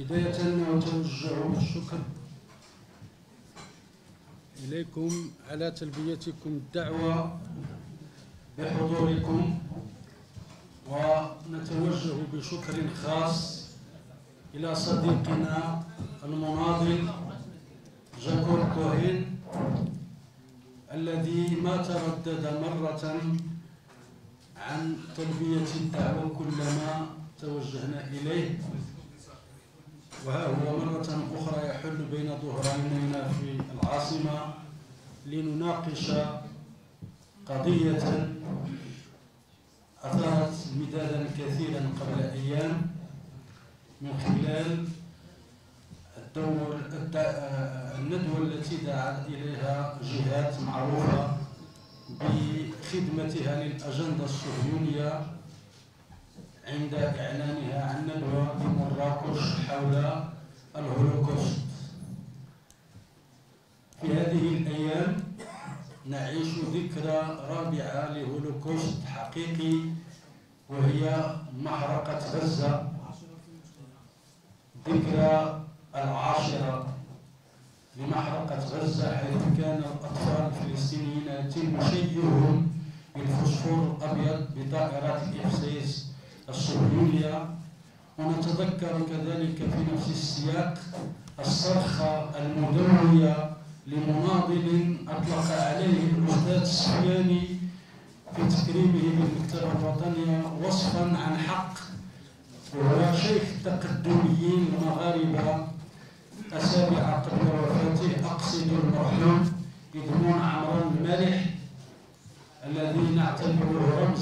بداية نتوجه بالشكر إليكم على تلبيتكم الدعوة بحضوركم، ونتوجه بشكر خاص إلى صديقنا المناضل جاكوب كوهين الذي ما تردد مرة عن تلبية الدعوة كلما توجهنا إليه، وها هو مرة أخرى يحل بين ظهرانينا في العاصمة لنناقش قضية أثارت مدادا كثيرا قبل أيام من خلال الندوة التي دعت إليها جهات معروفة بخدمتها للأجندة الصهيونية عند إعلانها عن ندوة بمراكش حول الهولوكوست. في هذه الأيام نعيش ذكرى رابعة لهولوكوست حقيقي، وهي محرقة غزة، ذكرى العاشرة لمحرقة غزة، حيث كان الأطفال الفلسطينيين يتم شيئهم بالفوسفور الأبيض بطائرات الإف-16 الصهيونية. ونتذكر كذلك في نفس السياق الصرخة المدوية لمناضل أطلق عليه الأستاذ السفياني في تكريمه بالمكتبة الوطنية وصفا عن حق، وهو شيخ التقدميين المغاربة أسابيع قبل وفاته، أقصد المرحوم إدمون عمران المالح الذي نعتبره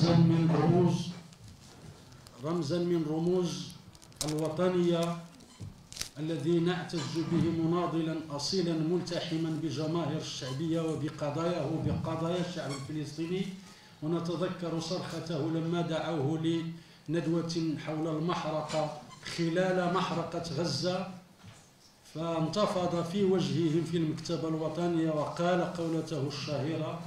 رمزا من رموز الوطنية، الذي نعتز به مناضلا أصيلا ملتحما بجماهير الشعبية وبقضاياه وبقضايا الشعب الفلسطيني. ونتذكر صرخته لما دعوه لندوة حول المحرقة خلال محرقة غزة، فانتفض في وجههم في المكتبة الوطنية وقال قولته الشهيرة: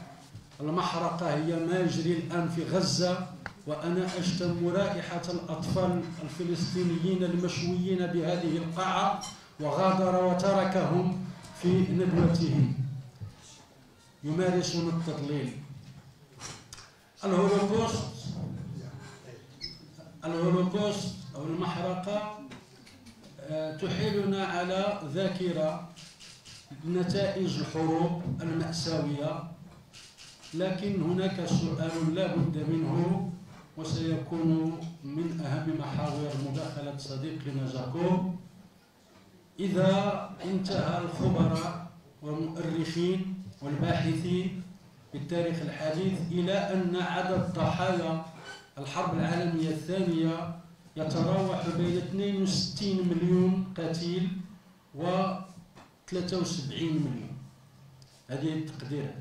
المحرقة هي ما يجري الآن في غزة، وأنا أشتم رائحة الأطفال الفلسطينيين المشويين بهذه القاعة. وغادر وتركهم في ندوته يمارسون التضليل. الهولوكوست أو المحرقة تحيلنا على ذاكرة نتائج الحروب المأساوية، لكن هناك سؤال لا بد منه، وسيكون من أهم محاور مداخلة صديقنا جاكوب: إذا انتهى الخبراء والمؤرخين والباحثين بالتاريخ الحديث إلى أن عدد ضحايا الحرب العالمية الثانية يتراوح بين 62 مليون قتيل و 73 مليون، هذه التقديرات،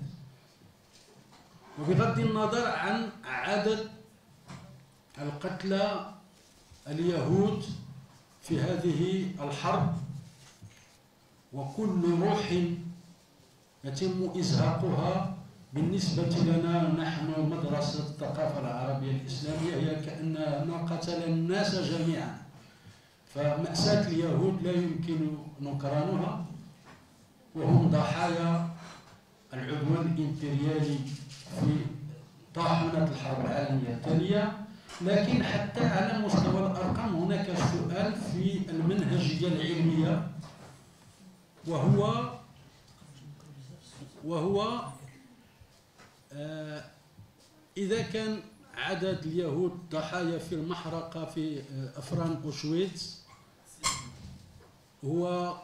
وبغض النظر عن عدد القتلى اليهود في هذه الحرب، وكل روح يتم إزهاقها بالنسبة لنا نحن مدرسة الثقافة العربية الإسلامية هي كأننا قتل الناس جميعا. فمأساة اليهود لا يمكن نكرانها، وهم ضحايا العدوان الإمبريالي في طاحنة الحرب العالمية الثانية. لكن حتى على مستوى الأرقام هناك سؤال في المنهجية العلمية، وهو إذا كان عدد اليهود ضحايا في المحرقة في أفران أوشويتس هو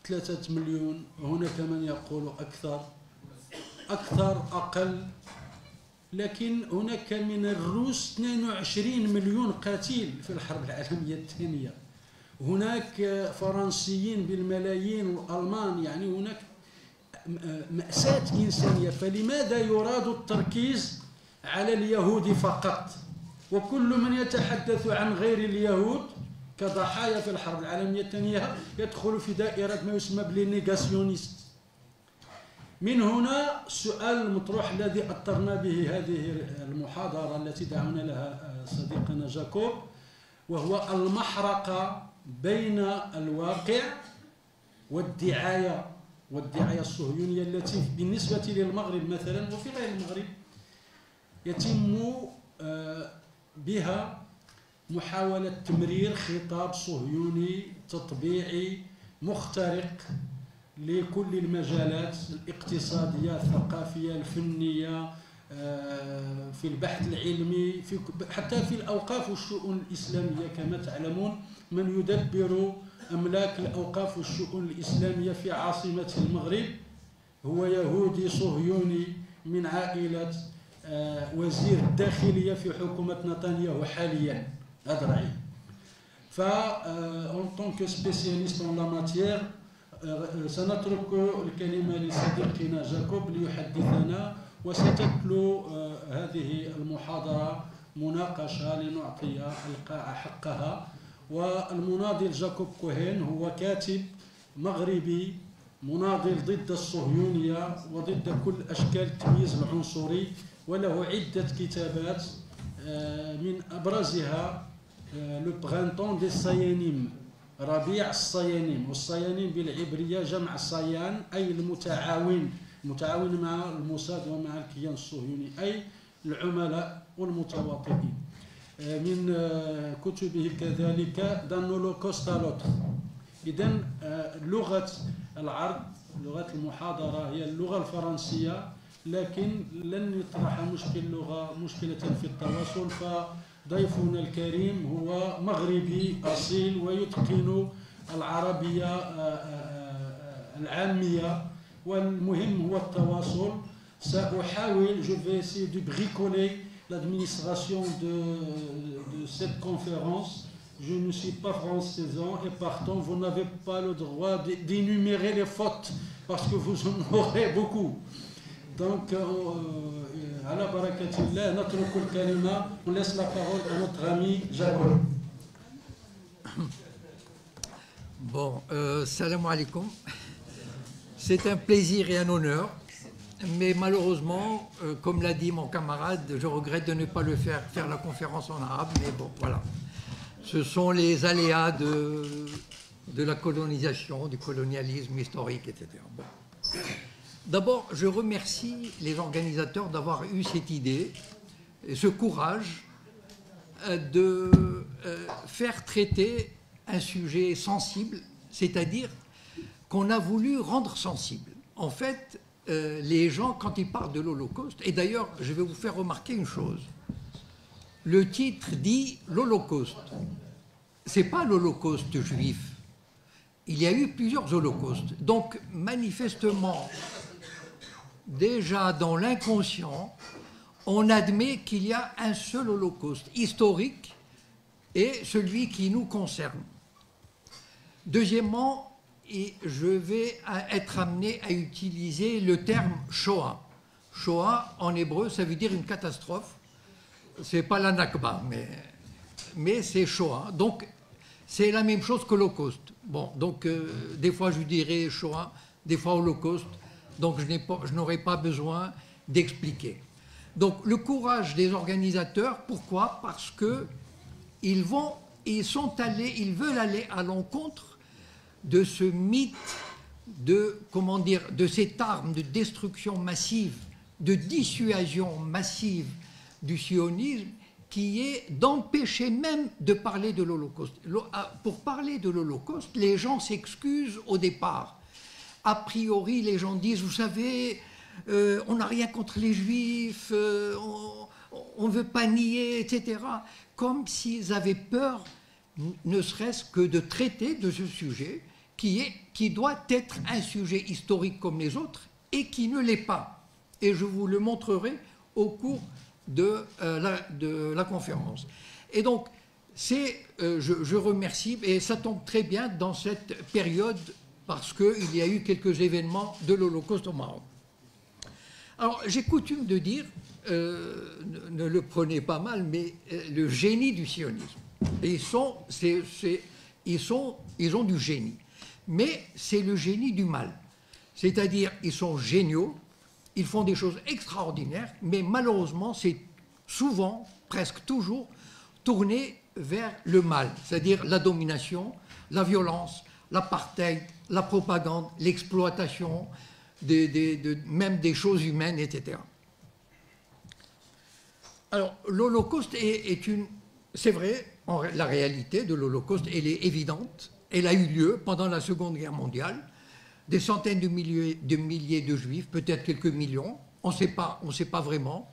3 مليون، وهناك من يقول أكثر أقل، لكن هناك من الروس 22 مليون قتيل في الحرب العالمية الثانية، هناك فرنسيين بالملايين والألمان، يعني هناك مأساة إنسانية. فلماذا يراد التركيز على اليهود فقط، وكل من يتحدث عن غير اليهود كضحايا في الحرب العالمية الثانية يدخل في دائرة ما يسمى بالنيغاسيونيست؟ من هنا السؤال المطروح الذي أطرنا به هذه المحاضرة التي دعونا لها صديقنا جاكوب، وهو المحرقة بين الواقع والدعاية الصهيونية التي بالنسبة للمغرب مثلا وفي غير المغرب يتم بها محاولة تمرير خطاب صهيوني تطبيعي مخترق لكل المجالات الاقتصادية الثقافية الفنية في البحث العلمي حتى في الأوقاف والشؤون الإسلامية. كما تعلمون من يدبر أملاك الأوقاف والشؤون الإسلامية في عاصمة المغرب هو يهودي صهيوني من عائلة وزير الداخلية في حكومة نتنياهو حاليا. هذا رأيي. en tant que spécialiste en la matière سنترك الكلمة لصديقنا جاكوب ليحدثنا، وستتلو هذه المحاضرة مناقشة لنعطي القاعة حقها. والمناضل جاكوب كوهين هو كاتب مغربي مناضل ضد الصهيونية وضد كل أشكال التمييز العنصري، وله عدة كتابات من أبرزها لو برانتون دي الصيانيم، ربيع الصيانيم، والصيانيم بالعبرية جمع صيان أي المتعاون مع الموساد ومع الكيان الصهيوني أي العملاء والمتواطئين. من كتبه كذلك دان هولوكوست لوتر. إذن لغة العرض لغة المحاضرة هي اللغة الفرنسية، لكن لن يطرح مشكلة في التواصل، فضيفنا الكريم هو مغربي أصيل ويتقن العربية العامية، والمهم هو التواصل. سأحاول je vais essayer de bricoler l'administration de cette conférence. Je ne suis pas françaisant et partant, vous n'avez pas le droit d'énumérer les fautes parce que vous en aurez beaucoup. Donc, à la barakatillah, نترك الكلمة, on laisse la parole à notre ami Jacob. Bon, salam alaikum. C'est un plaisir et un honneur, mais malheureusement, comme l'a dit mon camarade, je regrette de ne pas le faire la conférence en arabe, mais bon, voilà. Ce sont les aléas de la colonisation, du colonialisme historique, etc. Bon. D'abord, je remercie les organisateurs d'avoir eu cette idée, et ce courage de faire traiter un sujet sensible, c'est-à-dire qu'on a voulu rendre sensible. En fait, les gens, quand ils parlent de l'Holocauste, et d'ailleurs, je vais vous faire remarquer une chose. Le titre dit l'Holocauste. Ce n'est pas l'Holocauste juif. Il y a eu plusieurs holocaustes. Donc, manifestement, déjà dans l'inconscient, on admet qu'il y a un seul Holocauste historique et celui qui nous concerne. Deuxièmement, et je vais être amené à utiliser le terme Shoah. Shoah, en hébreu, ça veut dire une catastrophe. Ce n'est pas la Nakba, mais c'est Shoah. Donc, c'est la même chose qu'Holocauste. Bon, donc, des fois, je dirais Shoah, des fois Holocauste. Donc, je n'aurai pas besoin d'expliquer. Donc, le courage des organisateurs, pourquoi? Parce qu'ils veulent aller à l'encontre de ce mythe de cette arme de destruction massive, de dissuasion massive du sionisme, qui est d'empêcher même de parler de l'Holocauste. Pour parler de l'Holocauste, les gens s'excusent au départ. A priori, les gens disent, vous savez, on n'a rien contre les Juifs, on ne veut pas nier, etc. Comme s'ils avaient peur, ne serait-ce que de traiter de ce sujet, qui doit être un sujet historique comme les autres, et qui ne l'est pas. Et je vous le montrerai au cours de la conférence. Et donc, je remercie, et ça tombe très bien dans cette période, parce qu'il y a eu quelques événements de l'Holocauste au Maroc. Alors, j'ai coutume de dire, ne le prenez pas mal, mais le génie du sionisme. Et ils ont du génie. Mais c'est le génie du mal. C'est-à-dire, ils sont géniaux, ils font des choses extraordinaires, mais malheureusement, c'est souvent, presque toujours, tourné vers le mal, c'est-à-dire la domination, la violence, l'apartheid, la propagande, l'exploitation, même des choses humaines, etc. Alors, l'Holocauste est une... C'est vrai, la réalité de l'Holocauste, elle est évidente. Elle a eu lieu pendant la Seconde Guerre mondiale. Des centaines de milliers de Juifs, peut-être quelques millions, on ne sait pas vraiment.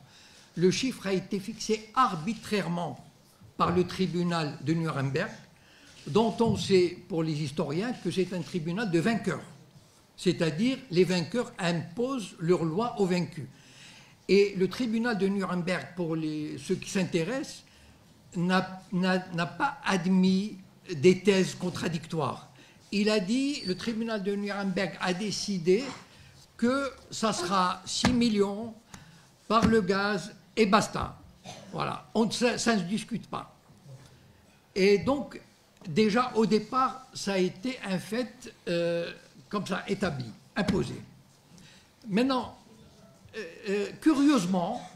Le chiffre a été fixé arbitrairement par le tribunal de Nuremberg, dont on sait, pour les historiens, que c'est un tribunal de vainqueurs. C'est-à-dire, les vainqueurs imposent leur loi aux vaincus. Et le tribunal de Nuremberg, pour ceux qui s'intéressent, n'a pas admis des thèses contradictoires. Il a dit, le tribunal de Nuremberg a décidé que ça sera 6 millions par le gaz et basta. Voilà, ça ne se discute pas. Et donc, déjà au départ, ça a été un fait comme ça, établi, imposé. Maintenant, curieusement,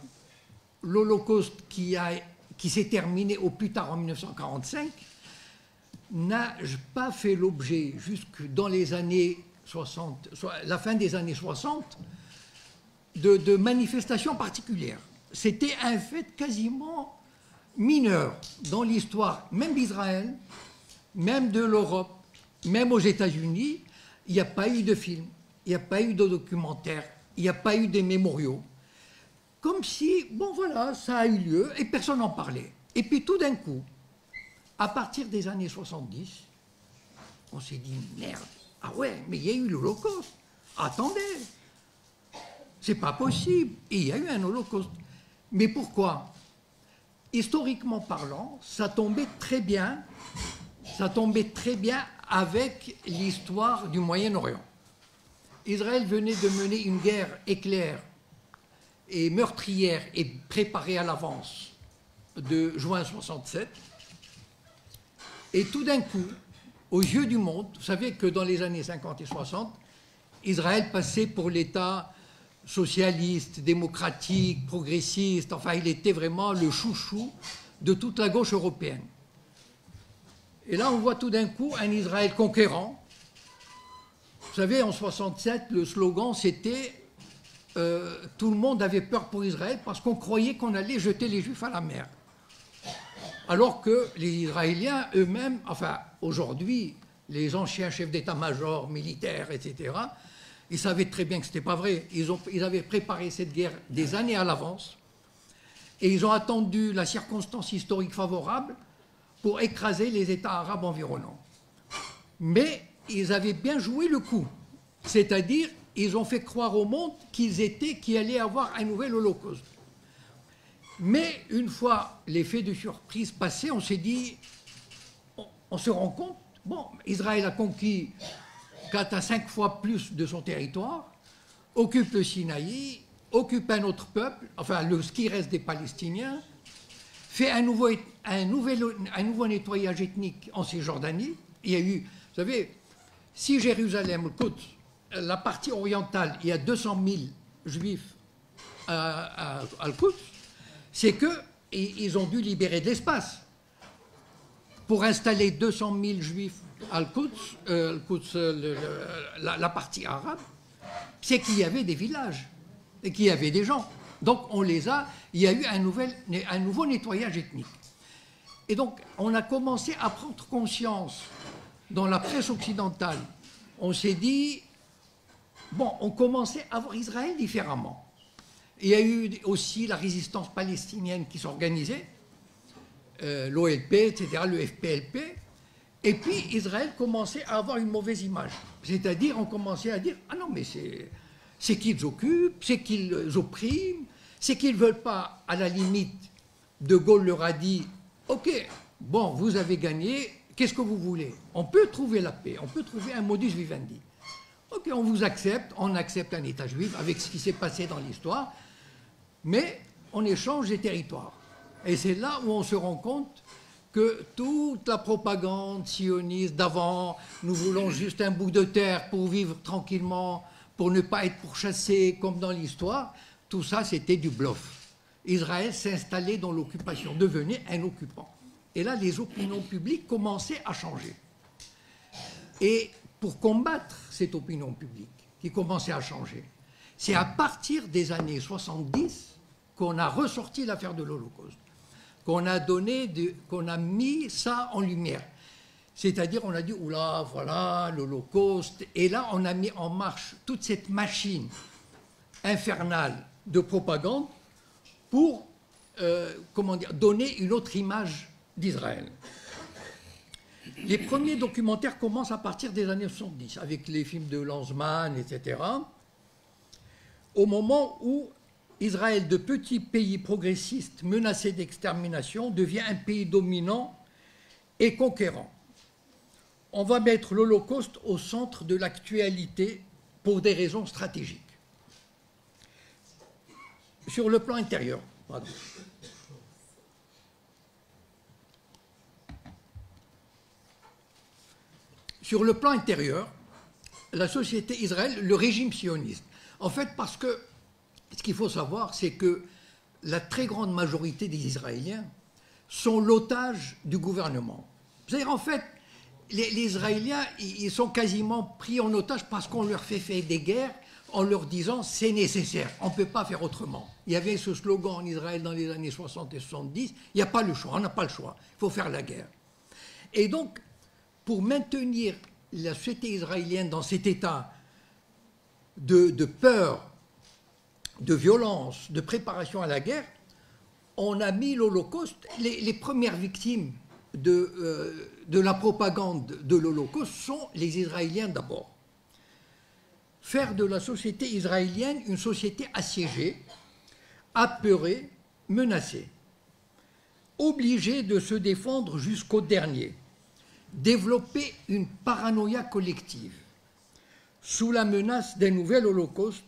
l'Holocauste qui s'est terminé au plus tard en 1945 n'a pas fait l'objet, jusque dans les années 60, la fin des années 60, de manifestations particulières. C'était un fait quasiment mineur dans l'histoire, même d'Israël, même de l'Europe, même aux États-Unis. Il n'y a pas eu de film, il n'y a pas eu de documentaire, il n'y a pas eu des mémoriaux. Comme si, bon voilà, ça a eu lieu et personne n'en parlait. Et puis tout d'un coup, à partir des années 70, on s'est dit, merde, ah ouais, mais il y a eu l'Holocauste. Attendez, c'est pas possible. Et il y a eu un Holocauste. Mais pourquoi? Historiquement parlant, ça tombait très bien avec l'histoire du Moyen-Orient. Israël venait de mener une guerre éclair et meurtrière et préparée à l'avance de juin 67. Et tout d'un coup, aux yeux du monde, vous savez que dans les années 50 et 60, Israël passait pour l'État socialiste, démocratique, progressiste, enfin il était vraiment le chouchou de toute la gauche européenne. Et là on voit tout d'un coup un Israël conquérant. Vous savez, en 67, le slogan c'était tout le monde avait peur pour Israël parce qu'on croyait qu'on allait jeter les Juifs à la mer. Alors que les Israéliens eux-mêmes, enfin aujourd'hui, les anciens chefs d'état-major militaires, etc., ils savaient très bien que ce n'était pas vrai. Ils avaient préparé cette guerre des années à l'avance et ils ont attendu la circonstance historique favorable pour écraser les États arabes environnants. Mais ils avaient bien joué le coup. C'est-à-dire, ils ont fait croire au monde qu'il allait avoir un nouvel Holocauste. Mais une fois l'effet de surprise passé, on s'est dit, on se rend compte, bon, Israël a conquis 4 à 5 fois plus de son territoire, occupe le Sinaï, occupe un autre peuple, enfin ce qui reste des Palestiniens, fait un nouveau nettoyage ethnique en Cisjordanie. Il y a eu, vous savez, si Jérusalem, le Quds, la partie orientale, il y a 200 000 juifs à Al-Quds, c'est qu'ils ont dû libérer de l'espace pour installer 200 000 juifs à Al-Quds, la partie arabe, c'est qu'il y avait des villages et qu'il y avait des gens. Donc il y a eu un nouveau nettoyage ethnique. Et donc on a commencé à prendre conscience dans la presse occidentale. On s'est dit, bon, on commençait à voir Israël différemment. Il y a eu aussi la résistance palestinienne qui s'organisait, l'OLP, etc., le FPLP. Et puis Israël commençait à avoir une mauvaise image. C'est-à-dire, on commençait à dire, ah non, mais c'est qu'ils occupent, c'est qu'ils oppriment, c'est qu'ils ne veulent pas, à la limite, De Gaulle leur a dit, ok, bon, vous avez gagné, qu'est-ce que vous voulez? On peut trouver la paix, on peut trouver un modus vivendi. Ok, on vous accepte, on accepte un État juif avec ce qui s'est passé dans l'histoire, mais on échange des territoires. Et c'est là où on se rend compte que toute la propagande sioniste d'avant, nous voulons juste un bout de terre pour vivre tranquillement, pour ne pas être pourchassés comme dans l'histoire, tout ça c'était du bluff. Israël s'installait dans l'occupation, devenait un occupant. Et là, les opinions publiques commençaient à changer. Et pour combattre cette opinion publique qui commençait à changer, c'est à partir des années 70 qu'on a ressorti l'affaire de l'Holocauste, qu'on a mis ça en lumière. C'est-à-dire, on a dit, oula, voilà, l'Holocauste. Et là, on a mis en marche toute cette machine infernale de propagande pour, donner une autre image d'Israël. Les premiers documentaires commencent à partir des années 70, avec les films de Lanzmann, etc., au moment où Israël, de petit pays progressiste menacé d'extermination, devient un pays dominant et conquérant. On va mettre l'Holocauste au centre de l'actualité pour des raisons stratégiques. Sur le plan intérieur, pardon. Sur le plan intérieur, la société Israël, le régime sioniste. En fait, parce que ce qu'il faut savoir, c'est que la très grande majorité des Israéliens sont l'otage du gouvernement. C'est-à-dire, en fait, les Israéliens, ils sont quasiment pris en otage parce qu'on leur fait faire des guerres en leur disant c'est nécessaire, on ne peut pas faire autrement. Il y avait ce slogan en Israël dans les années 60 et 70, il n'y a pas le choix, on n'a pas le choix, il faut faire la guerre. Et donc, pour maintenir la société israélienne dans cet état de peur, de violence, de préparation à la guerre, on a mis l'Holocauste, les premières victimes de la propagande de l'Holocauste sont les Israéliens d'abord. Faire de la société israélienne une société assiégée, apeurée, menacée, obligée de se défendre jusqu'au dernier, développer une paranoïa collective, sous la menace d'un nouvel Holocauste,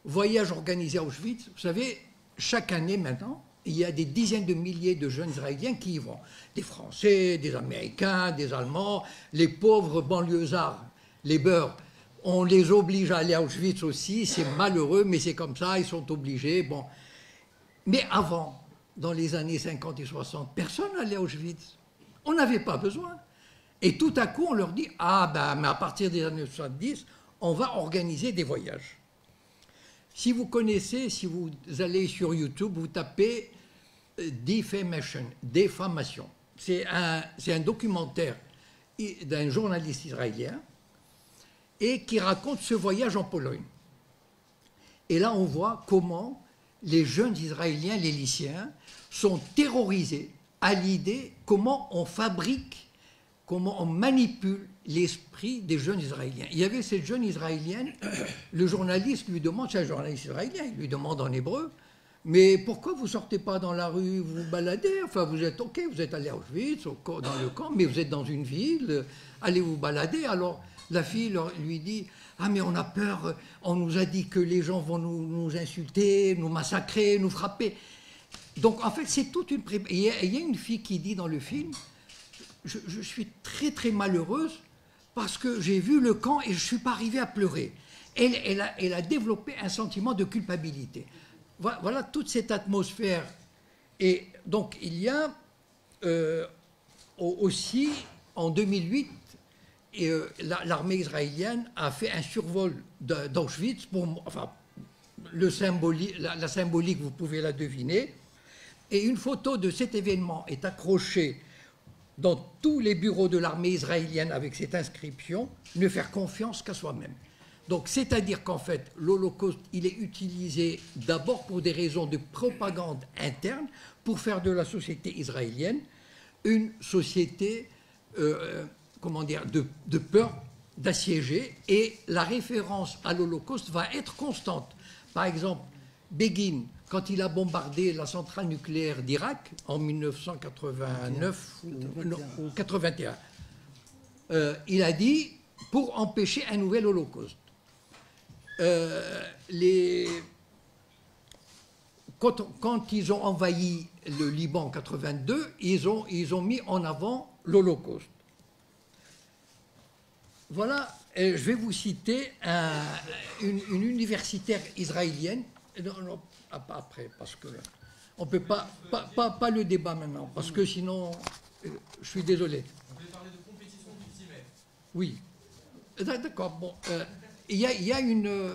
voyage organisé à Auschwitz. Vous savez, chaque année maintenant, il y a des dizaines de milliers de jeunes Israéliens qui y vont. Des Français, des Américains, des Allemands, les pauvres banlieusards, les beurs. On les oblige à aller à Auschwitz aussi, c'est malheureux, mais c'est comme ça, ils sont obligés. Bon. Mais avant, dans les années 50 et 60, personne n'allait à Auschwitz. On n'avait pas besoin. Et tout à coup, on leur dit, ah ben, mais à partir des années 70, on va organiser des voyages. Si vous connaissez, si vous allez sur YouTube, vous tapez Defamation, défamation. C'est un documentaire d'un journaliste israélien et qui raconte ce voyage en Pologne. Et là, on voit comment les jeunes Israéliens, les lycéens, sont terrorisés à l'idée comment on fabrique, comment on manipule l'esprit des jeunes Israéliens. Il y avait cette jeune Israélienne, le journaliste lui demande, c'est un journaliste israélien, il lui demande en hébreu, mais pourquoi vous ne sortez pas dans la rue, vous vous baladez, enfin vous êtes ok, vous êtes allé à Auschwitz, dans le camp, mais vous êtes dans une ville, allez vous balader. Alors la fille lui dit, ah mais on a peur, on nous a dit que les gens vont nous insulter, nous massacrer, nous frapper. Donc en fait c'est toute une préparation. Il y a une fille qui dit dans le film, je suis très très malheureuse parce que j'ai vu le camp et je ne suis pas arrivée à pleurer. Elle a développé un sentiment de culpabilité. Voilà toute cette atmosphère. Et donc il y a aussi, en 2008, l'armée israélienne a fait un survol d'Auschwitz. Enfin, la symbolique, vous pouvez la deviner. Et une photo de cet événement est accrochée dans tous les bureaux de l'armée israélienne avec cette inscription, ne faire confiance qu'à soi-même. Donc, c'est-à-dire qu'en fait, l'Holocauste, il est utilisé d'abord pour des raisons de propagande interne, pour faire de la société israélienne une société, de peur, d'assiéger, et la référence à l'Holocauste va être constante. Par exemple, Begin, quand il a bombardé la centrale nucléaire d'Irak en 1989 ou 81, il a dit pour empêcher un nouvel Holocauste. Quand ils ont envahi le Liban en 82, ils ont mis en avant l'Holocauste. Voilà, je vais vous citer une universitaire israélienne. Non, après, parce que on ne peut pas le débat maintenant, parce que sinon, je suis désolé. On peut parler de compétition victimaire. Oui. D'accord, bon. Il y a une...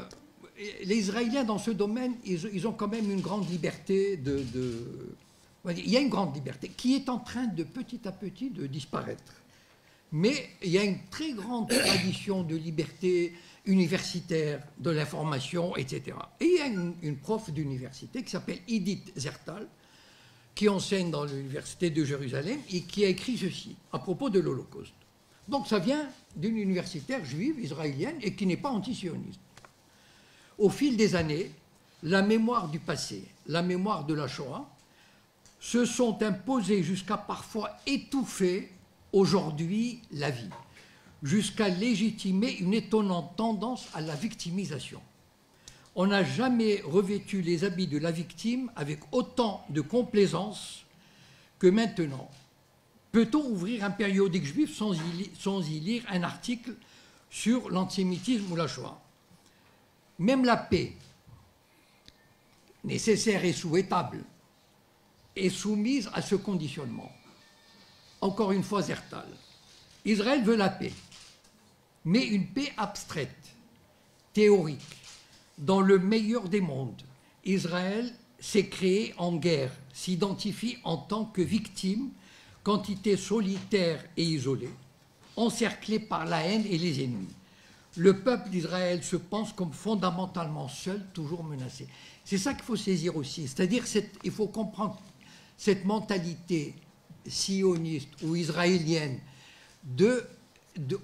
les Israéliens, dans ce domaine, ils ont quand même une grande liberté il y a une grande liberté qui est en train de petit à petit de disparaître. Mais il y a une très grande tradition de liberté universitaire, de l'information, etc. Et il y a une prof d'université qui s'appelle Edith Zertal, qui enseigne dans l'université de Jérusalem et qui a écrit ceci à propos de l'Holocauste. Donc ça vient d'une universitaire juive israélienne et qui n'est pas antisioniste. Au fil des années, la mémoire du passé, la mémoire de la Shoah, se sont imposées jusqu'à parfois étouffer aujourd'hui la vie, jusqu'à légitimer une étonnante tendance à la victimisation. On n'a jamais revêtu les habits de la victime avec autant de complaisance que maintenant. Peut-on ouvrir un périodique juif sans y lire un article sur l'antisémitisme ou la Shoah? Même la paix, nécessaire et souhaitable, est soumise à ce conditionnement. Encore une fois, Zertal. Israël veut la paix, mais une paix abstraite, théorique. Dans le meilleur des mondes, Israël s'est créé en guerre, s'identifie en tant que victime, quantité solitaire et isolée, encerclée par la haine et les ennemis. Le peuple d'Israël se pense comme fondamentalement seul, toujours menacé. C'est ça qu'il faut saisir aussi. C'est-à-dire il faut comprendre cette mentalité sioniste ou israélienne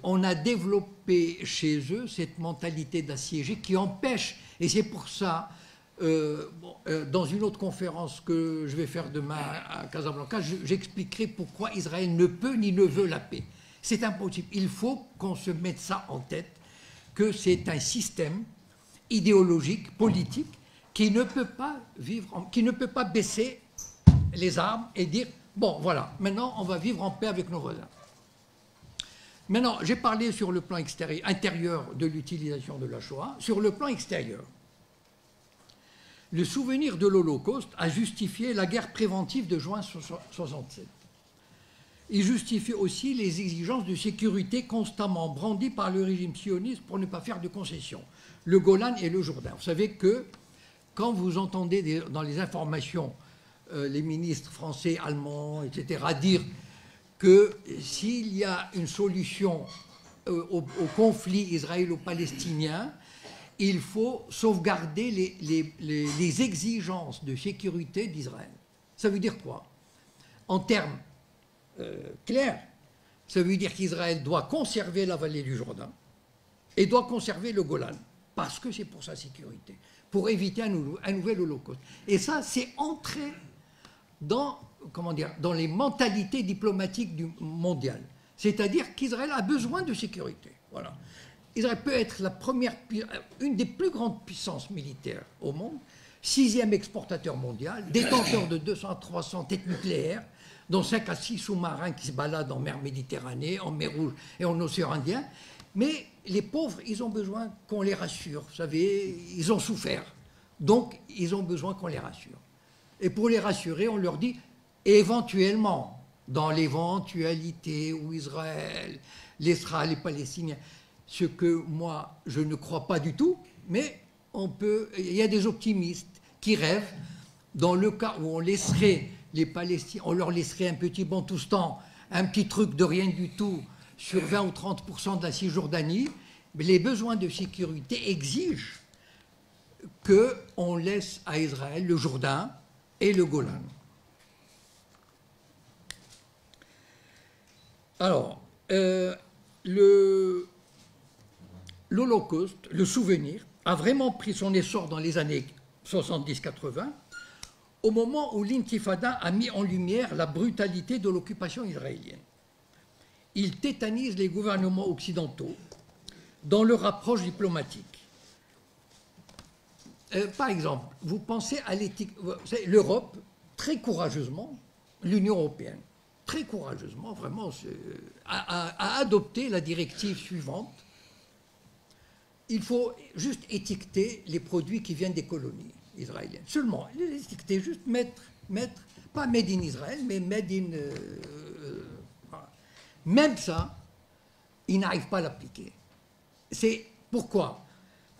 on a développé chez eux cette mentalité d'assiégé qui empêche, et c'est pour ça, dans une autre conférence que je vais faire demain à Casablanca, j'expliquerai pourquoi Israël ne peut ni ne veut la paix. C'est impossible. Il faut qu'on se mette ça en tête, que c'est un système idéologique, politique, qui ne peut pas qui ne peut pas baisser les armes et dire bon, voilà, maintenant on va vivre en paix avec nos voisins. Maintenant, j'ai parlé sur le plan intérieur de l'utilisation de la Shoah. Sur le plan extérieur, le souvenir de l'Holocauste a justifié la guerre préventive de juin 1967. Il justifie aussi les exigences de sécurité constamment brandies par le régime sioniste pour ne pas faire de concessions. Le Golan et le Jourdain. Vous savez que quand vous entendez dans les informations les ministres français, allemands, etc., dire que s'il y a une solution au conflit israélo-palestinien, il faut sauvegarder les exigences de sécurité d'Israël. Ça veut dire quoi? En termes clairs, ça veut dire qu'Israël doit conserver la vallée du Jourdain et doit conserver le Golan, parce que c'est pour sa sécurité, pour éviter un nouvel holocauste. Et ça, c'est entré dans les mentalités diplomatiques mondiales. C'est-à-dire qu'Israël a besoin de sécurité. Voilà. Israël peut être une des plus grandes puissances militaires au monde, 6e exportateur mondial, détenteur de 200 à 300 têtes nucléaires, dont 5 à 6 sous-marins qui se baladent en mer Méditerranée, en mer Rouge et en océan Indien. Mais les pauvres, ils ont besoin qu'on les rassure. Vous savez, ils ont souffert. Donc, ils ont besoin qu'on les rassure. Et pour les rassurer, on leur dit, éventuellement, dans l'éventualité où Israël laissera les Palestiniens, ce que moi, je ne crois pas du tout, mais il y a des optimistes qui rêvent, dans le cas où on laisserait les Palestiniens, on leur laisserait un petit Bantoustan, un petit truc de rien du tout, sur 20 ou 30% de la Cisjordanie, mais les besoins de sécurité exigent qu'on laisse à Israël le Jourdain et le Golan. Alors, l'Holocauste, le souvenir, a vraiment pris son essor dans les années 70-80, au moment où l'intifada a mis en lumière la brutalité de l'occupation israélienne. Il tétanise les gouvernements occidentaux dans leur approche diplomatique. Par exemple, vous pensez à l'éthique. L'Europe, très courageusement, l'Union européenne, très courageusement, vraiment, a adopté la directive suivante. Il faut juste étiqueter les produits qui viennent des colonies israéliennes. Seulement, les étiqueter, juste mettre, pas made in Israël, mais made in... voilà. Même ça, ils n'arrivent pas à l'appliquer. c'est pourquoi?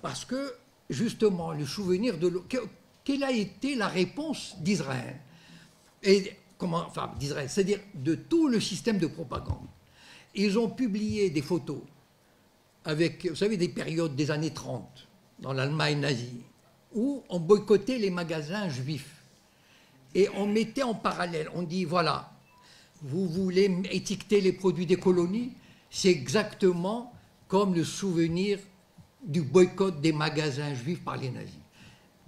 Parce que, justement, le souvenir de... Quelle a été la réponse d'Israël? Enfin, d'Israël, c'est-à-dire de tout le système de propagande. Ils ont publié des photos avec, vous savez, des périodes des années 30, dans l'Allemagne nazie, où on boycottait les magasins juifs. Et on mettait en parallèle, on dit, voilà, vous voulez étiqueter les produits des colonies, c'est exactement comme le souvenir du boycott des magasins juifs par les nazis.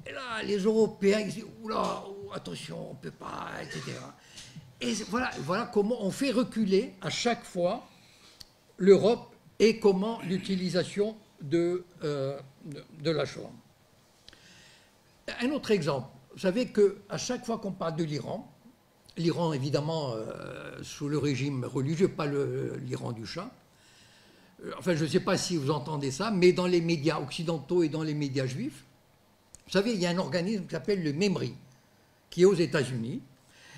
Et là, les Européens, ils disent, oula, attention, on ne peut pas, etc. Et voilà comment on fait reculer à chaque fois l'Europe et comment l'utilisation de la Shoah. Un autre exemple, vous savez qu'à chaque fois qu'on parle de l'Iran, l'Iran évidemment sous le régime religieux, pas l'Iran du Shah, enfin je ne sais pas si vous entendez ça, mais dans les médias occidentaux et dans les médias juifs, vous savez, il y a un organisme qui s'appelle le MEMRI, qui est aux États-Unis,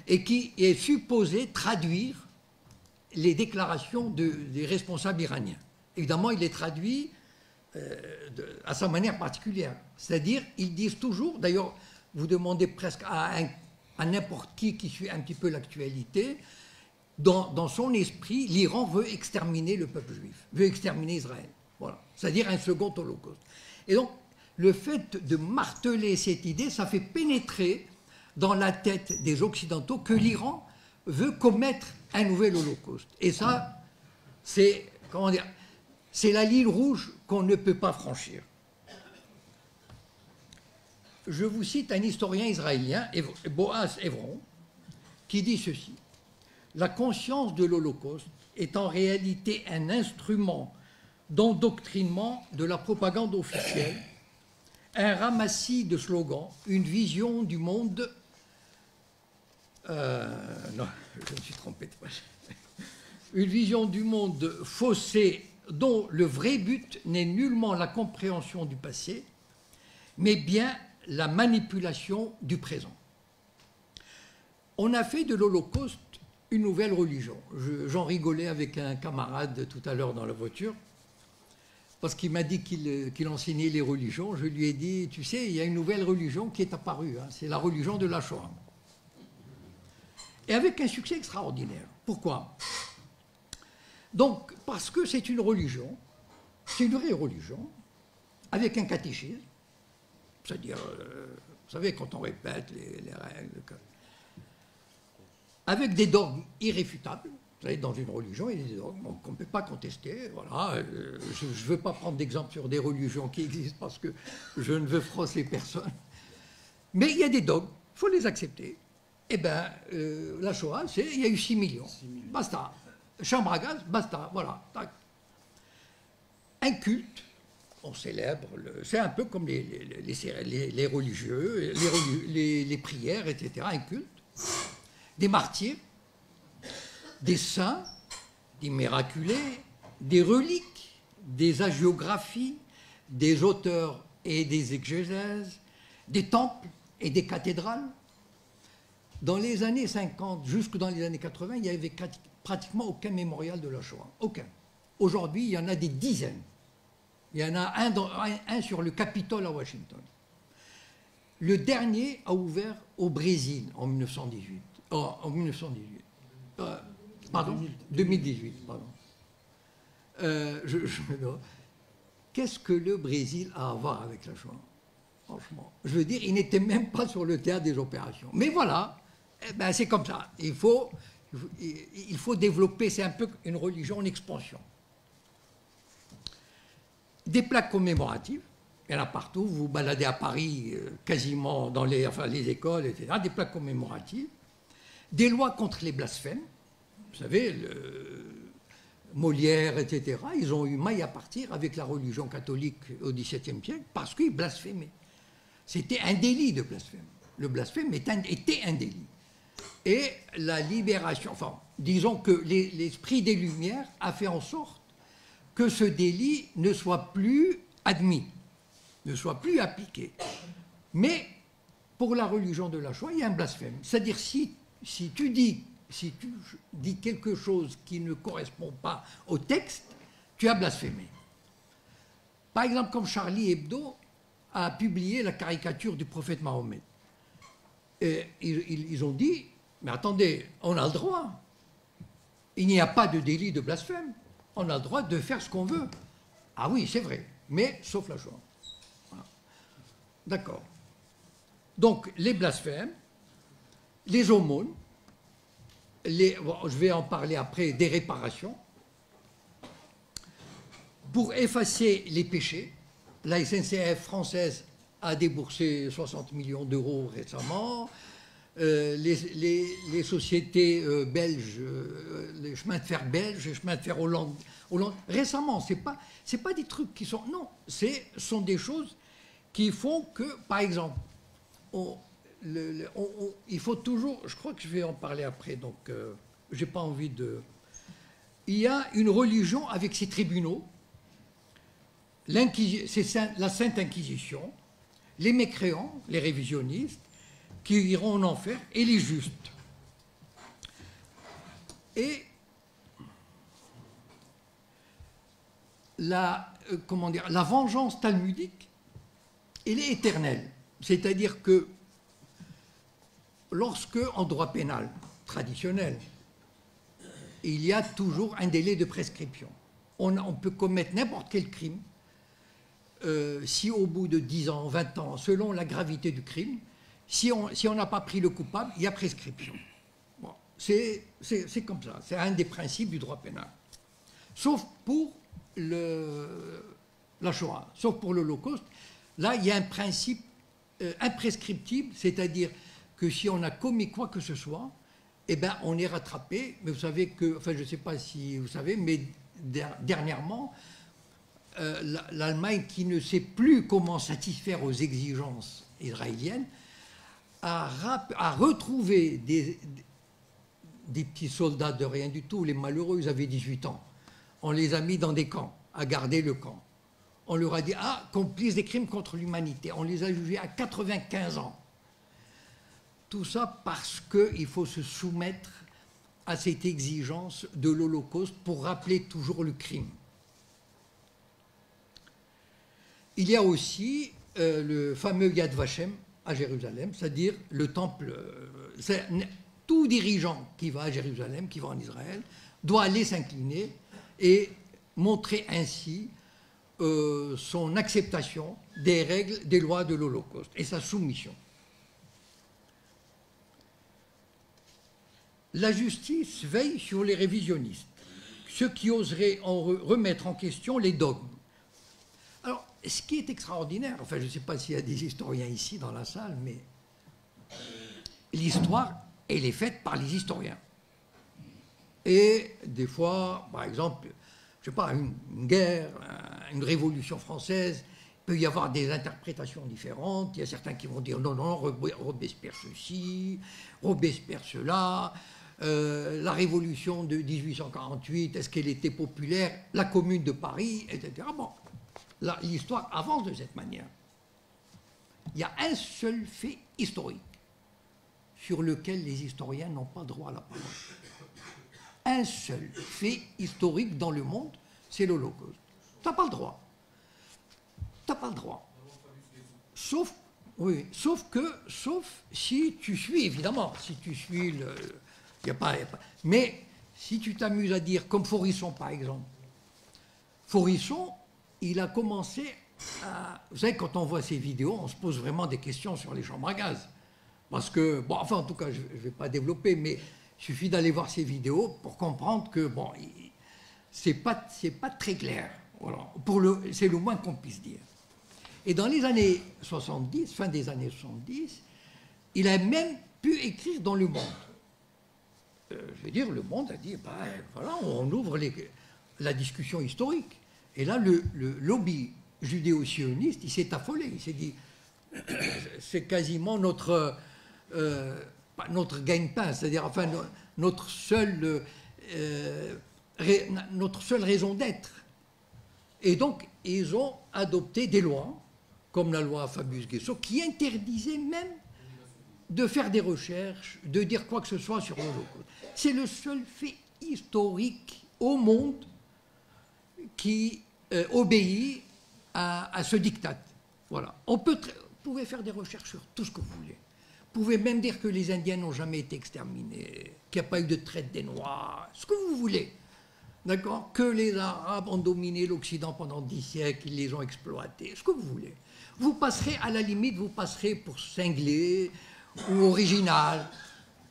et qui est supposé traduire les déclarations des responsables iraniens. Évidemment, il les traduit à sa manière particulière. C'est-à-dire, ils disent toujours, d'ailleurs, vous demandez presque à n'importe qui suit un petit peu l'actualité, dans son esprit, l'Iran veut exterminer le peuple juif, veut exterminer Israël. Voilà. C'est-à-dire un second holocauste. Et donc, le fait de marteler cette idée, ça fait pénétrer dans la tête des Occidentaux que l'Iran veut commettre un nouvel holocauste. Et ça, c'est, comment dire, c'est la ligne rouge qu'on ne peut pas franchir. Je vous cite un historien israélien, Boaz Evron, qui dit ceci. La conscience de l'Holocauste est en réalité un instrument d'endoctrinement de la propagande officielle, un ramassis de slogans, une vision du monde... non, je me suis trompé de page. Une vision du monde faussée dont le vrai but n'est nullement la compréhension du passé, mais bien la manipulation du présent. On a fait de l'Holocauste une nouvelle religion. J'en rigolais avec un camarade tout à l'heure dans la voiture, parce qu'il m'a dit qu'il enseignait les religions. Je lui ai dit, tu sais, il y a une nouvelle religion qui est apparue, hein, c'est la religion de la Shoah. Et avec un succès extraordinaire. Pourquoi? Donc, parce que c'est une religion, c'est une vraie religion, avec un catéchisme, c'est-à-dire, vous savez, quand on répète les règles, avec des dogmes irréfutables. Vous savez, dans une religion, il y a des dogmes qu'on ne peut pas contester. Voilà. Je ne veux pas prendre d'exemple sur des religions qui existent parce que je ne veux froisser personne. Mais il y a des dogmes, il faut les accepter. Eh bien, la Shoah, il y a eu 6 millions. Basta. Chambre à gaz, basta. Voilà. Tac. Un culte, on célèbre, c'est un peu comme les religieux, les prières, etc. Un culte. Des martyrs, des saints, des miraculés, des reliques, des hagiographies, des auteurs et des exégèses, des temples et des cathédrales. Dans les années 50, jusque dans les années 80, il n'y avait pratiquement aucun mémorial de la Shoah. Aucun. Aujourd'hui, il y en a des dizaines. Il y en a un sur le Capitole à Washington. Le dernier a ouvert au Brésil en 1918. En 1918. Pardon 2018, pardon. Qu'est-ce que le Brésil a à voir avec la Shoah? Franchement. Je veux dire, il n'était même pas sur le théâtre des opérations. Mais voilà, eh ben, c'est comme ça. Il faut développer, c'est un peu une religion en expansion. Des plaques commémoratives, il y en a partout. Vous vous baladez à Paris, quasiment dans les écoles, etc. Des plaques commémoratives. Des lois contre les blasphèmes. Vous savez, Molière, etc., ils ont eu maille à partir avec la religion catholique au XVIIe siècle parce qu'ils blasphémaient. C'était un délit de blasphème. Le blasphème était un délit. Et la libération, enfin, disons que l'esprit des Lumières a fait en sorte que ce délit ne soit plus admis, ne soit plus appliqué. Mais pour la religion de la Shoah, il y a un blasphème. C'est-à-dire, si tu dis quelque chose qui ne correspond pas au texte, tu as blasphémé. Par exemple, comme Charlie Hebdo a publié la caricature du prophète Mahomet. Et ils ont dit, mais attendez, on a le droit. Il n'y a pas de délit de blasphème. On a le droit de faire ce qu'on veut. Ah oui, c'est vrai, mais sauf la Shoah. Voilà. D'accord. Donc, les blasphèmes, les aumônes, je vais en parler après, des réparations. Pour effacer les péchés, la SNCF française a déboursé 60 millions d'euros récemment. Les sociétés belges, les chemins de fer belges, les chemins de fer Hollande récemment, c'est pas des trucs qui sont... Non, sont des choses qui font que, par exemple, il faut toujours... Je crois que je vais en parler après, donc j'ai pas envie de... Il y a une religion avec ses tribunaux, c'est la Sainte Inquisition, les mécréants, les révisionnistes, qui iront en enfer, et les justes. Et la vengeance talmudique, elle est éternelle. C'est-à-dire que lorsque, en droit pénal traditionnel, il y a toujours un délai de prescription. On peut commettre n'importe quel crime, si au bout de 10 ans, 20 ans, selon la gravité du crime, si on n'a pas pris le coupable, il y a prescription. Bon, c'est comme ça, c'est un des principes du droit pénal. Sauf pour la Shoah, sauf pour l'Holocauste. Là, il y a un principe imprescriptible, c'est-à-dire que si on a commis quoi que ce soit, eh ben, on est rattrapé. Mais vous savez que, enfin, je ne sais pas si vous savez, mais dernièrement, l'Allemagne, qui ne sait plus comment satisfaire aux exigences israéliennes, a retrouvé des petits soldats de rien du tout. Les malheureux, ils avaient 18 ans. On les a mis dans des camps, à garder le camp. On leur a dit, complices des crimes contre l'humanité. On les a jugés à 95 ans. Tout ça parce qu'il faut se soumettre à cette exigence de l'Holocauste pour rappeler toujours le crime. Il y a aussi le fameux Yad Vashem à Jérusalem, c'est-à-dire le temple. Tout dirigeant qui va à Jérusalem, qui va en Israël, doit aller s'incliner et montrer ainsi son acceptation des règles, des lois de l'Holocauste et sa soumission. La justice veille sur les révisionnistes, ceux qui oseraient remettre en question les dogmes. Alors, ce qui est extraordinaire, enfin, je ne sais pas s'il y a des historiens ici dans la salle, mais l'histoire, elle est faite par les historiens. Et des fois, par exemple, je ne sais pas, une guerre, une révolution française, il peut y avoir des interprétations différentes. Il y a certains qui vont dire non, non, Robespierre ceci, Robespierre cela. La révolution de 1848, est-ce qu'elle était populaire? La Commune de Paris, etc. Bon, l'histoire avance de cette manière. Il y a un seul fait historique sur lequel les historiens n'ont pas droit à la parole. Un seul fait historique dans le monde, c'est l'Holocauste. Tu n'as pas le droit. Tu n'as pas le droit. Sauf si tu suis, évidemment, si tu suis le... Y a pas. Mais si tu t'amuses à dire, comme Forisson par exemple, Forisson, il a commencé à... Vous savez, quand on voit ces vidéos, on se pose vraiment des questions sur les chambres à gaz. Parce que, bon, enfin en tout cas, je ne vais pas développer, mais il suffit d'aller voir ces vidéos pour comprendre que, bon, c'est pas très clair. Voilà. C'est le moins qu'on puisse dire. Et dans les années 70, fin des années 70, il a même pu écrire dans Le Monde. Je veux dire, Le Monde a dit, ben, voilà, on ouvre la discussion historique. Et là, le lobby judéo-sioniste, il s'est affolé. Il s'est dit, c'est quasiment notre gagne-pain, c'est-à-dire, enfin, notre seule raison d'être. Et donc, ils ont adopté des lois, comme la loi Fabius-Guessot, qui interdisait même de faire des recherches, de dire quoi que ce soit sur l'Holocauste. C'est le seul fait historique au monde qui obéit à ce diktat. Voilà. Vous pouvez faire des recherches sur tout ce que vous voulez. Vous pouvez même dire que les Indiens n'ont jamais été exterminés, qu'il n'y a pas eu de traite des Noirs, ce que vous voulez. D'accord? Que les Arabes ont dominé l'Occident pendant 10 siècles, ils les ont exploités, ce que vous voulez. Vous passerez, à la limite, vous passerez pour cinglé ou original.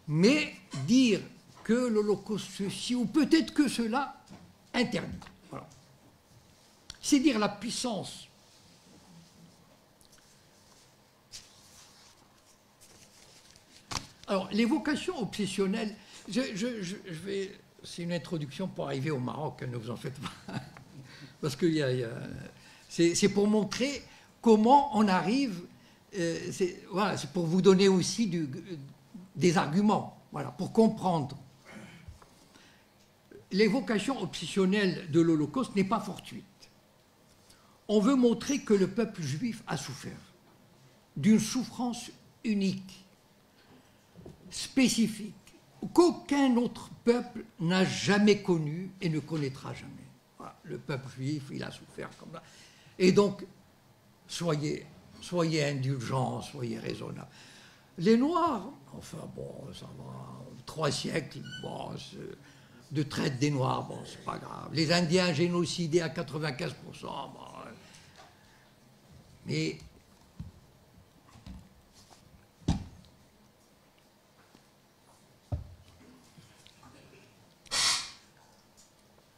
Mais dire que l'Holocauste ceci, ou peut-être que cela, interdit. Voilà. C'est dire la puissance. Alors, les vocations obsessionnelles, c'est une introduction pour arriver au Maroc, ne vous en faites pas. Parce que c'est pour montrer comment on arrive, voilà, c'est pour vous donner aussi des arguments, voilà, pour comprendre. L'évocation obsessionnelle de l'Holocauste n'est pas fortuite. On veut montrer que le peuple juif a souffert d'une souffrance unique, spécifique, qu'aucun autre peuple n'a jamais connu et ne connaîtra jamais. Voilà, le peuple juif, il a souffert comme ça. Et donc, soyez indulgents, soyez raisonnables. Les Noirs, enfin bon, ça va, 3 siècles, bon, de traite des Noirs, bon, c'est pas grave. Les Indiens génocidés à 95%, bon, mais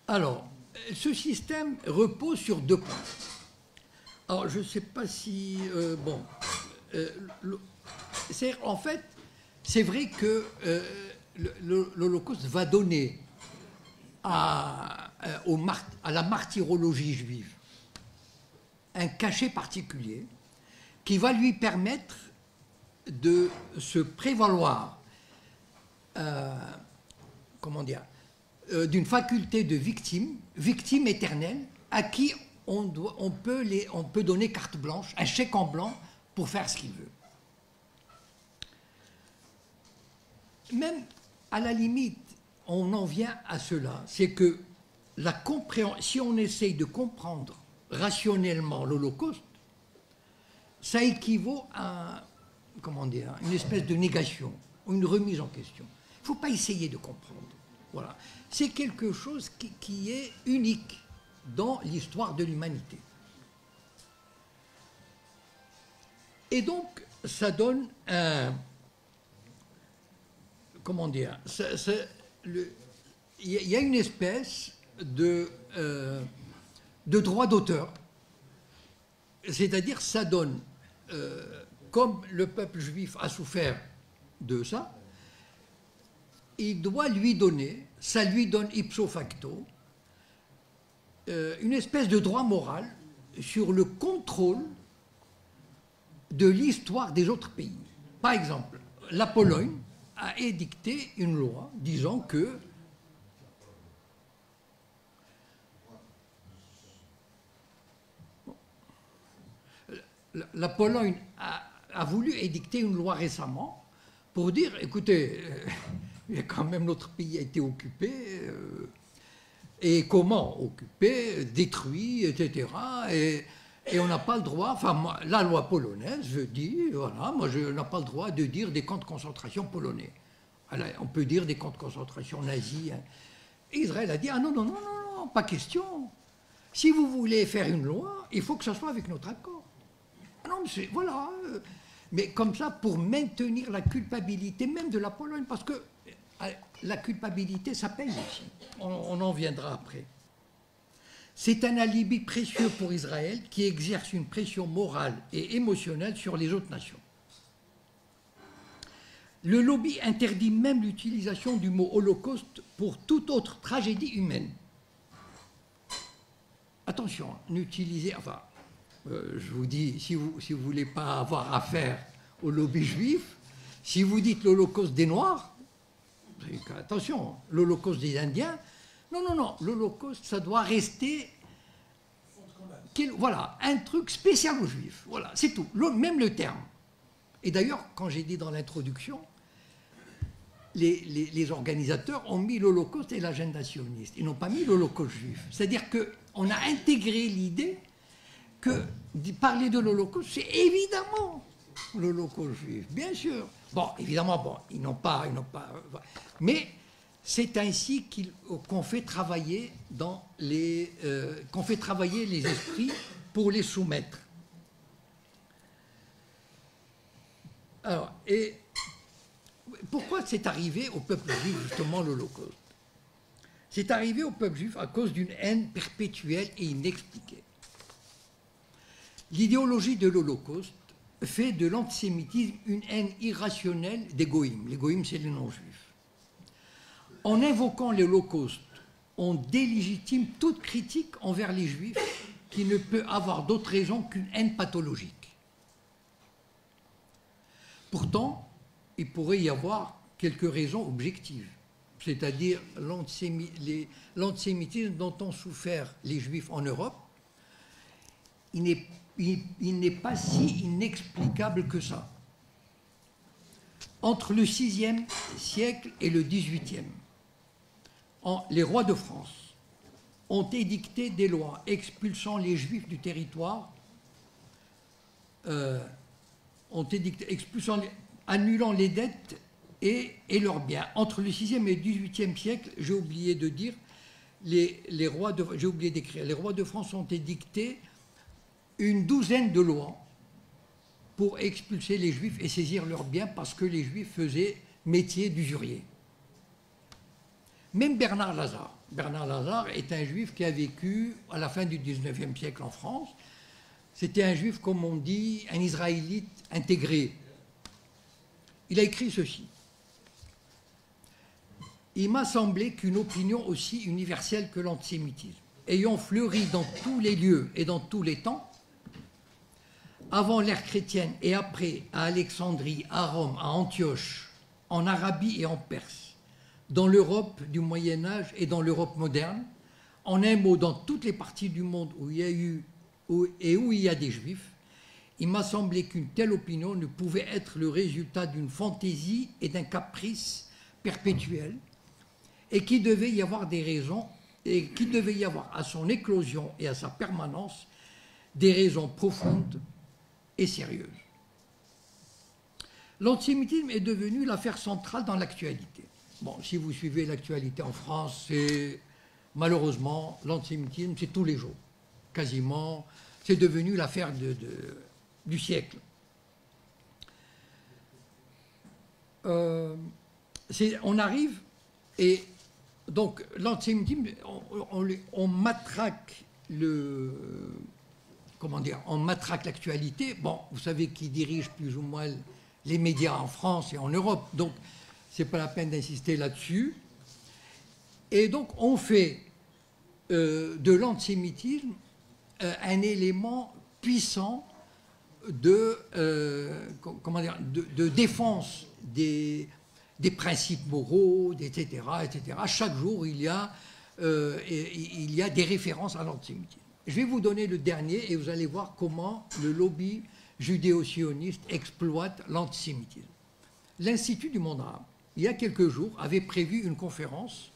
alors, ce système repose sur 2 points. Alors, je ne sais pas si... en fait, c'est vrai que l'Holocauste va donner à la martyrologie juive un cachet particulier qui va lui permettre de se prévaloir, comment dire, d'une faculté de victime éternelle, à qui on peut donner carte blanche, un chèque en blanc pour faire ce qu'il veut. Même à la limite, on en vient à cela, c'est que si on essaye de comprendre rationnellement l'Holocauste, ça équivaut à, comment dire, une espèce de négation, ou une remise en question. Il ne faut pas essayer de comprendre. Voilà. C'est quelque chose qui est unique dans l'histoire de l'humanité. Et donc, ça donne un... Comment dire, il y a une espèce de droit d'auteur. C'est-à-dire, ça donne, comme le peuple juif a souffert de ça, il doit lui donner, ça lui donne ipso facto, une espèce de droit moral sur le contrôle de l'histoire des autres pays. Par exemple, la Pologne a édicté une loi disant que la Pologne a voulu édicter une loi récemment pour dire, écoutez, quand même notre pays a été occupé, et comment occupé, détruit, etc. Et on n'a pas le droit, enfin la loi polonaise, je dis, voilà, moi je n'ai pas le droit de dire des camps de concentration polonais. Alors, on peut dire des camps de concentration nazis. Hein. Israël a dit, ah non, non, non, non, non, pas question. Si vous voulez faire une loi, il faut que ça soit avec notre accord. Ah non, mais voilà. Mais comme ça, pour maintenir la culpabilité même de la Pologne, parce que la culpabilité, ça paye aussi. On en viendra après. C'est un alibi précieux pour Israël qui exerce une pression morale et émotionnelle sur les autres nations. Le lobby interdit même l'utilisation du mot Holocauste pour toute autre tragédie humaine. Attention, n'utilisez... Enfin, je vous dis, si vous ne voulez pas avoir affaire au lobby juif, si vous dites l'Holocauste des Noirs, attention, l'Holocauste des Indiens, non, non, non, l'Holocauste, ça doit rester... Voilà, un truc spécial aux Juifs. Voilà, c'est tout. Même le terme. Et d'ailleurs, quand j'ai dit dans l'introduction, les organisateurs ont mis l'Holocauste et l'agenda sioniste. Ils n'ont pas mis l'Holocauste juif. C'est-à-dire qu'on a intégré l'idée que parler de l'Holocauste, c'est évidemment l'Holocauste juif, bien sûr. Bon, évidemment, bon, ils n'ont pas, mais c'est ainsi qu'on fait travailler les esprits pour les soumettre. Alors, et pourquoi c'est arrivé au peuple juif, justement, l'Holocauste? C'est arrivé au peuple juif à cause d'une haine perpétuelle et inexpliquée. L'idéologie de l'Holocauste fait de l'antisémitisme une haine irrationnelle des goïms. Les goïms, c'est les non-juifs. En invoquant l'Holocauste, on délégitime toute critique envers les juifs qui ne peut avoir d'autre raison qu'une haine pathologique. Pourtant, il pourrait y avoir quelques raisons objectives, c'est-à-dire l'antisémitisme dont ont souffert les juifs en Europe, il n'est pas si inexplicable que ça. Entre le VIe siècle et le XVIIIe, les rois de France ont édicté des lois expulsant les juifs du territoire, annulant les dettes et leurs biens. Entre le VIe et le XVIIIe siècle, j'ai oublié de dire, les rois de France ont édicté une douzaine de lois pour expulser les juifs et saisir leurs biens parce que les juifs faisaient métier d'usurier. Même Bernard Lazare est un juif qui a vécu à la fin du XIXe siècle en France. C'était un juif, comme on dit, un israélite intégré. Il a écrit ceci. Il m'a semblé qu'une opinion aussi universelle que l'antisémitisme, ayant fleuri dans tous les lieux et dans tous les temps, avant l'ère chrétienne et après à Alexandrie, à Rome, à Antioche, en Arabie et en Perse, dans l'Europe du Moyen-Âge et dans l'Europe moderne, en un mot, dans toutes les parties du monde où il y a des juifs, il m'a semblé qu'une telle opinion ne pouvait être le résultat d'une fantaisie et d'un caprice perpétuel, et qu'il devait y avoir des raisons, et qu'il devait y avoir à son éclosion et à sa permanence des raisons profondes et sérieuses. L'antisémitisme est devenu l'affaire centrale dans l'actualité. Bon, si vous suivez l'actualité en France, c'est malheureusement l'antisémitisme, c'est tous les jours, quasiment, c'est devenu l'affaire du siècle. On arrive et donc l'antisémitisme, on matraque on matraque l'actualité. Bon, vous savez qui dirige plus ou moins les médias en France et en Europe, donc c'est pas la peine d'insister là-dessus. Et donc on fait de l'antisémitisme un élément puissant de défense des principes moraux, etc., etc. Chaque jour, il y a des références à l'antisémitisme. Je vais vous donner le dernier et vous allez voir comment le lobby judéo-sioniste exploite l'antisémitisme. L'Institut du monde arabe, il y a quelques jours, avait prévu une conférence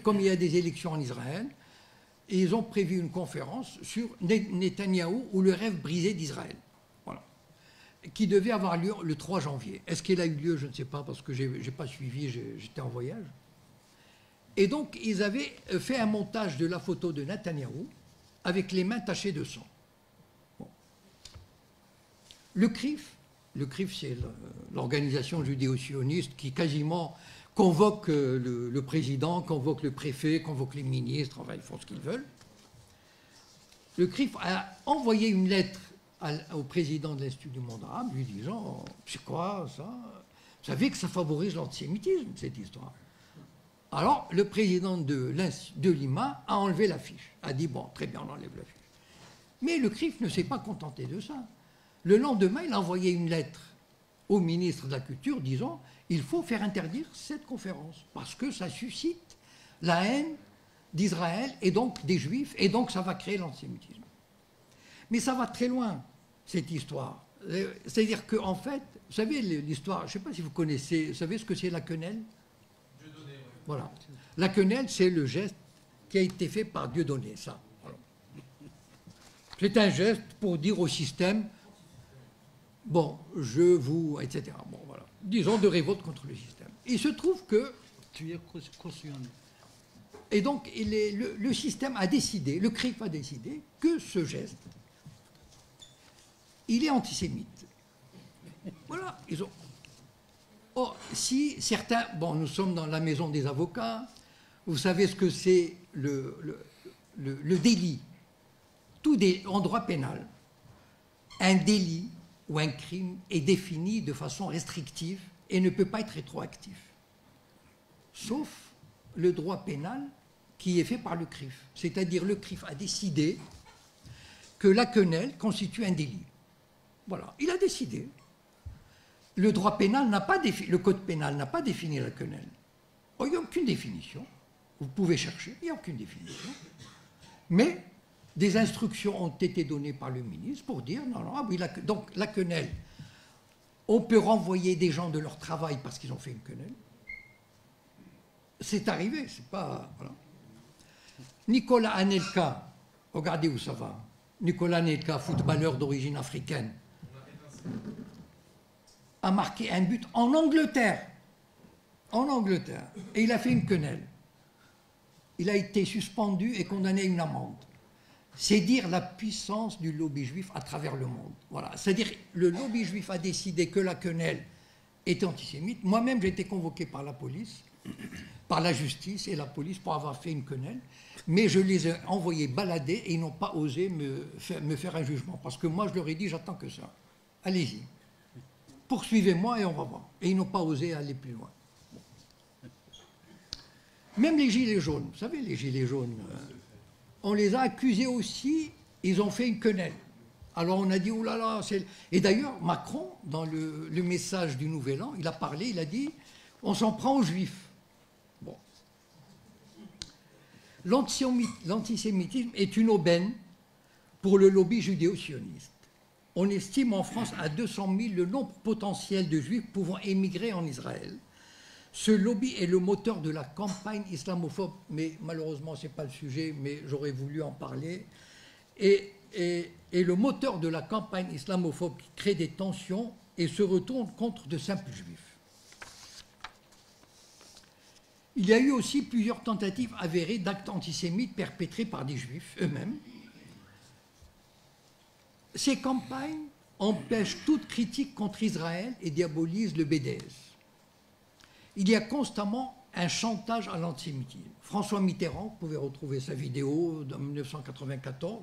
comme il y a des élections en Israël, et ils ont prévu une conférence sur Netanyahou ou le rêve brisé d'Israël, voilà, qui devait avoir lieu le 3 janvier. Est-ce qu'elle a eu lieu? Je ne sais pas, parce que je n'ai pas suivi, j'étais en voyage. Et donc, ils avaient fait un montage de la photo de Netanyahou avec les mains tachées de sang. Bon. Le CRIF, c'est l'organisation judéo-sioniste qui quasiment convoque le président, convoque le préfet, convoque les ministres, enfin ils font ce qu'ils veulent. Le CRIF a envoyé une lettre au président de l'Institut du monde arabe lui disant « C'est quoi ça? Vous savez que ça favorise l'antisémitisme, cette histoire. » Alors, le président de Lima a enlevé l'affiche, a dit « Bon, très bien, on enlève l'affiche. » Mais le CRIF ne s'est pas contenté de ça. Le lendemain, il a envoyé une lettre au ministre de la Culture disant « Il faut faire interdire cette conférence parce que ça suscite la haine d'Israël et donc des Juifs et donc ça va créer l'antisémitisme. » Mais ça va très loin, cette histoire. C'est-à-dire qu'en fait, vous savez l'histoire, je ne sais pas si vous connaissez, vous savez ce que c'est la quenelle? Voilà. La quenelle, c'est le geste qui a été fait par Dieudonné, ça. Voilà. C'est un geste pour dire au système, bon, je vous, etc. Bon, voilà. Disons de révolte contre le système. Il se trouve que... Tu es cautionné. Et donc, le système a décidé, le CRIF a décidé que ce geste, il est antisémite. Voilà. Ils ont... Oh, si certains... Bon, nous sommes dans la maison des avocats. Vous savez ce que c'est le délit. En droit pénal, un délit ou un crime est défini de façon restrictive et ne peut pas être rétroactif. Sauf le droit pénal qui est fait par le CRIF. C'est-à-dire le CRIF a décidé que la quenelle constitue un délit. Voilà, il a décidé. Le droit pénal n'a pas le code pénal n'a pas défini la quenelle. Oh, il n'y a aucune définition. Vous pouvez chercher, il n'y a aucune définition. Mais des instructions ont été données par le ministre pour dire non, non, ah oui, donc la quenelle, on peut renvoyer des gens de leur travail parce qu'ils ont fait une quenelle. C'est arrivé, c'est pas. Voilà. Nicolas Anelka, regardez où ça va. Nicolas Anelka, footballeur d'origine africaine, a marqué un but en Angleterre. En Angleterre. Et il a fait une quenelle. Il a été suspendu et condamné à une amende. C'est dire la puissance du lobby juif à travers le monde. Voilà. C'est-à-dire le lobby juif a décidé que la quenelle était antisémite. Moi-même, j'ai été convoqué par la police, par la justice et la police pour avoir fait une quenelle. Mais je les ai envoyés balader et ils n'ont pas osé me faire un jugement. Parce que moi, je leur ai dit, j'attends que ça. Allez-y. Poursuivez-moi et on va voir. Et ils n'ont pas osé aller plus loin. Même les gilets jaunes, vous savez, les gilets jaunes, on les a accusés aussi, ils ont fait une quenelle. Alors on a dit, oh là là, c'est... Et d'ailleurs, Macron, dans le message du Nouvel An, il a parlé, il a dit, on s'en prend aux Juifs. Bon. L'antisémitisme est une aubaine pour le lobby judéo-sioniste. On estime en France à 200 000 le nombre potentiel de Juifs pouvant émigrer en Israël. Ce lobby est le moteur de la campagne islamophobe, mais malheureusement, ce n'est pas le sujet, mais j'aurais voulu en parler, et le moteur de la campagne islamophobe qui crée des tensions et se retourne contre de simples juifs. Il y a eu aussi plusieurs tentatives avérées d'actes antisémites perpétrés par des juifs eux-mêmes. Ces campagnes empêchent toute critique contre Israël et diabolisent le BDS. Il y a constamment un chantage à l'antisémitisme. François Mitterrand, vous pouvez retrouver sa vidéo de 1994,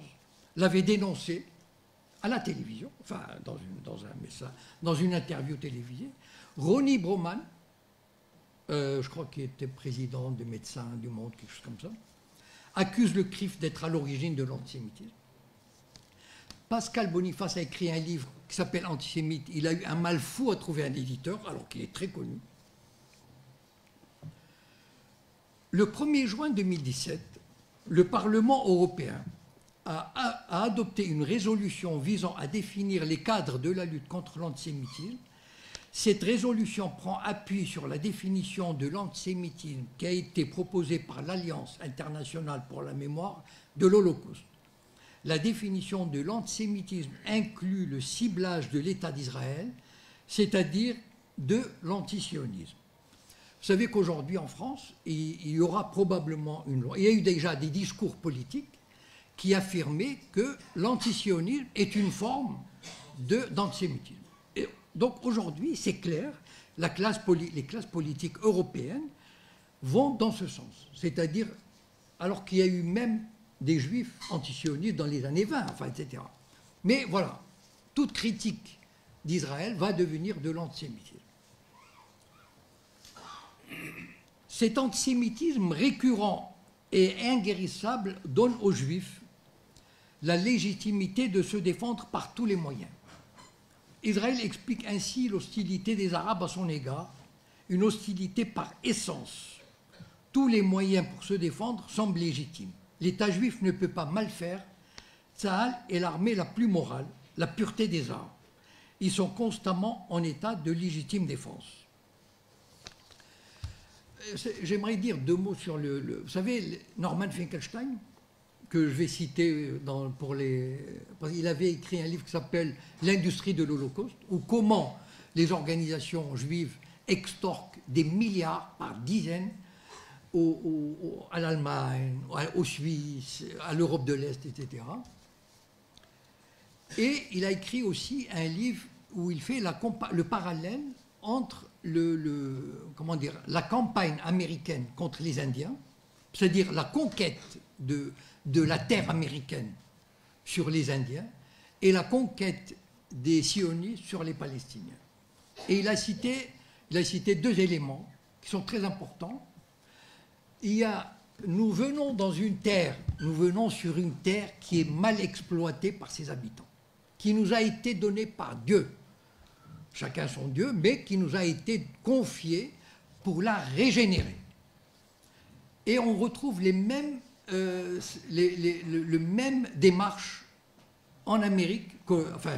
l'avait dénoncé à la télévision, enfin dans une interview télévisée. Ronnie Broman, je crois qu'il était président des Médecins du Monde, quelque chose comme ça, accuse le CRIF d'être à l'origine de l'antisémitisme. Pascal Boniface a écrit un livre qui s'appelle Antisémite. Il a eu un mal fou à trouver un éditeur, alors qu'il est très connu. Le 1er juin 2017, le Parlement européen a adopté une résolution visant à définir les cadres de la lutte contre l'antisémitisme. Cette résolution prend appui sur la définition de l'antisémitisme qui a été proposée par l'Alliance internationale pour la mémoire de l'Holocauste. La définition de l'antisémitisme inclut le ciblage de l'État d'Israël, c'est-à-dire de l'antisionisme. Vous savez qu'aujourd'hui en France, il y aura probablement une loi. Il y a eu déjà des discours politiques qui affirmaient que l'antisionisme est une forme d'antisémitisme. Et donc aujourd'hui, c'est clair, les classes politiques européennes vont dans ce sens. C'est-à-dire, alors qu'il y a eu même des juifs antisionistes dans les années 20, enfin, etc. Mais voilà, toute critique d'Israël va devenir de l'antisémitisme. Cet antisémitisme récurrent et inguérissable donne aux Juifs la légitimité de se défendre par tous les moyens. Israël explique ainsi l'hostilité des Arabes à son égard, une hostilité par essence. Tous les moyens pour se défendre semblent légitimes. L'État juif ne peut pas mal faire. Tsahal est l'armée la plus morale, la pureté des armes. Ils sont constamment en état de légitime défense. J'aimerais dire deux mots sur vous savez, Norman Finkelstein, que je vais citer parce qu'il avait écrit un livre qui s'appelle L'industrie de l'Holocauste, ou comment les organisations juives extorquent des milliards par dizaines à l'Allemagne, aux Suisses, à l'Europe de l'Est, etc. Et il a écrit aussi un livre où il fait le parallèle entre la campagne américaine contre les Indiens, c'est-à-dire la conquête de la terre américaine sur les Indiens, et la conquête des sionistes sur les Palestiniens. Et il a cité deux éléments qui sont très importants. Nous venons sur une terre qui est mal exploitée par ses habitants, qui nous a été donnée par Dieu, chacun son Dieu, mais qui nous a été confiée pour la régénérer. Et on retrouve le même démarche en Amérique,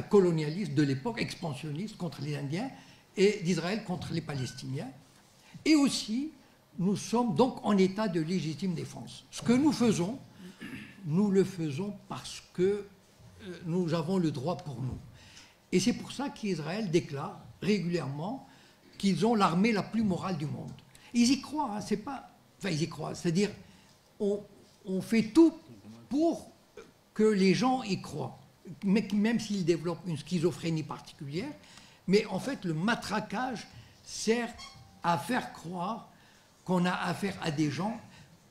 colonialiste de l'époque, expansionniste contre les Indiens, et d'Israël contre les Palestiniens. Et aussi, nous sommes donc en état de légitime défense. Ce que nous faisons, nous le faisons parce que nous avons le droit pour nous. Et c'est pour ça qu'Israël déclare régulièrement qu'ils ont l'armée la plus morale du monde. Ils y croient, hein, ils y croient, c'est-à-dire on fait tout pour que les gens y croient, même s'ils développent une schizophrénie particulière. Mais en fait, le matraquage sert à faire croire qu'on a affaire à des gens.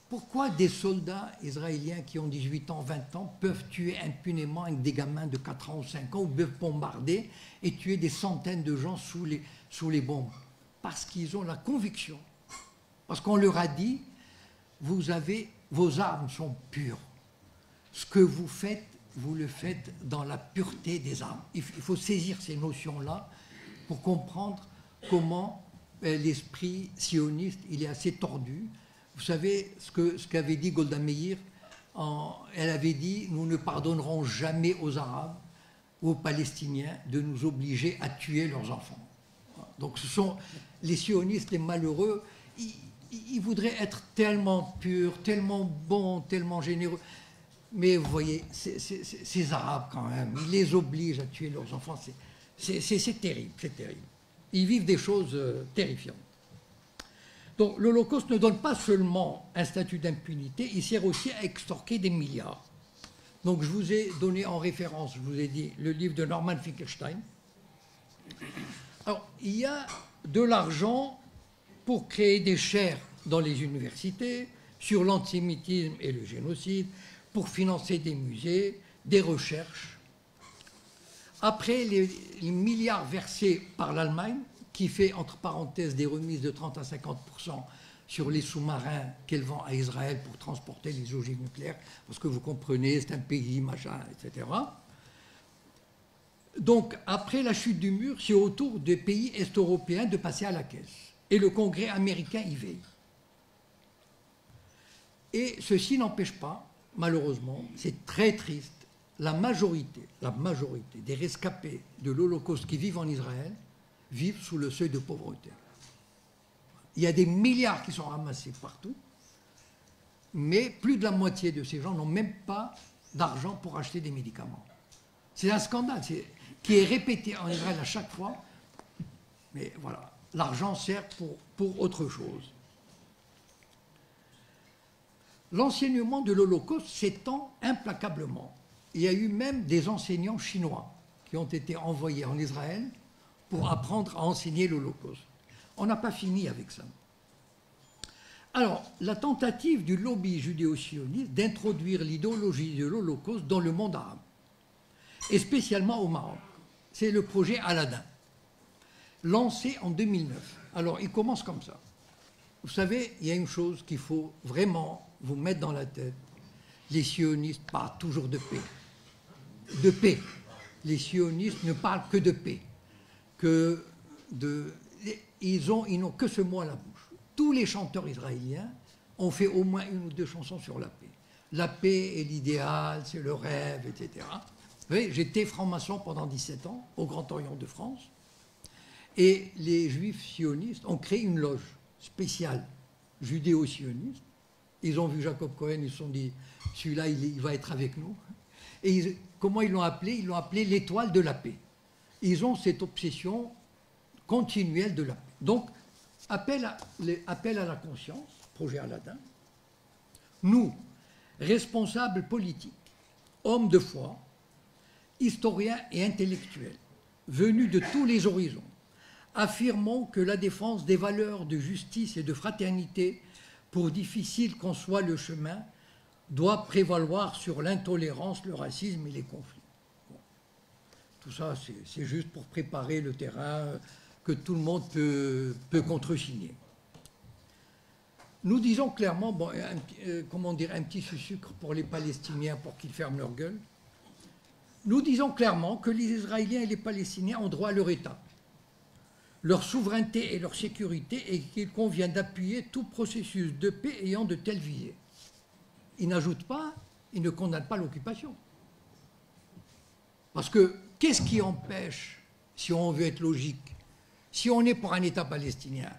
Pourquoi des soldats israéliens qui ont 18 ans, 20 ans peuvent tuer impunément avec des gamins de 4 ans ou 5 ans, ou peuvent bombarder et tuer des centaines de gens sous les bombes? Parce qu'ils ont la conviction, parce qu'on leur a dit, vos armes sont pures. Ce que vous faites, vous le faites dans la pureté des armes. Il faut saisir ces notions-là pour comprendre comment l'esprit sioniste, il est assez tordu. Vous savez ce qu'avait dit Golda Meir, elle avait dit « Nous ne pardonnerons jamais aux Arabes ou aux Palestiniens de nous obliger à tuer leurs enfants ». Donc ce sont les sionistes, les malheureux, ils voudraient être tellement purs, tellement bons, tellement généreux. Mais vous voyez, ces Arabes quand même, ils les obligent à tuer leurs enfants. C'est terrible, c'est terrible. Ils vivent des choses terrifiantes. Donc l'Holocauste ne donne pas seulement un statut d'impunité, il sert aussi à extorquer des milliards. Donc je vous ai donné en référence, je vous ai dit, le livre de Norman Finkelstein. Alors, il y a de l'argent pour créer des chaires dans les universités sur l'antisémitisme et le génocide, pour financer des musées, des recherches. Après les milliards versés par l'Allemagne, qui fait, entre parenthèses, des remises de 30 à 50% sur les sous-marins qu'elle vend à Israël pour transporter les ogives nucléaires, parce que vous comprenez, c'est un pays, machin, etc. Donc, après la chute du mur, c'est au tour des pays est-européens de passer à la caisse. Et le Congrès américain y veille. Et ceci n'empêche pas, malheureusement, c'est très triste, la majorité des rescapés de l'Holocauste qui vivent en Israël vivent sous le seuil de pauvreté. Il y a des milliards qui sont ramassés partout, mais plus de la moitié de ces gens n'ont même pas d'argent pour acheter des médicaments. C'est un scandale qui est répété en Israël à chaque fois, mais voilà, l'argent sert pour autre chose. L'enseignement de l'Holocauste s'étend implacablement. Il y a eu même des enseignants chinois qui ont été envoyés en Israël pour apprendre à enseigner l'Holocauste. On n'a pas fini avec ça. Alors, la tentative du lobby judéo-sioniste d'introduire l'idéologie de l'Holocauste dans le monde arabe, et spécialement au Maroc, c'est le projet Aladdin, lancé en 2009. Alors, il commence comme ça. Vous savez, il y a une chose qu'il faut vraiment vous mettre dans la tête. Les sionistes parlent toujours de paix. De paix. Les sionistes ne parlent que de paix. Ils n'ont que ce mot à la bouche. Tous les chanteurs israéliens ont fait au moins une ou deux chansons sur la paix. La paix est l'idéal, c'est le rêve, etc. Vous voyez, j'étais franc-maçon pendant 17 ans au Grand Orient de France. Et les juifs sionistes ont créé une loge spéciale judéo-sioniste Ils ont vu Jacob Cohen, ils se sont dit, celui-là, il va être avec nous. Et comment ils l'ont appelé? Ils l'ont appelé l'étoile de la paix. Ils ont cette obsession continuelle de la paix. Donc, appel à la conscience, projet Aladdin. Nous, responsables politiques, hommes de foi, historiens et intellectuels, venus de tous les horizons, affirmons que la défense des valeurs de justice et de fraternité, pour difficile qu'en soit le chemin, doit prévaloir sur l'intolérance, le racisme et les conflits. Bon. Tout ça, c'est juste pour préparer le terrain que tout le monde peut contresigner. Nous disons clairement, bon, comment dire, un petit sucre pour les Palestiniens pour qu'ils ferment leur gueule. Nous disons clairement que les Israéliens et les Palestiniens ont droit à leur État, leur souveraineté et leur sécurité, et qu'il convient d'appuyer tout processus de paix ayant de telles visées. Ils n'ajoutent pas, ils ne condamnent pas l'occupation. Parce que qu'est-ce qui empêche, si on veut être logique, si on est pour un État palestinien,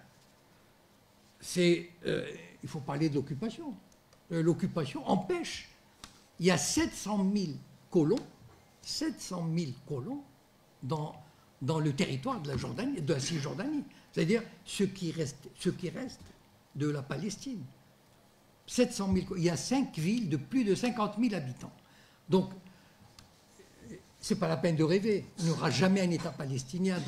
il faut parler de l'occupation. L'occupation empêche. Il y a 700 000 colons dans le territoire de la Jordanie, de la Cisjordanie, c'est-à-dire ce qui reste de la Palestine. 700 000, il y a 5 villes de plus de 50 000 habitants. Donc, ce n'est pas la peine de rêver. Il n'y aura jamais un État palestinien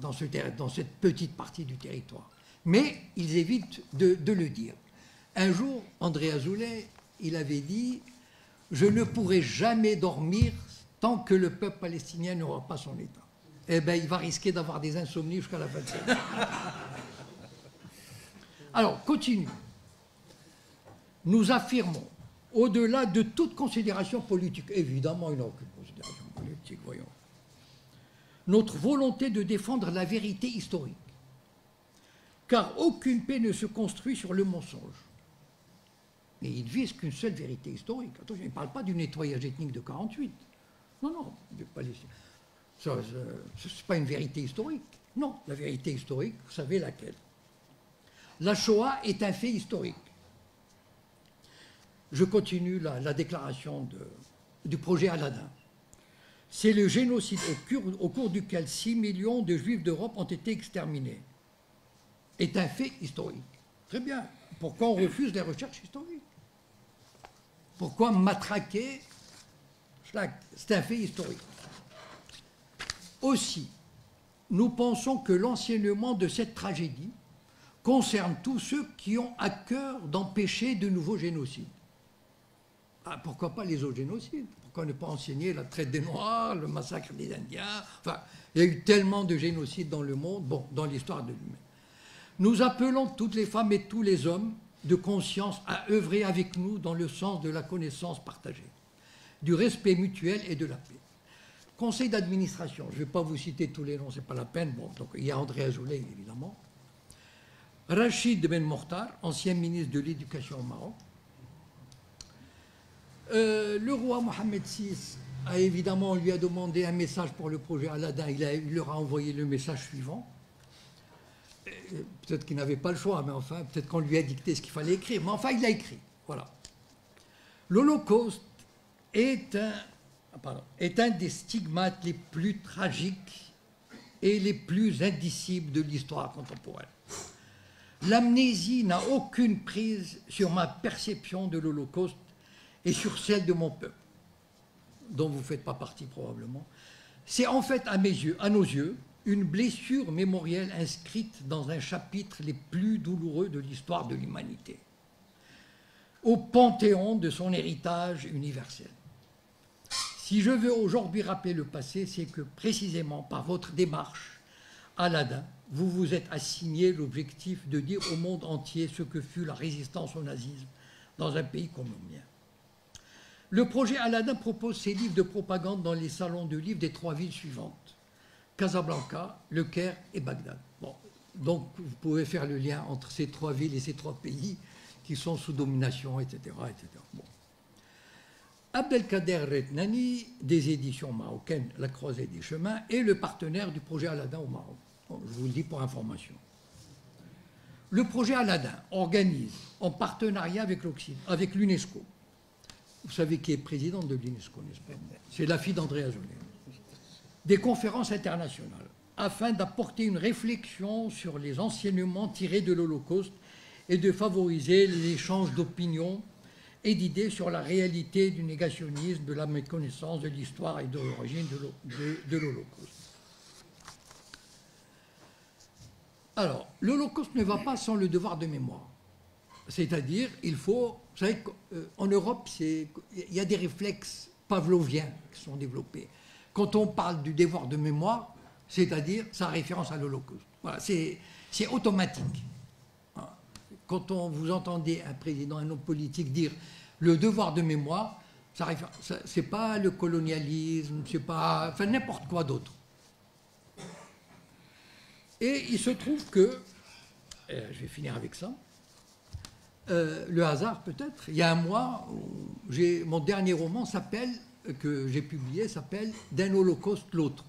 dans cette petite partie du territoire. Mais ils évitent de le dire. Un jour, André Azoulay, il avait dit « Je ne pourrai jamais dormir tant que le peuple palestinien n'aura pas son État. » Eh bien, il va risquer d'avoir des insomnies jusqu'à la fin de sa vie. Alors, continue. Nous affirmons, au-delà de toute considération politique, évidemment, il n'y a aucune considération politique, voyons, notre volonté de défendre la vérité historique. Car aucune paix ne se construit sur le mensonge. Mais il ne vise qu'une seule vérité historique. Attention, il ne parle pas du nettoyage ethnique de 1948. Non, ce n'est pas une vérité historique. Non, la vérité historique, vous savez laquelle. La Shoah est un fait historique. Je continue la déclaration du projet Aladdin. C'est le génocide au cours duquel 6 millions de Juifs d'Europe ont été exterminés. Est un fait historique. Très bien. Pourquoi on refuse les recherches historiques? Pourquoi matraquer? C'est un fait historique. Aussi, nous pensons que l'enseignement de cette tragédie concerne tous ceux qui ont à cœur d'empêcher de nouveaux génocides. Ah, pourquoi pas les autres génocides? Pourquoi ne pas enseigner la traite des Noirs, le massacre des Indiens? Enfin, il y a eu tellement de génocides dans le monde, bon, dans l'histoire de l'humain. Nous appelons toutes les femmes et tous les hommes de conscience à œuvrer avec nous dans le sens de la connaissance partagée, du respect mutuel et de la paix. Conseil d'administration, je ne vais pas vous citer tous les noms, ce n'est pas la peine. Bon, donc, il y a André Azoulay, évidemment. Rachid Ben Mortar, ancien ministre de l'Éducation au Maroc. Le roi Mohamed VI on lui a demandé un message pour le projet Aladdin. Il leur a envoyé le message suivant. Peut-être qu'il n'avait pas le choix, mais enfin, peut-être qu'on lui a dicté ce qu'il fallait écrire. Mais enfin, il a écrit. Voilà. L'Holocauste est un des stigmates les plus tragiques et les plus indicibles de l'histoire contemporaine. L'amnésie n'a aucune prise sur ma perception de l'Holocauste et sur celle de mon peuple, dont vous ne faites pas partie probablement. C'est en fait, à nos yeux, une blessure mémorielle inscrite dans un chapitre les plus douloureux de l'histoire de l'humanité, au panthéon de son héritage universel. Si je veux aujourd'hui rappeler le passé, c'est que précisément par votre démarche, Aladdin, vous vous êtes assigné l'objectif de dire au monde entier ce que fut la résistance au nazisme dans un pays comme le mien. Le projet Aladdin propose ses livres de propagande dans les salons de livres des 3 villes suivantes: Casablanca, Le Caire et Bagdad. Bon, donc vous pouvez faire le lien entre ces 3 villes et ces 3 pays qui sont sous domination, etc. etc. Bon. Abdelkader Retnani, des éditions marocaines La Croisée des Chemins, est le partenaire du projet Aladdin au Maroc. Bon, je vous le dis pour information. Le projet Aladdin organise, en partenariat avec l'UNESCO, vous savez qui est président de l'UNESCO, n'est-ce pas? C'est la fille d'André Azoulay, des conférences internationales afin d'apporter une réflexion sur les enseignements tirés de l'Holocauste et de favoriser l'échange d'opinions et d'idées sur la réalité du négationnisme, de la méconnaissance de l'histoire et de l'origine de l'Holocauste. Alors, l'Holocauste ne va pas sans le devoir de mémoire. C'est-à-dire, il faut... Vous savez qu'en Europe, il y a des réflexes pavloviens qui sont développés. Quand on parle du devoir de mémoire, c'est-à-dire sa référence à l'Holocauste. Voilà, c'est automatique. Quand vous entendez un président, un homme politique dire le devoir de mémoire, c'est pas le colonialisme, c'est pas, enfin n'importe quoi d'autre. Et il se trouve que, je vais finir avec ça, le hasard peut-être, il y a un mois, mon dernier roman que j'ai publié s'appelle « D'un holocauste l'autre ».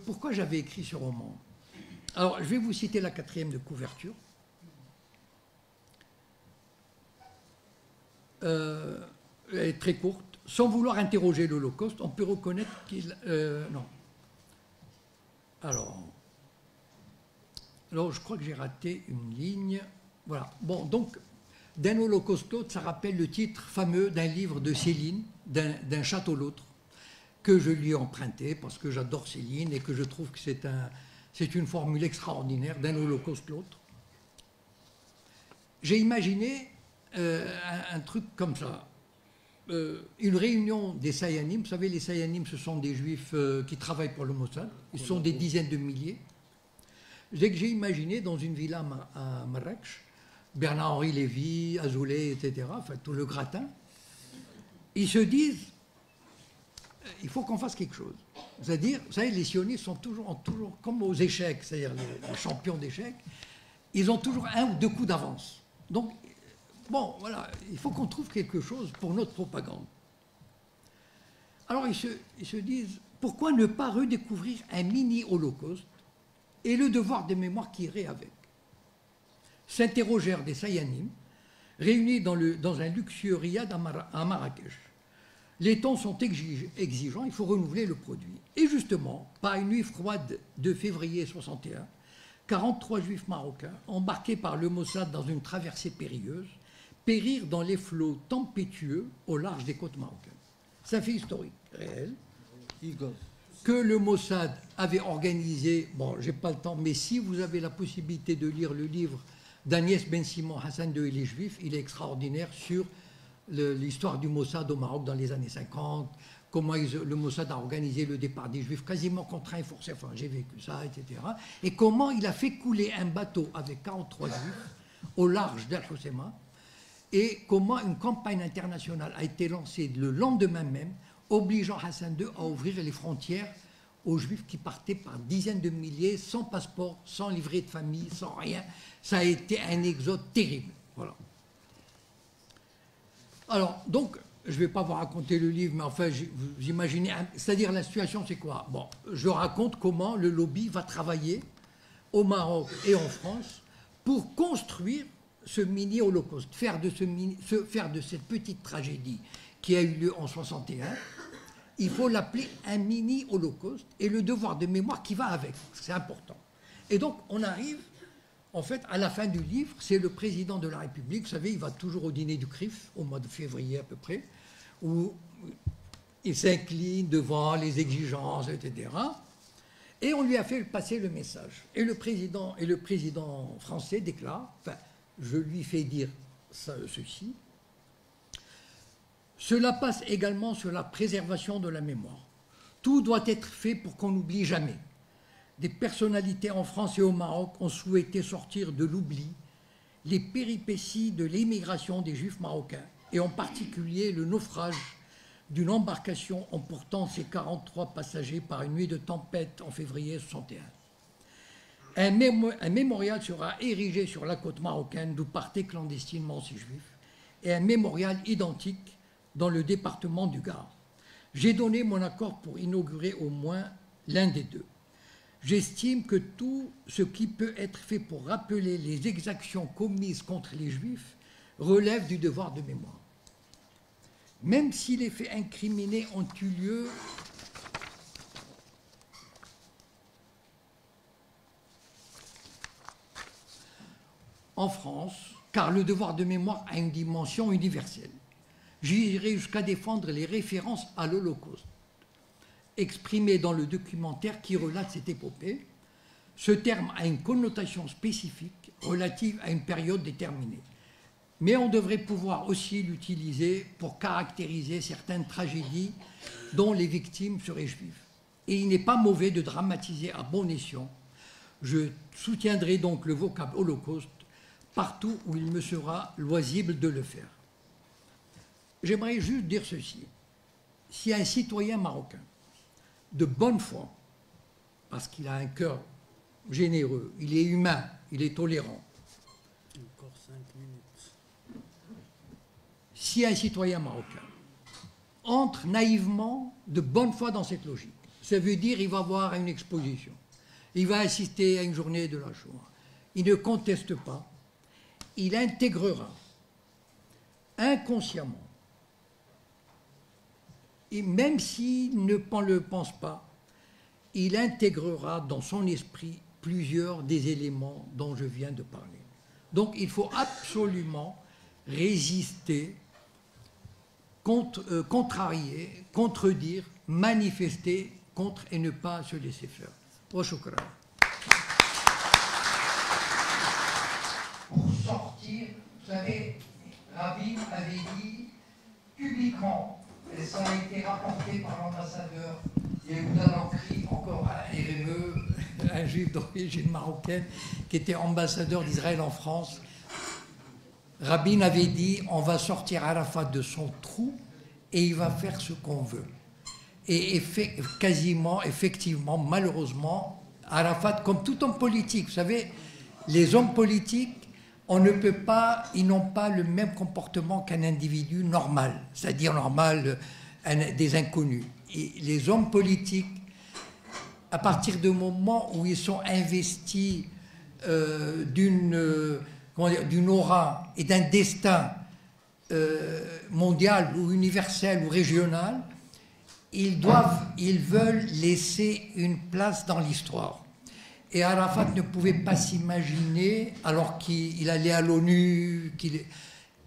Pourquoi j'avais écrit ce roman? Alors, je vais vous citer la 4e de couverture. Elle est très courte. Sans vouloir interroger l'Holocauste, on peut reconnaître qu'il... non. Alors, je crois que j'ai raté une ligne. Voilà. Bon, donc, D'un holocauste l'autre, ça rappelle le titre fameux d'un livre de Céline, D'un château l'autre, que je lui ai emprunté parce que j'adore Céline et que je trouve que c'est une formule extraordinaire, D'un holocauste l'autre. J'ai imaginé un truc comme ça. Une réunion des Sayanim. Vous savez, les Sayanim, ce sont des juifs qui travaillent pour le Mossad. Ils sont des dizaines de milliers. J'ai imaginé dans une villa à Marrakech, Bernard-Henri Lévy, Azoulay, etc., enfin tout le gratin, ils se disent il faut qu'on fasse quelque chose. C'est-à-dire, vous savez, les sionistes sont toujours comme aux échecs, c'est-à-dire les champions d'échecs, ils ont toujours 1 ou 2 coups d'avance. Donc, bon, voilà, il faut qu'on trouve quelque chose pour notre propagande. Alors, ils se disent, pourquoi ne pas redécouvrir un mini-holocauste et le devoir de mémoire qui irait avec? S'interrogèrent des Sayanim, réunis dans un luxueux riad à Marrakech. Les temps sont exigeants, il faut renouveler le produit. Et justement, par une nuit froide de février 61, 43 juifs marocains, embarqués par le Mossad dans une traversée périlleuse, périrent dans les flots tempétueux au large des côtes marocaines. C'est un fait historique, réel, que le Mossad avait organisé. Bon, j'ai pas le temps, mais si vous avez la possibilité de lire le livre d'Agnès Ben Simon, Hassan II et les Juifs, il est extraordinaire sur l'histoire du Mossad au Maroc dans les années 50, comment le Mossad a organisé le départ des Juifs quasiment contraints et forcés, enfin j'ai vécu ça, etc. Et comment il a fait couler un bateau avec 43 Juifs au large d'El Hoceima, et comment une campagne internationale a été lancée le lendemain même, obligeant Hassan II à ouvrir les frontières aux Juifs qui partaient par dizaines de milliers, sans passeport, sans livret de famille, sans rien. Ça a été un exode terrible. Voilà. Alors, donc, je ne vais pas vous raconter le livre, mais enfin, vous imaginez, c'est-à-dire la situation, c'est quoi? Bon, je raconte comment le lobby va travailler au Maroc et en France pour construire ce mini-holocauste, faire de cette petite tragédie qui a eu lieu en 61, il faut l'appeler un mini-holocauste et le devoir de mémoire qui va avec, c'est important. Et donc, on arrive, en fait, à la fin du livre, c'est le président de la République, vous savez, il va toujours au dîner du CRIF, au mois de février à peu près, où il s'incline devant les exigences, etc. Et on lui a fait passer le message. Et le président français déclare, enfin, je lui fais dire ceci, cela passe également sur la préservation de la mémoire. Tout doit être fait pour qu'on n'oublie jamais. Des personnalités en France et au Maroc ont souhaité sortir de l'oubli les péripéties de l'émigration des Juifs marocains, et en particulier le naufrage d'une embarcation emportant ses 43 passagers par une nuit de tempête en février 61. Un mémorial sera érigé sur la côte marocaine d'où partaient clandestinement ces Juifs, et un mémorial identique dans le département du Gard. J'ai donné mon accord pour inaugurer au moins l'un des deux. J'estime que tout ce qui peut être fait pour rappeler les exactions commises contre les Juifs relève du devoir de mémoire. Même si les faits incriminés ont eu lieu en France, car le devoir de mémoire a une dimension universelle. J'irai jusqu'à défendre les références à l'Holocauste, exprimées dans le documentaire qui relate cette épopée. Ce terme a une connotation spécifique relative à une période déterminée. Mais on devrait pouvoir aussi l'utiliser pour caractériser certaines tragédies dont les victimes seraient juives. Et il n'est pas mauvais de dramatiser à bon escient. Je soutiendrai donc le vocable Holocauste partout où il me sera loisible de le faire. J'aimerais juste dire ceci. Si un citoyen marocain de bonne foi, parce qu'il a un cœur généreux, il est humain, il est tolérant, Encore 5 minutes. si un citoyen marocain entre naïvement de bonne foi dans cette logique, ça veut dire qu'il va voir une exposition, il va assister à une journée de la Shoah, il ne conteste pas, il intégrera inconsciemment, et même s'il ne le pense pas, il intégrera dans son esprit plusieurs des éléments dont je viens de parler. Donc il faut absolument résister, contrarier, contredire, manifester contre et ne pas se laisser faire. Wa shukran. Pour sortir, vous savez, Rabin avait dit publiquement, et ça a été rapporté par l'ambassadeur Yehuda Lankri, encore un RME, un juif d'origine marocaine, qui était ambassadeur d'Israël en France. Rabin avait dit, on va sortir Arafat de son trou et il va faire ce qu'on veut. Et quasiment, effectivement, malheureusement, Arafat, comme tout homme politique, vous savez, les hommes politiques, on ne peut pas, ils n'ont pas le même comportement qu'un individu normal, c'est-à-dire normal, des inconnus. Et les hommes politiques, à partir du moment où ils sont investis d'une aura et d'un destin mondial ou universel ou régional, ils veulent laisser une place dans l'histoire. Et Arafat ne pouvait pas s'imaginer, alors qu'il allait à l'ONU, qu'il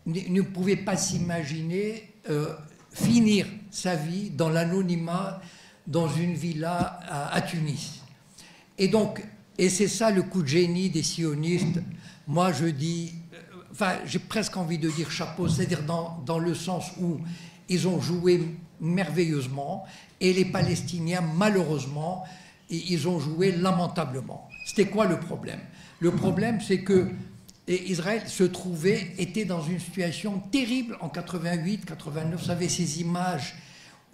ne pouvait pas s'imaginer finir sa vie dans l'anonymat, dans une villa à Tunis. Et donc, et c'est ça le coup de génie des sionistes. Moi, je dis, enfin, j'ai presque envie de dire chapeau, c'est-à-dire dans le sens où ils ont joué merveilleusement, et les Palestiniens, malheureusement, ils ont joué lamentablement. C'était quoi le problème? Le problème, c'est que Israël était dans une situation terrible en 88, 89. Vous savez, ces images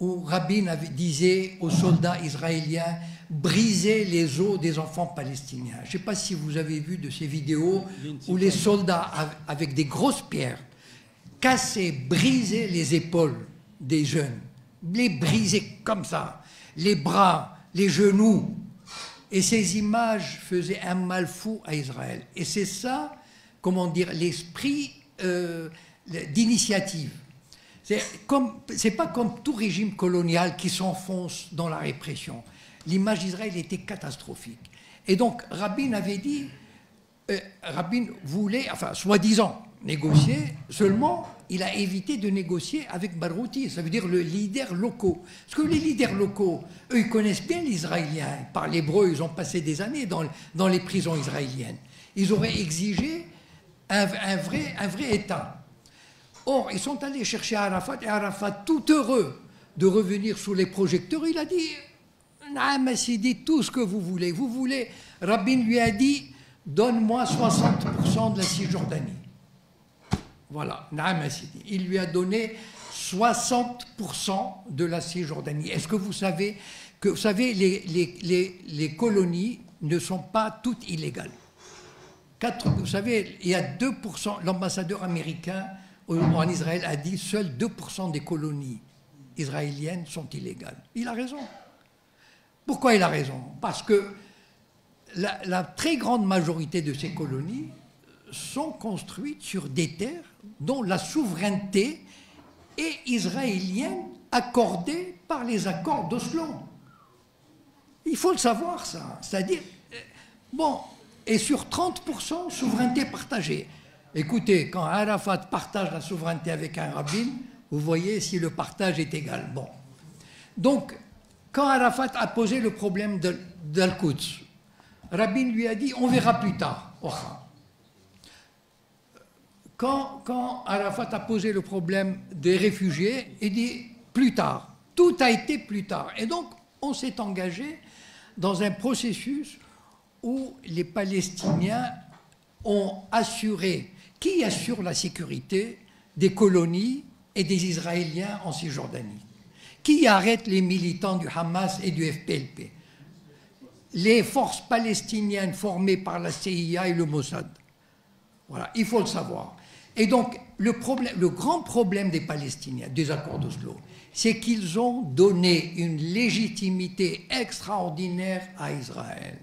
où Rabin disait aux soldats israéliens « brisez les os des enfants palestiniens ». Je ne sais pas si vous avez vu de ces vidéos où les soldats, avec des grosses pierres, cassaient, brisaient les épaules des jeunes, les brisaient comme ça, les bras, les genoux. Et ces images faisaient un mal fou à Israël. Et c'est ça, comment dire, l'esprit d'initiative. C'est pas comme tout régime colonial qui s'enfonce dans la répression. L'image d'Israël était catastrophique. Et donc, Rabin avait dit, Rabin voulait, enfin, soi-disant, négocier, seulement il a évité de négocier avec Barouti, ça veut dire le leader locaux. Parce que les leaders locaux, eux, ils connaissent bien l'israélien, ils parlent hébreu, ils ont passé des années dans les prisons israéliennes. Ils auraient exigé un vrai État. Or, ils sont allés chercher Arafat, et Arafat, tout heureux de revenir sous les projecteurs, il a dit « Naam, Sidi, tout ce que vous voulez. Vous voulez ?» Rabin lui a dit « Donne-moi 60% de la Cisjordanie. » Voilà, Naam Sidi. Il lui a donné 60% de la Cisjordanie. Est-ce que vous savez que les colonies ne sont pas toutes illégales? Vous savez, il y a 2%, l'ambassadeur américain en Israël a dit seuls 2% des colonies israéliennes sont illégales. Il a raison. Pourquoi il a raison? Parce que la très grande majorité de ces colonies sont construites sur des terres dont la souveraineté est israélienne accordée par les accords d'Oslo. Il faut le savoir, ça. C'est-à-dire, bon, et sur 30%, souveraineté partagée. Écoutez, quand Arafat partage la souveraineté avec un rabbin, vous voyez si le partage est égal. Bon. Donc, quand Arafat a posé le problème d'Al-Quds, Rabin lui a dit, on verra plus tard. Quand Arafat a posé le problème des réfugiés, il dit, plus tard. Tout a été plus tard. Et donc, on s'est engagé dans un processus où les Palestiniens ont assuré, qui assure la sécurité des colonies et des Israéliens en Cisjordanie? Qui arrête les militants du Hamas et du FPLP? Les forces palestiniennes formées par la CIA et le Mossad. Voilà, il faut le savoir. Et donc, le grand problème des Palestiniens, des accords d'Oslo, c'est qu'ils ont donné une légitimité extraordinaire à Israël.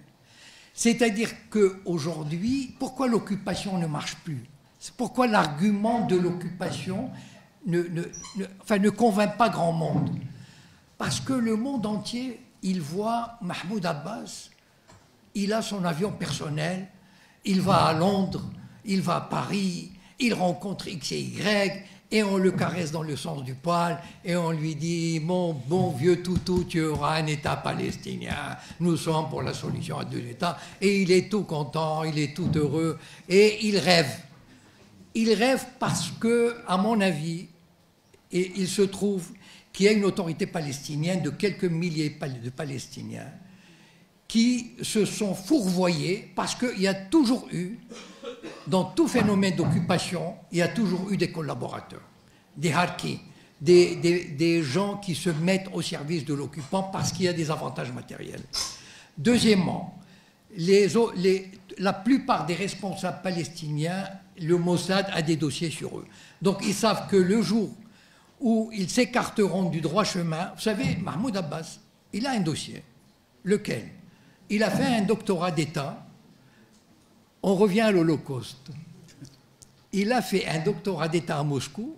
C'est-à-dire qu'aujourd'hui, pourquoi l'occupation ne marche plus? Pourquoi l'argument de l'occupation ne convainc pas grand monde? Parce que le monde entier, il voit Mahmoud Abbas, il a son avion personnel, il va à Londres, il va à Paris, il rencontre X et Y, et on le caresse dans le sens du poil, et on lui dit, mon bon vieux toutou, tu auras un État palestinien, nous sommes pour la solution à 2 États, et il est tout content, il est tout heureux, et il rêve. Il rêve parce que, à mon avis, et il se trouve qu'il y a une autorité palestinienne de quelques milliers de Palestiniens qui se sont fourvoyés parce qu'il y a toujours eu, dans tout phénomène d'occupation, il y a toujours eu des collaborateurs, des harkis, des gens qui se mettent au service de l'occupant parce qu'il y a des avantages matériels. Deuxièmement, la plupart des responsables palestiniens, le Mossad a des dossiers sur eux. Donc ils savent que le jour où ils s'écarteront du droit chemin, vous savez, Mahmoud Abbas, il a un dossier. Lequel? Il a fait un doctorat d'État. On revient à l'Holocauste. Il a fait un doctorat d'État à Moscou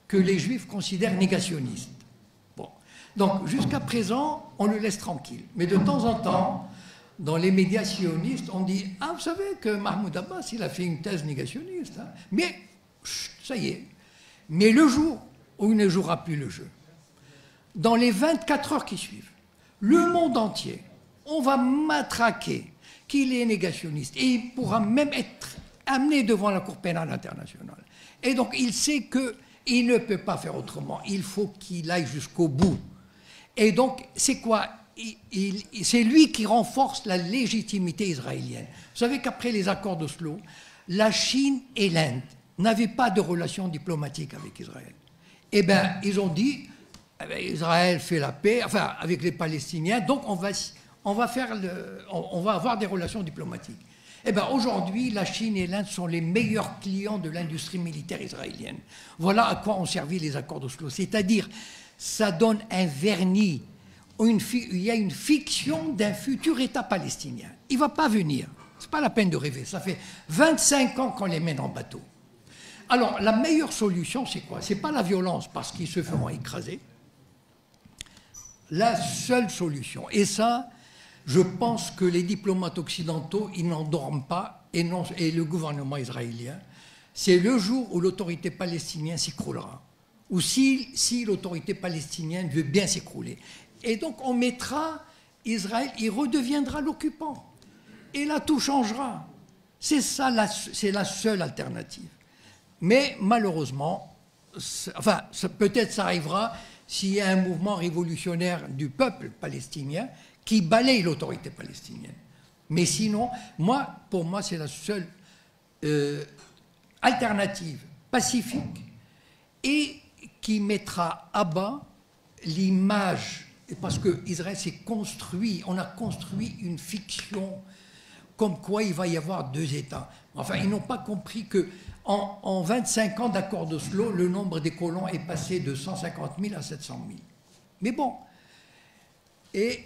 que les Juifs considèrent négationniste. Bon. Donc, jusqu'à présent, on le laisse tranquille. Mais de temps en temps, dans les médias sionistes, on dit « Ah, vous savez que Mahmoud Abbas, il a fait une thèse négationniste. Hein. » Mais, ça y est. Mais le jour où il ne jouera plus le jeu, dans les 24 heures qui suivent, le monde entier, on va matraquer qu'il est négationniste et il pourra même être amené devant la Cour pénale internationale. Et donc il sait qu'il ne peut pas faire autrement, il faut qu'il aille jusqu'au bout. Et donc c'est quoi? C'est lui qui renforce la légitimité israélienne. Vous savez qu'après les accords d'Oslo, la Chine et l'Inde n'avaient pas de relations diplomatiques avec Israël. Eh bien, ils ont dit, eh bien, Israël fait la paix, enfin, avec les Palestiniens, donc on va avoir des relations diplomatiques. Eh bien, aujourd'hui, la Chine et l'Inde sont les meilleurs clients de l'industrie militaire israélienne. Voilà à quoi ont servi les accords d'Oslo. C'est-à-dire, ça donne un vernis, il y a une fiction d'un futur État palestinien. Il ne va pas venir. Ce n'est pas la peine de rêver. Ça fait 25 ans qu'on les mène en bateau. Alors, la meilleure solution, c'est quoi? Ce n'est pas la violence, parce qu'ils se feront écraser. La seule solution, et ça, je pense que les diplomates occidentaux, ils n'en dorment pas, et le gouvernement israélien, c'est le jour où l'autorité palestinienne s'écroulera, ou si l'autorité palestinienne veut bien s'écrouler. Et donc, on mettra Israël, il redeviendra l'occupant. Et là, tout changera. C'est ça, c'est la seule alternative. Mais malheureusement, enfin, peut-être ça arrivera s'il y a un mouvement révolutionnaire du peuple palestinien qui balaye l'autorité palestinienne. Mais sinon, pour moi, c'est la seule alternative pacifique et qui mettra à bas l'image, parce qu'Israël s'est construit, on a construit une fiction comme quoi il va y avoir 2 États. Enfin, ils n'ont pas compris que En 25 ans d'accord d'Oslo, le nombre des colons est passé de 150 000 à 700 000. Mais bon, et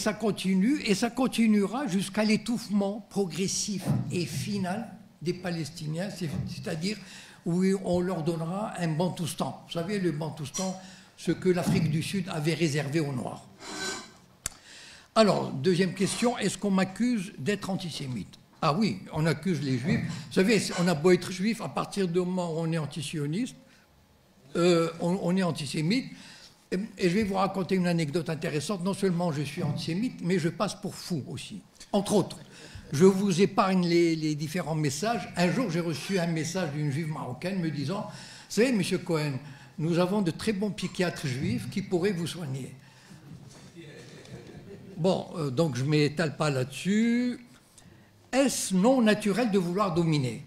ça continue, et ça continuera jusqu'à l'étouffement progressif et final des Palestiniens, c'est-à-dire où on leur donnera un Bantoustan. Vous savez, le Bantoustan, ce que l'Afrique du Sud avait réservé aux Noirs. Alors, deuxième question, est-ce qu'on m'accuse d'être antisémite? Ah oui, on accuse les Juifs. Vous savez, on a beau être juif, à partir du moment où on est antisioniste, on est antisémite. Et je vais vous raconter une anecdote intéressante. Non seulement je suis antisémite, mais je passe pour fou aussi. Entre autres, je vous épargne les différents messages. Un jour, j'ai reçu un message d'une juive marocaine me disant « Vous savez, M. Cohen, nous avons de très bons psychiatres juifs qui pourraient vous soigner. » Bon, donc je ne m'étale pas là-dessus. Est-ce non naturel de vouloir dominer?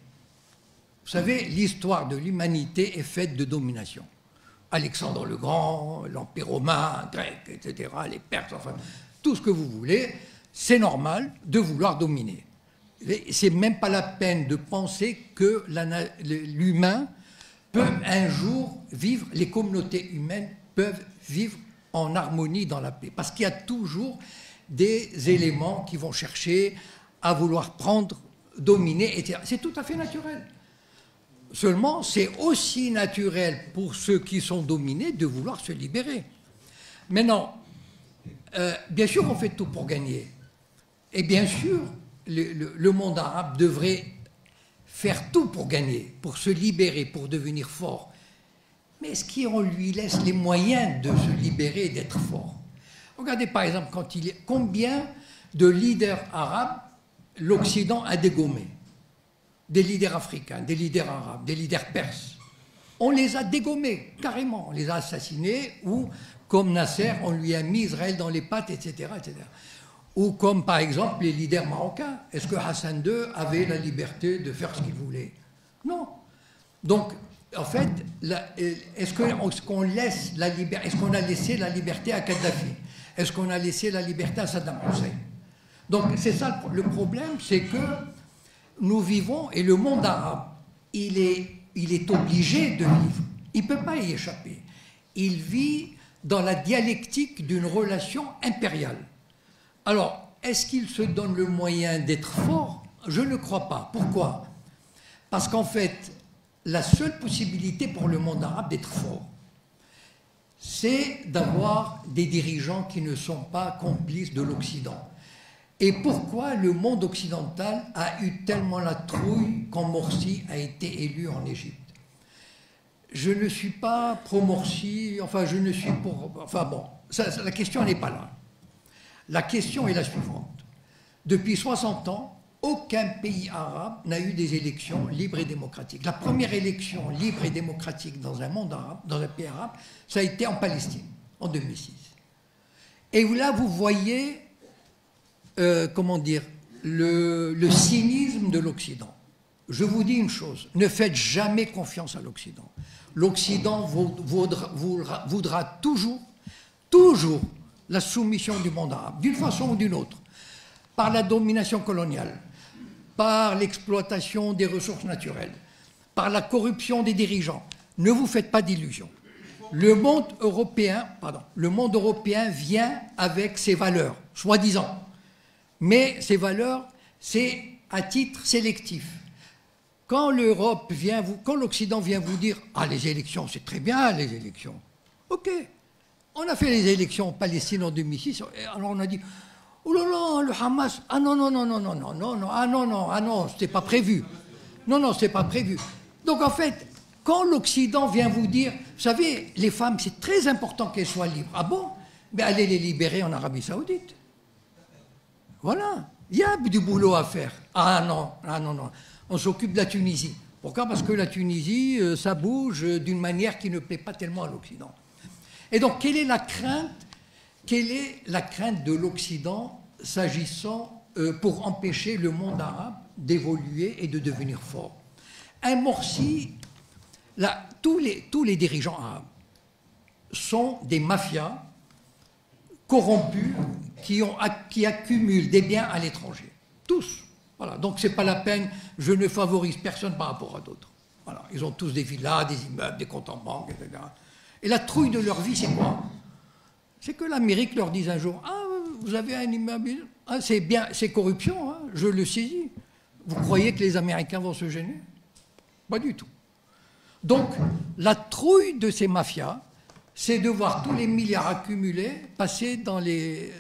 Vous savez, l'histoire de l'humanité est faite de domination. Alexandre le Grand, l'Empire romain, grec, etc., les Perses, enfin, tout ce que vous voulez, c'est normal de vouloir dominer. C'est même pas la peine de penser que l'humain peut un jour vivre, les communautés humaines peuvent vivre en harmonie dans la paix. Parce qu'il y a toujours des éléments qui vont chercher à vouloir prendre, dominer, etc. C'est tout à fait naturel. Seulement, c'est aussi naturel pour ceux qui sont dominés de vouloir se libérer. Maintenant, bien sûr, on fait tout pour gagner. Et bien sûr, le monde arabe devrait faire tout pour gagner, pour se libérer, pour devenir fort. Mais est-ce qu'on lui laisse les moyens de se libérer et d'être fort? Regardez par exemple combien de leaders arabes l'Occident a dégommés. Des leaders africains, des leaders arabes, des leaders perses. On les a dégommés, carrément. On les a assassinés, ou, comme Nasser, on lui a mis Israël dans les pattes, etc., etc. Ou comme, par exemple, les leaders marocains. Est-ce que Hassan II avait la liberté de faire ce qu'il voulait? Non. Donc, en fait, est-ce qu'on laisse la liberté? Est-ce qu'on a laissé la liberté à Kadhafi? Est-ce qu'on a laissé la liberté à Saddam Hussein? Donc, c'est ça le problème, c'est que nous vivons, et le monde arabe, il est obligé de vivre. Il ne peut pas y échapper. Il vit dans la dialectique d'une relation impériale. Alors, est-ce qu'il se donne le moyen d'être fort? Je ne crois pas. Pourquoi? Parce qu'en fait, la seule possibilité pour le monde arabe d'être fort, c'est d'avoir des dirigeants qui ne sont pas complices de l'Occident. Et pourquoi le monde occidental a eu tellement la trouille quand Morsi a été élu en Égypte? Je ne suis pas pro-Morsi, enfin je ne suis pour... Enfin bon, la question n'est pas là. La question est la suivante. Depuis 60 ans, aucun pays arabe n'a eu des élections libres et démocratiques. La première élection libre et démocratique dans un monde arabe, dans un pays arabe, ça a été en Palestine, en 2006. Et là, vous voyez... comment dire, le cynisme de l'Occident. Je vous dis une chose, ne faites jamais confiance à l'Occident. L'Occident voudra toujours la soumission du monde arabe, d'une façon ou d'une autre, par la domination coloniale, par l'exploitation des ressources naturelles, par la corruption des dirigeants. Ne vous faites pas d'illusions. Le monde européen vient avec ses valeurs, soi-disant. Mais ces valeurs, c'est à titre sélectif. Quand l'Occident vient vous dire « Ah, les élections, c'est très bien, les élections. » Ok, on a fait les élections en Palestine en 2006, alors on a dit « Oh là là, le Hamas, ah non, non, non, non, non, non, non, non, ah non, non, ah non, c'était pas prévu. Non, non, c'est pas prévu. » Donc en fait, quand l'Occident vient vous dire « Vous savez, les femmes, c'est très important qu'elles soient libres. » Ah bon? Mais allez les libérer en Arabie Saoudite. Voilà, il y a du boulot à faire. Ah non, ah non, non. On s'occupe de la Tunisie. Pourquoi? Parce que la Tunisie, ça bouge d'une manière qui ne plaît pas tellement à l'Occident. Et donc, quelle est la crainte de l'Occident s'agissant pour empêcher le monde arabe d'évoluer et de devenir fort? Un Morsi, là, tous les dirigeants arabes sont des mafias corrompus qui accumulent des biens à l'étranger. Tous. Voilà, donc c'est pas la peine, je ne favorise personne par rapport à d'autres. Voilà, ils ont tous des villas, des immeubles, des comptes en banque, etc. Et la trouille de leur vie, c'est quoi? C'est que l'Amérique leur dise un jour, ah, vous avez un immeuble, ah, c'est bien, c'est corruption, hein, je le saisis. Vous croyez que les Américains vont se gêner? Pas du tout. Donc, la trouille de ces mafias, c'est de voir tous les milliards accumulés passer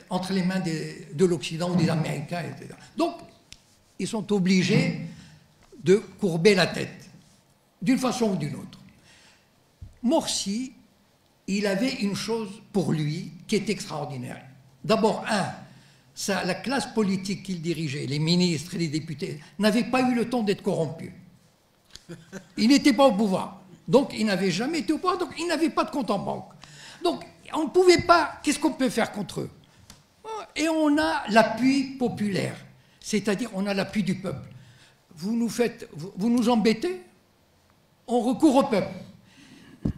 entre les mains de l'Occident ou des Américains, etc. Donc, ils sont obligés de courber la tête, d'une façon ou d'une autre. Morsi, il avait une chose pour lui qui est extraordinaire. D'abord, la classe politique qu'il dirigeait, les ministres et les députés, n'avaient pas eu le temps d'être corrompus. Ils n'étaient pas au pouvoir. Donc, ils n'avaient jamais été au pouvoir, donc ils n'avaient pas de compte en banque. Donc, on ne pouvait pas... Qu'est-ce qu'on peut faire contre eux? Et on a l'appui populaire, c'est-à-dire on a l'appui du peuple. Vous nous embêtez, on recourt au peuple.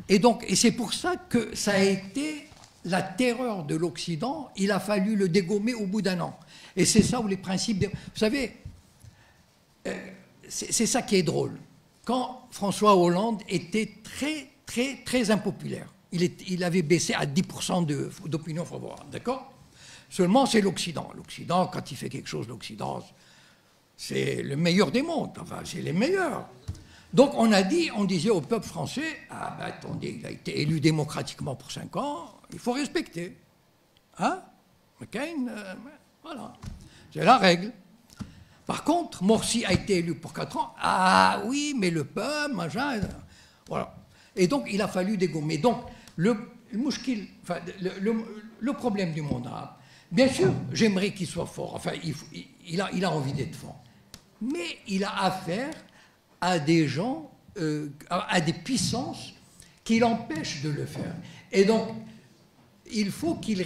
Et c'est pour ça que ça a été la terreur de l'Occident. Il a fallu le dégommer au bout d'un an. Et c'est ça où les principes... Vous savez, c'est ça qui est drôle. Quand François Hollande était très, très, très impopulaire, il avait baissé à 10% d'opinion favorable, d'accord? Seulement, c'est l'Occident. L'Occident, quand il fait quelque chose, l'Occident, c'est le meilleur des mondes. Enfin, c'est les meilleurs. Donc, on disait au peuple français, ah ben attendez, il a été élu démocratiquement pour 5 ans, il faut respecter. Hein? McCain, voilà. C'est la règle. Par contre, Morsi a été élu pour 4 ans. Ah oui, mais le peuple, machin. Voilà. Et donc, il a fallu dégommer. Donc, le problème du monde arabe, bien sûr, j'aimerais qu'il soit fort. Enfin, il a envie d'être fort. Mais il a affaire à des gens, à des puissances qui l'empêchent de le faire. Et donc, il faut qu'il...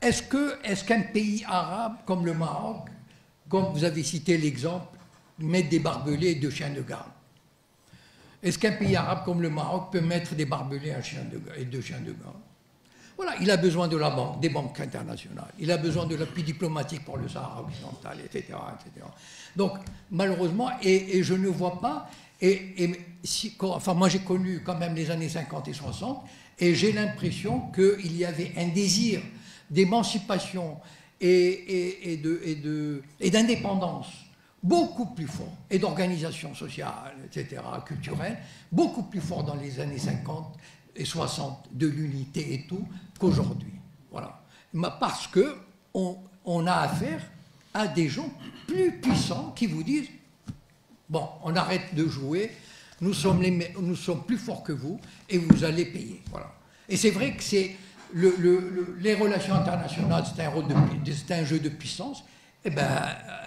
Est-ce qu'un pays arabe comme le Maroc, comme vous avez cité l'exemple, met des barbelés et 2 chiens de garde? Est-ce qu'un pays arabe comme le Maroc peut mettre des barbelés et 2 chiens de garde? Voilà, il a besoin de des banques internationales, il a besoin de l'appui diplomatique pour le Sahara occidental, etc. etc. Donc, malheureusement, et je ne vois pas, enfin, moi j'ai connu quand même les années 50 et 60, et j'ai l'impression qu'il y avait un désir d'émancipation et d'indépendance beaucoup plus fort, et d'organisation sociale, etc., culturelle, beaucoup plus fort dans les années 50 et 60, de l'unité et tout, qu'aujourd'hui. Voilà. Parce qu'on a affaire à des gens plus puissants qui vous disent « Bon, on arrête de jouer, nous sommes plus forts que vous, et vous allez payer. » Voilà. Et c'est vrai que c'est... les relations internationales, c'est un jeu de puissance. Eh bien,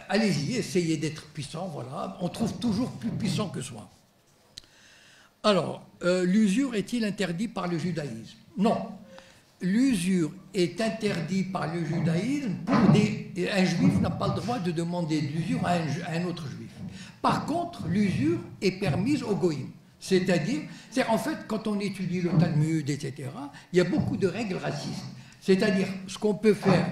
allez-y, essayez d'être puissant, voilà. On trouve toujours plus puissant que soi. Alors, l'usure est-il interdit par le judaïsme? Non. L'usure est interdite par le judaïsme un juif n'a pas le droit de demander de l'usure à un autre juif. Par contre, l'usure est permise aux goïms. C'est-à-dire, en fait, quand on étudie le Talmud, etc., il y a beaucoup de règles racistes. C'est-à-dire, ce qu'on peut faire,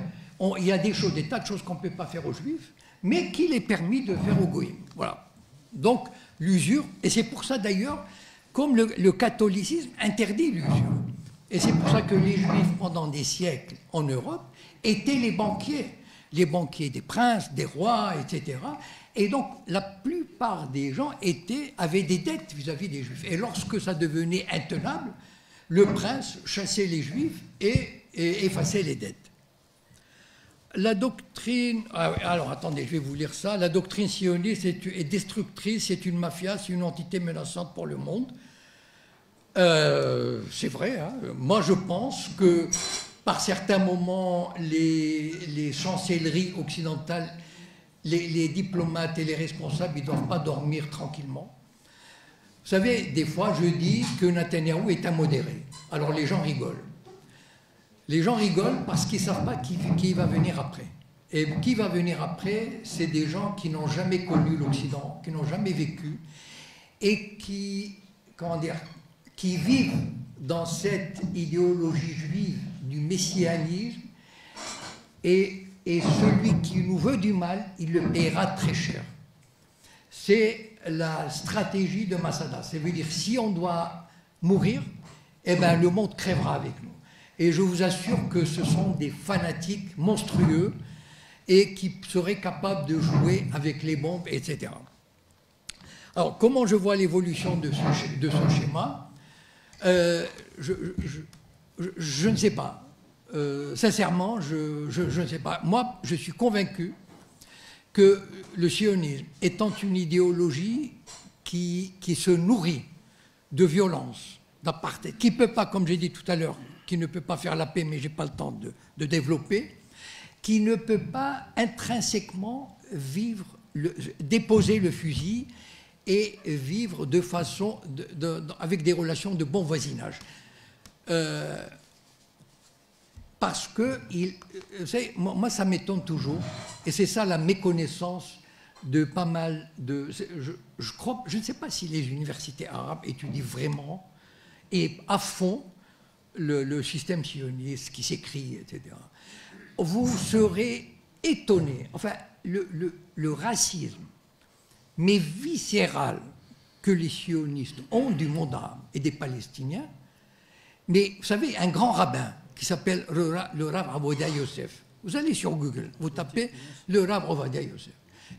il y a des tas de choses qu'on ne peut pas faire aux Juifs, mais qu'il est permis de faire aux Goïms. Voilà. Donc, l'usure, et c'est pour ça d'ailleurs, comme le catholicisme interdit l'usure. Et c'est pour ça que les Juifs, pendant des siècles en Europe, étaient les banquiers des princes, des rois, etc. Et donc, la plupart des gens avaient des dettes vis-à-vis des Juifs. Et lorsque ça devenait intenable, le prince chassait les Juifs et effaçait les dettes. La doctrine... Alors, attendez, je vais vous lire ça. La doctrine sioniste est destructrice, c'est une mafia, c'est une entité menaçante pour le monde. C'est vrai, hein. Moi, je pense que, par certains moments, les chancelleries occidentales, les diplomates et les responsables, ils ne doivent pas dormir tranquillement. Vous savez, des fois, je dis que Netanyahou est un modéré. Alors, les gens rigolent. Les gens rigolent parce qu'ils ne savent pas qui va venir après. Et qui va venir après, c'est des gens qui n'ont jamais connu l'Occident, qui n'ont jamais vécu, et qui vivent dans cette idéologie juive du messianisme et et celui qui nous veut du mal, il le paiera très cher. C'est la stratégie de Masada. Ça veut dire, si on doit mourir, eh ben, le monde crèvera avec nous. Et je vous assure que ce sont des fanatiques monstrueux et qui seraient capables de jouer avec les bombes, etc. Alors, comment je vois l'évolution de ce schéma? Je ne sais pas. Sincèrement, je ne sais pas. Moi, je suis convaincu que le sionisme étant une idéologie qui se nourrit de violence, d'apartheid, qui ne peut pas, comme j'ai dit tout à l'heure, qui ne peut pas faire la paix, mais je n'ai pas le temps de développer, qui ne peut pas intrinsèquement déposer le fusil et vivre de façon, avec des relations de bon voisinage. Parce que, vous savez, moi ça m'étonne toujours, et c'est ça la méconnaissance de pas mal de... Je ne sais pas si les universités arabes étudient vraiment et à fond le système sioniste qui s'écrit, etc. Vous serez étonné, enfin, le racisme, mais viscéral, que les sionistes ont du monde arabe et des Palestiniens. Mais vous savez, un grand rabbin qui s'appelle le Rav Ovadia Yosef, vous allez sur Google, vous tapez le Rav Ovadia Yosef,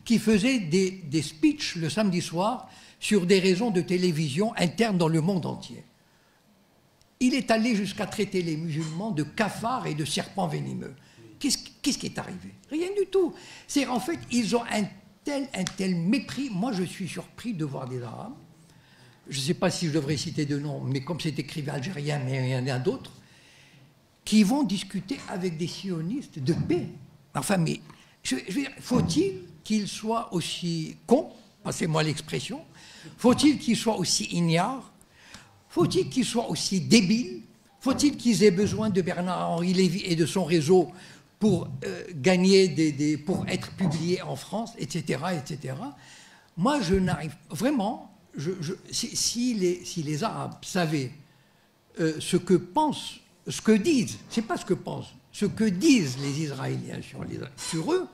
qui faisait des speeches le samedi soir sur des raisons de télévision internes dans le monde entier. Il est allé jusqu'à traiter les musulmans de cafards et de serpents venimeux. Qu'est-ce qui est arrivé? Rien du tout. C'est en fait, ils ont un tel mépris. Moi, je suis surpris de voir des Arabes. Je ne sais pas si je devrais citer de nom, mais comme c'est écrivain algérien, mais il y en a d'autres, qui vont discuter avec des sionistes de paix. Enfin, mais je veux dire, faut-il qu'ils soient aussi cons, passez-moi l'expression, faut-il qu'ils soient aussi ignares, faut-il qu'ils soient aussi débiles, faut-il qu'ils aient besoin de Bernard-Henri Lévy et de son réseau pour gagner pour être publiés en France, etc., etc. Moi, je n'arrive vraiment. Si les Arabes savaient ce que pensent, ce que disent, c'est pas ce que pensent, ce que disent les Israéliens sur eux,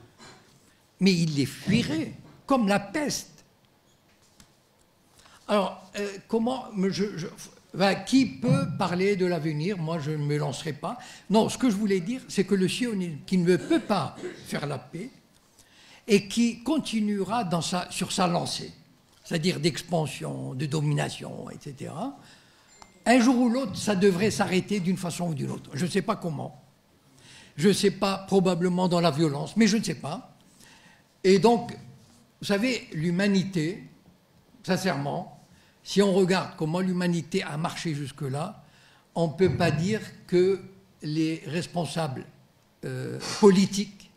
mais ils les fuiraient comme la peste. Alors, qui peut parler de l'avenir? Moi, je ne me lancerai pas. Non, ce que je voulais dire, c'est que le sionisme, qui ne peut pas faire la paix, et qui continuera sur sa lancée, c'est-à-dire d'expansion, de domination, etc., un jour ou l'autre, ça devrait s'arrêter d'une façon ou d'une autre. Je ne sais pas comment. Je ne sais pas, probablement dans la violence, mais je ne sais pas. Et donc, vous savez, l'humanité, sincèrement, si on regarde comment l'humanité a marché jusque-là, on ne peut pas dire que les responsables politiques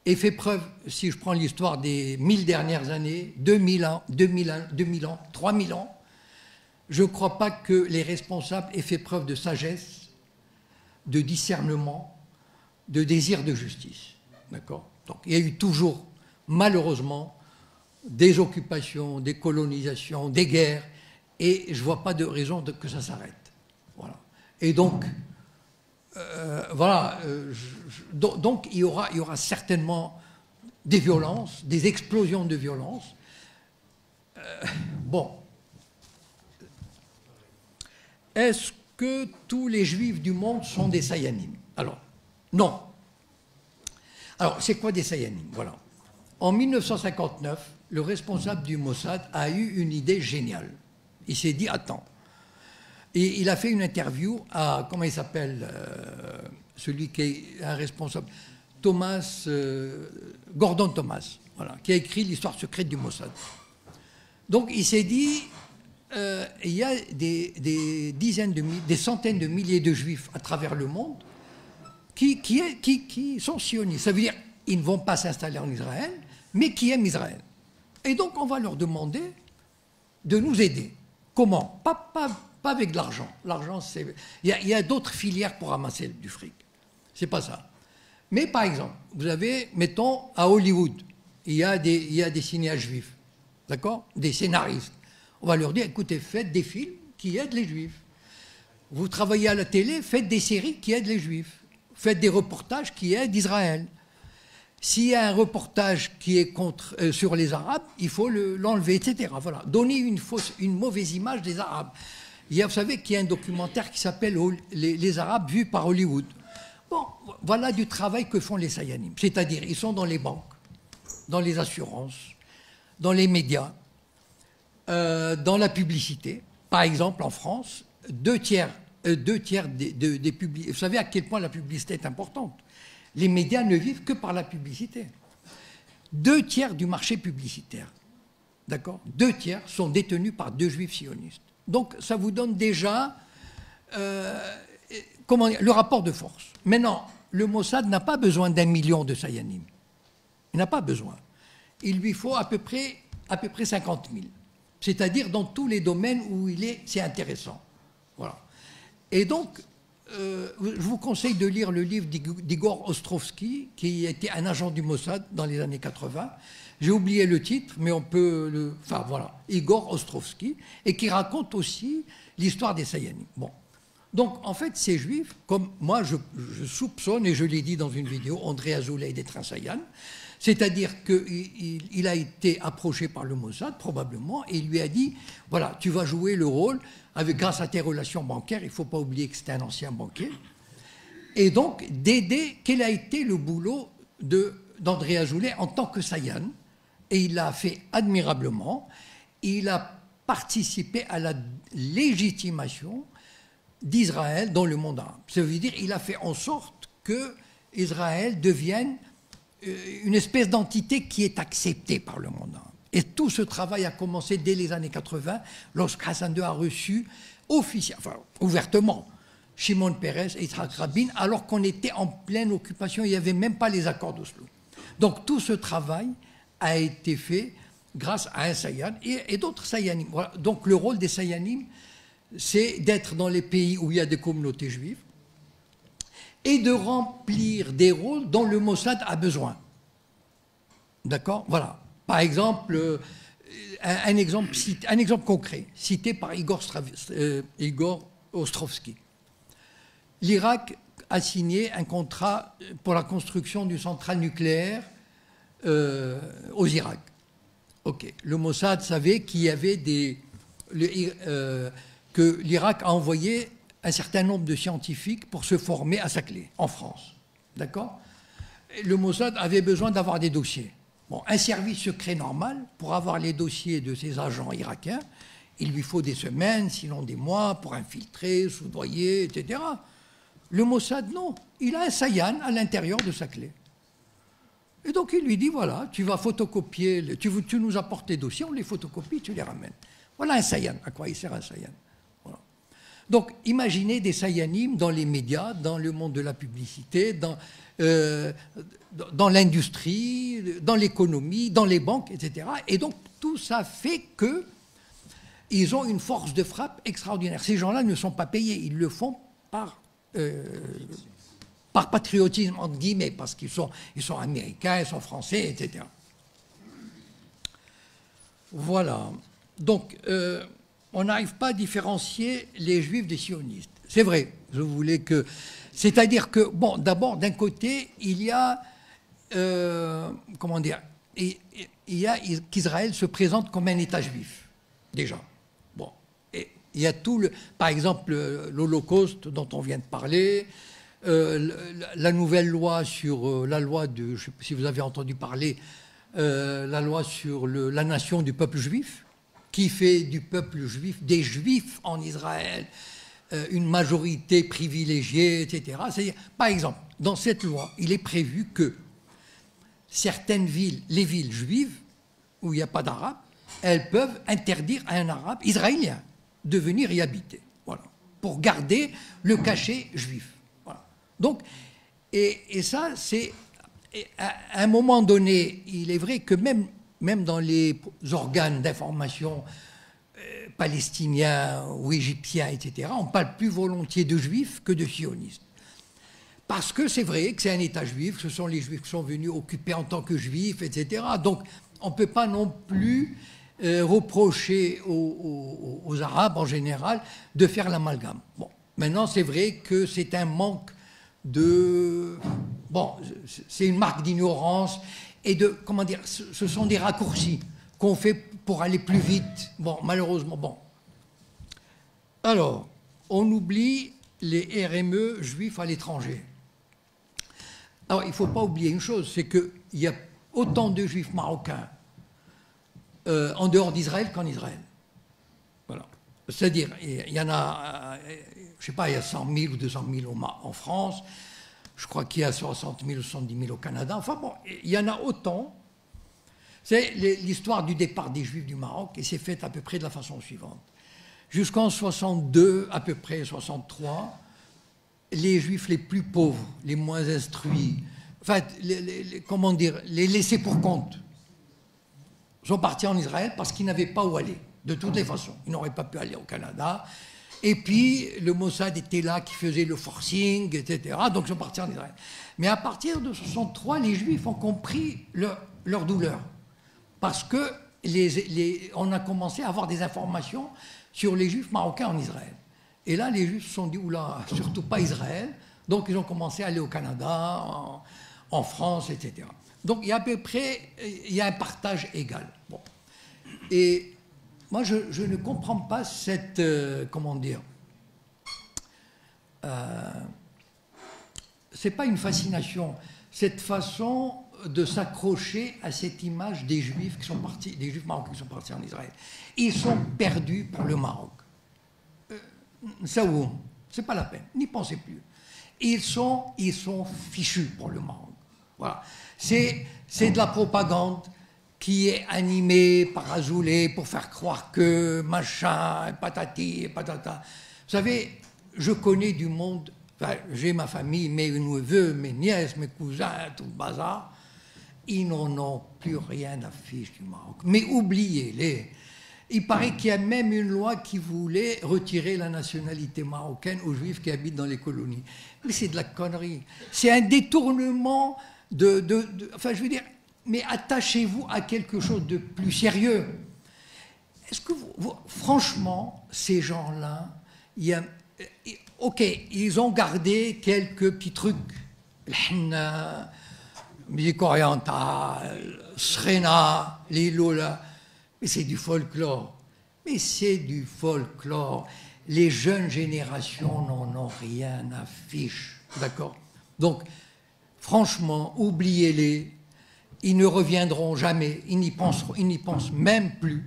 aient fait preuve, si je prends l'histoire des 1000 dernières années, 2000 ans, 3000 ans, je ne crois pas que les responsables aient fait preuve de sagesse, de discernement, de désir de justice. D'accord? Donc il y a eu toujours, malheureusement, des occupations, des colonisations, des guerres, et je ne vois pas de raison que ça s'arrête. Voilà. Et donc, donc il y aura certainement des violences, des explosions de violence. Bon. Est-ce que tous les juifs du monde sont des Sayanim? Alors, non. Alors, c'est quoi des Sayanim? Voilà. En 1959, le responsable du Mossad a eu une idée géniale. Il s'est dit, attends. Et il a fait une interview à, comment il s'appelle, celui qui est un responsable, Gordon Thomas, voilà, qui a écrit l'histoire secrète du Mossad. Donc, il s'est dit, il y a des centaines de milliers de juifs à travers le monde qui sont sionistes. Ça veut dire qu'ils ne vont pas s'installer en Israël, mais qui aiment Israël. Et donc on va leur demander de nous aider. Comment? Pas avec de l'argent. L'argent, c'est... Il y a d'autres filières pour ramasser du fric. C'est pas ça. Mais par exemple, vous avez, mettons, à Hollywood, il y a des cinéastes juifs. D'accord? Des scénaristes. On va leur dire, écoutez, faites des films qui aident les juifs. Vous travaillez à la télé, faites des séries qui aident les juifs. Faites des reportages qui aident Israël. S'il y a un reportage qui est sur les Arabes, il faut l'enlever, etc. Voilà. Donner une mauvaise image des Arabes. Vous savez qu'il y a un documentaire qui s'appelle les Arabes vus par Hollywood. Bon, voilà du travail que font les Sayanim. C'est-à-dire, ils sont dans les banques, dans les assurances, dans les médias, dans la publicité. Par exemple, en France, deux tiers des publicités. Vous savez à quel point la publicité est importante. Les médias ne vivent que par la publicité. 2 tiers du marché publicitaire, d'accord, 2 tiers sont détenus par 2 juifs sionistes. Donc ça vous donne déjà le rapport de force. Maintenant, le Mossad n'a pas besoin d'1 million de Sayanim. Il n'a pas besoin. Il lui faut à peu près 50 000. C'est-à-dire dans tous les domaines où c'est intéressant. Voilà. Et donc, je vous conseille de lire le livre d'Igor Ostrovsky, qui était un agent du Mossad dans les années 80. J'ai oublié le titre, mais on peut enfin voilà, Igor Ostrovsky, et qui raconte aussi l'histoire des Sayanim. Bon. Donc, en fait, ces juifs, comme moi, je soupçonne, et je l'ai dit dans une vidéo, André Azoulay d'être un Sayan, c'est-à-dire qu'il a été approché par le Mossad, probablement, et il lui a dit, voilà, tu vas jouer le rôle, grâce à tes relations bancaires, il ne faut pas oublier que c'était un ancien banquier, et donc d'aider, quel a été le boulot d'André Azoulay en tant que Sayan, et il l'a fait admirablement, il a participé à la légitimation d'Israël dans le monde arabe. Ça veut dire qu'il a fait en sorte que Israël devienne une espèce d'entité qui est acceptée par le monde arabe. Et tout ce travail a commencé dès les années 80, lorsque Hassan II a reçu ouvertement Shimon Peres et Yitzhak Rabin, alors qu'on était en pleine occupation, il n'y avait même pas les accords d'Oslo. Donc tout ce travail a été fait grâce à un Sayan et d'autres Sayanim. Voilà. Donc le rôle des Sayanim, c'est d'être dans les pays où il y a des communautés juives et de remplir des rôles dont le Mossad a besoin. D'accord ? Voilà. Par exemple, un exemple concret, cité par Igor Ostrovsky. L'Irak a signé un contrat pour la construction d'une centrale nucléaire aux Irak. Ok. Le Mossad savait qu'il y avait que l'Irak a envoyé un certain nombre de scientifiques pour se former à Saclay, en France. D'accord ? Le Mossad avait besoin d'avoir des dossiers. Bon, un service secret normal, pour avoir les dossiers de ces agents irakiens, il lui faut des semaines, sinon des mois, pour infiltrer, soudoyer, etc. Le Mossad, non. Il a un Sayan à l'intérieur de Saclay. Et donc il lui dit, voilà, tu vas photocopier, tu nous apportes les dossiers, on les photocopie, tu les ramènes. Voilà un Sayan. À quoi il sert un Sayan ? Voilà. Donc imaginez des Sayanim dans les médias, dans le monde de la publicité, dans l'industrie, dans l'économie, dans les banques, etc. Et donc tout ça fait qu'ils ont une force de frappe extraordinaire. Ces gens-là ne sont pas payés, ils le font par patriotisme, entre guillemets, parce qu'ils sont américains, ils sont français, etc. Voilà. Donc, on n'arrive pas à différencier les juifs des sionistes. C'est vrai, je voulais que... C'est-à-dire que, bon, d'abord, d'un côté, il y a... comment dire, il y a qu'Israël se présente comme un État juif, déjà. Bon, et il y a tout par exemple, l'Holocauste dont on vient de parler, la nouvelle loi sur la loi de, je ne sais pas si vous avez entendu parler, la loi sur la nation du peuple juif, qui fait du peuple juif, des juifs en Israël, une majorité privilégiée, etc. C'est-à-dire, par exemple, dans cette loi, il est prévu que certaines villes, les villes juives, où il n'y a pas d'Arabes, elles peuvent interdire à un Arabe israélien de venir y habiter, voilà, pour garder le cachet juif. Voilà. Donc, et ça, c'est... À un moment donné, il est vrai que même dans les organes d'information palestiniens ou égyptiens, etc., on parle plus volontiers de juifs que de sionistes. Parce que c'est vrai que c'est un État juif, ce sont les juifs qui sont venus occuper en tant que juifs, etc. Donc on ne peut pas non plus reprocher aux Arabes en général de faire l'amalgame. Bon, maintenant c'est vrai que c'est un manque de Bon, c'est une marque d'ignorance et de, comment dire, ce sont des raccourcis qu'on fait pour aller plus vite. Bon, malheureusement, bon. Alors, on oublie les RME juifs à l'étranger. Alors, il ne faut pas oublier une chose, c'est qu'il y a autant de juifs marocains en dehors d'Israël qu'en Israël. Voilà. C'est-à-dire, il y en a, je ne sais pas, il y a 100 000 ou 200 000 en France, je crois qu'il y a 60 000 ou 70 000 au Canada, enfin bon, il y en a autant. C'est l'histoire du départ des Juifs du Maroc, et c'est fait à peu près de la façon suivante. Jusqu'en 62, à peu près 63, les Juifs les plus pauvres, les moins instruits, enfin, comment dire, les laissés pour compte, sont partis en Israël parce qu'ils n'avaient pas où aller, de toutes les façons. Ils n'auraient pas pu aller au Canada. Et puis, le Mossad était là, qui faisait le forcing, etc. Donc, ils sont partis en Israël. Mais à partir de 63, les Juifs ont compris leur douleur. Parce que on a commencé à avoir des informations sur les Juifs marocains en Israël. Et là, les Juifs se sont dit, oula, surtout pas Israël. Donc, ils ont commencé à aller au Canada, en France, etc. Donc, il y a à peu près, il y a un partage égal. Bon. Et moi, je ne comprends pas cette, comment dire, c'est pas une fascination, cette façon de s'accrocher à cette image des Juifs qui sont partis, des Juifs marocains qui sont partis en Israël. Ils sont perdus pour le Maroc. Saoum, c'est pas la peine, n'y pensez plus. Ils sont fichus pour le Maroc. Voilà. C'est de la propagande qui est animée par Azoulay pour faire croire que machin, patati et patata. Vous savez, je connais du monde, enfin, j'ai ma famille, mes neveux, mes nièces, mes cousins, tout le bazar. Ils n'en ont plus rien à fiche du Maroc. Mais oubliez-les. Il paraît qu'il y a même une loi qui voulait retirer la nationalité marocaine aux Juifs qui habitent dans les colonies. Mais c'est de la connerie. C'est un détournement enfin, je veux dire, mais attachez-vous à quelque chose de plus sérieux. Est-ce que franchement, ces gens-là, ok, ils ont gardé quelques petits trucs. L'hanna, musique orientale, srena, les lola. Mais c'est du folklore. Mais c'est du folklore. Les jeunes générations n'en ont rien à fiche. D'accord? Donc, franchement, oubliez-les. Ils ne reviendront jamais. Ils n'y pensent même plus.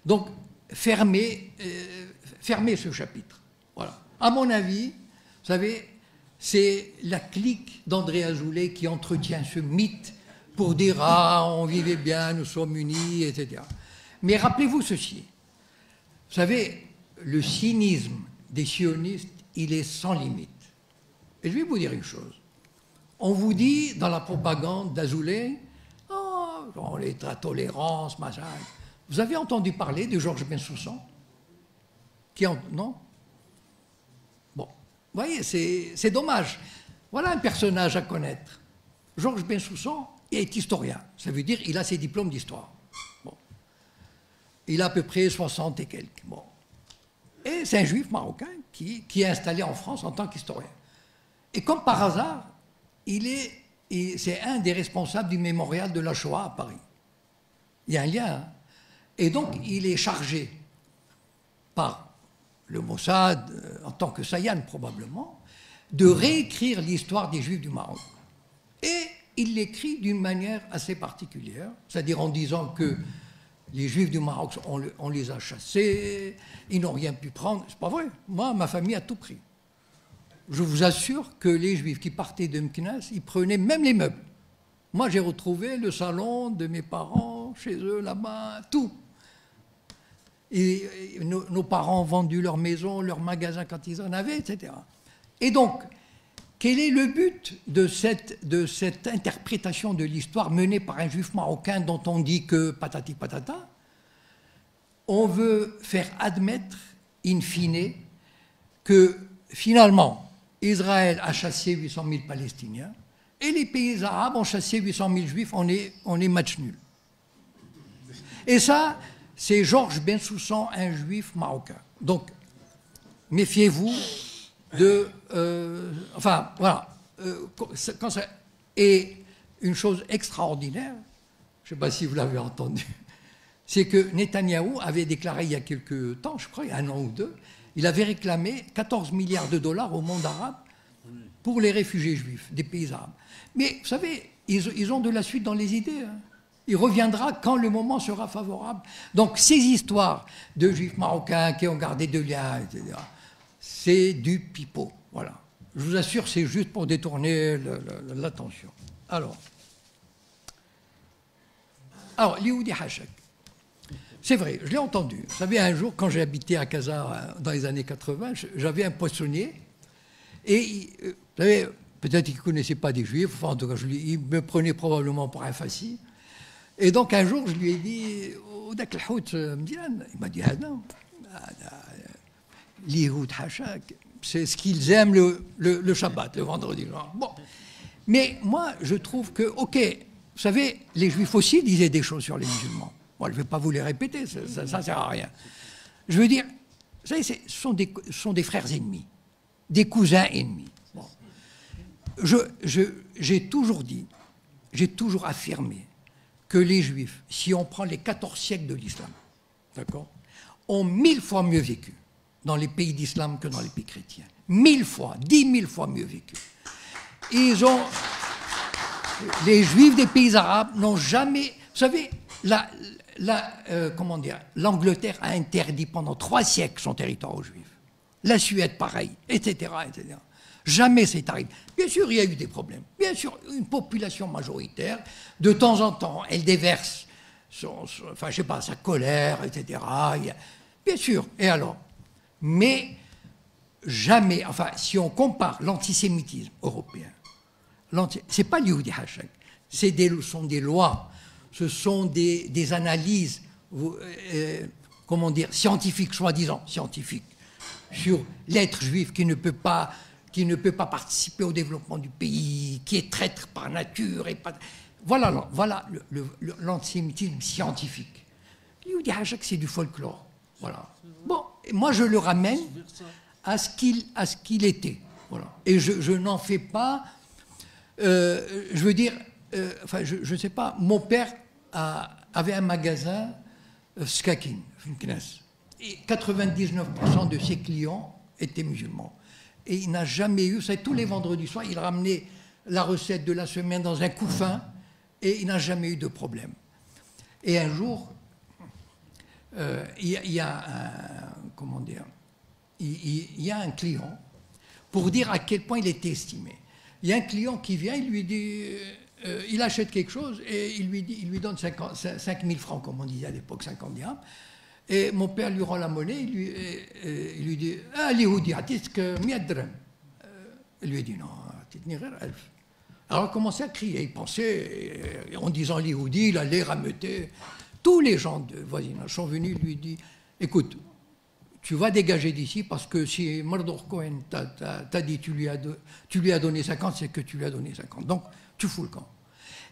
Donc, fermez ce chapitre. Voilà. À mon avis, vous savez, c'est la clique d'André Azoulay qui entretient ce mythe pour dire « Ah, on vivait bien, nous sommes unis, etc. » Mais rappelez-vous ceci. Vous savez, le cynisme des sionistes, il est sans limite. Et je vais vous dire une chose. On vous dit dans la propagande d'Azoulay, oh, la tolérance, machin. Vous avez entendu parler de Georges Bensoussan? Non? Bon, vous voyez, c'est dommage. Voilà un personnage à connaître. Georges Bensoussan est historien. Ça veut dire qu'il a ses diplômes d'histoire. Bon. Il a à peu près 60 et quelques. Bon. Et c'est un juif marocain qui est installé en France en tant qu'historien. Et comme par hasard, c'est un des responsables du mémorial de la Shoah à Paris. Il y a un lien. Hein. Et donc, il est chargé par le Mossad, en tant que Sayan probablement, de réécrire l'histoire des Juifs du Maroc. Et il l'écrit d'une manière assez particulière, c'est-à-dire en disant que les Juifs du Maroc, on les a chassés, ils n'ont rien pu prendre. C'est pas vrai. Moi, ma famille a tout pris. Je vous assure que les Juifs qui partaient de Meknès, ils prenaient même les meubles. Moi, j'ai retrouvé le salon de mes parents, chez eux, là-bas, tout. Et nos parents ont vendu leur maison, leur magasin quand ils en avaient, etc. Et donc, quel est le but de cette interprétation de l'histoire menée par un juif marocain dont on dit que patati patata? On veut faire admettre, in fine, que finalement, Israël a chassé 800 000 Palestiniens et les pays arabes ont chassé 800 000 juifs, on est match nul. Et ça, c'est Georges Bensoussan, un juif marocain. Donc, méfiez-vous de... enfin, voilà. Et une chose extraordinaire, je ne sais pas si vous l'avez entendu, c'est que Netanyahou avait déclaré il y a quelques temps, je crois, il y a 1 an ou 2, il avait réclamé 14 milliards de dollars au monde arabe pour les réfugiés juifs des pays arabes. Mais vous savez, ils ont de la suite dans les idées. Hein. Il reviendra quand le moment sera favorable. Donc ces histoires de juifs marocains qui ont gardé de liens, etc., c'est du pipeau. Voilà. Je vous assure, c'est juste pour détourner l'attention. Alors, Lioudi Hachek. C'est vrai, je l'ai entendu. Vous savez, un jour, quand j'ai habité à Casa dans les années 80, j'avais un poissonnier. Et, vous savez, peut-être qu'il ne connaissait pas des juifs. Enfin, en tout cas, il me prenait probablement pour un fasci. Et donc, un jour, je lui ai dit, il m'a dit, ah non, Lioudi Hachek, c'est ce qu'ils aiment le Shabbat, le vendredi. Bon. Mais moi, je trouve que, ok, vous savez, les juifs aussi disaient des choses sur les musulmans. Moi, je ne vais pas vous les répéter, ça ne sert à rien. Je veux dire, vous savez, ce sont des frères ennemis, des cousins ennemis. Bon. J'ai toujours dit, j'ai toujours affirmé que les juifs, si on prend les 14 siècles de l'islam, d'accord, ont 1000 fois mieux vécu dans les pays d'islam que dans les pays chrétiens. 1000 fois, 10 000 fois mieux vécu. Les juifs des pays arabes n'ont jamais... Vous savez, comment dire, l'Angleterre a interdit pendant 3 siècles son territoire aux juifs. La Suède, pareil, etc., etc. Jamais c'est arrivé. Bien sûr, il y a eu des problèmes. Bien sûr, une population majoritaire, de temps en temps, elle déverse enfin, je sais pas, sa colère, etc. Bien sûr. Et alors? Mais jamais, enfin, si on compare l'antisémitisme européen, c'est pas Lioudi Hachek, ce sont des lois, ce sont des analyses, comment dire, scientifiques, soi-disant scientifiques, sur l'être juif qui ne peut pas participer au développement du pays, qui est traître par nature. Voilà l'antisémitisme scientifique. Lioudi Hachek, c'est du folklore. Voilà. Bon, moi je le ramène à ce qu'il était. Voilà. Et je n'en fais pas... je veux dire, enfin, je ne sais pas, mon père avait un magasin Skakin, et 99% de ses clients étaient musulmans. Et il n'a jamais eu, ça, tous les vendredis soirs, il ramenait la recette de la semaine dans un couffin et il n'a jamais eu de problème. Et un jour, il y a un client, pour dire à quel point il était estimé. Il y a un client qui vient, il lui dit, il achète quelque chose et il lui donne 5 000 francs, comme on disait à l'époque, 50 dirhams. Et mon père lui rend la monnaie, il lui dit, ah, Lioudi, atisque 100 dirhams. Il lui dit, non, titni gher 1000. Alors il a commencé à crier, il pensait, en disant Lioudi, il allait rameuter. Tous les gens de voisinage sont venus, lui dit, écoute, tu vas dégager d'ici parce que si Mardor Cohen t'a dit tu lui as donné 50, c'est que tu lui as donné 50. Donc, tu fous le camp.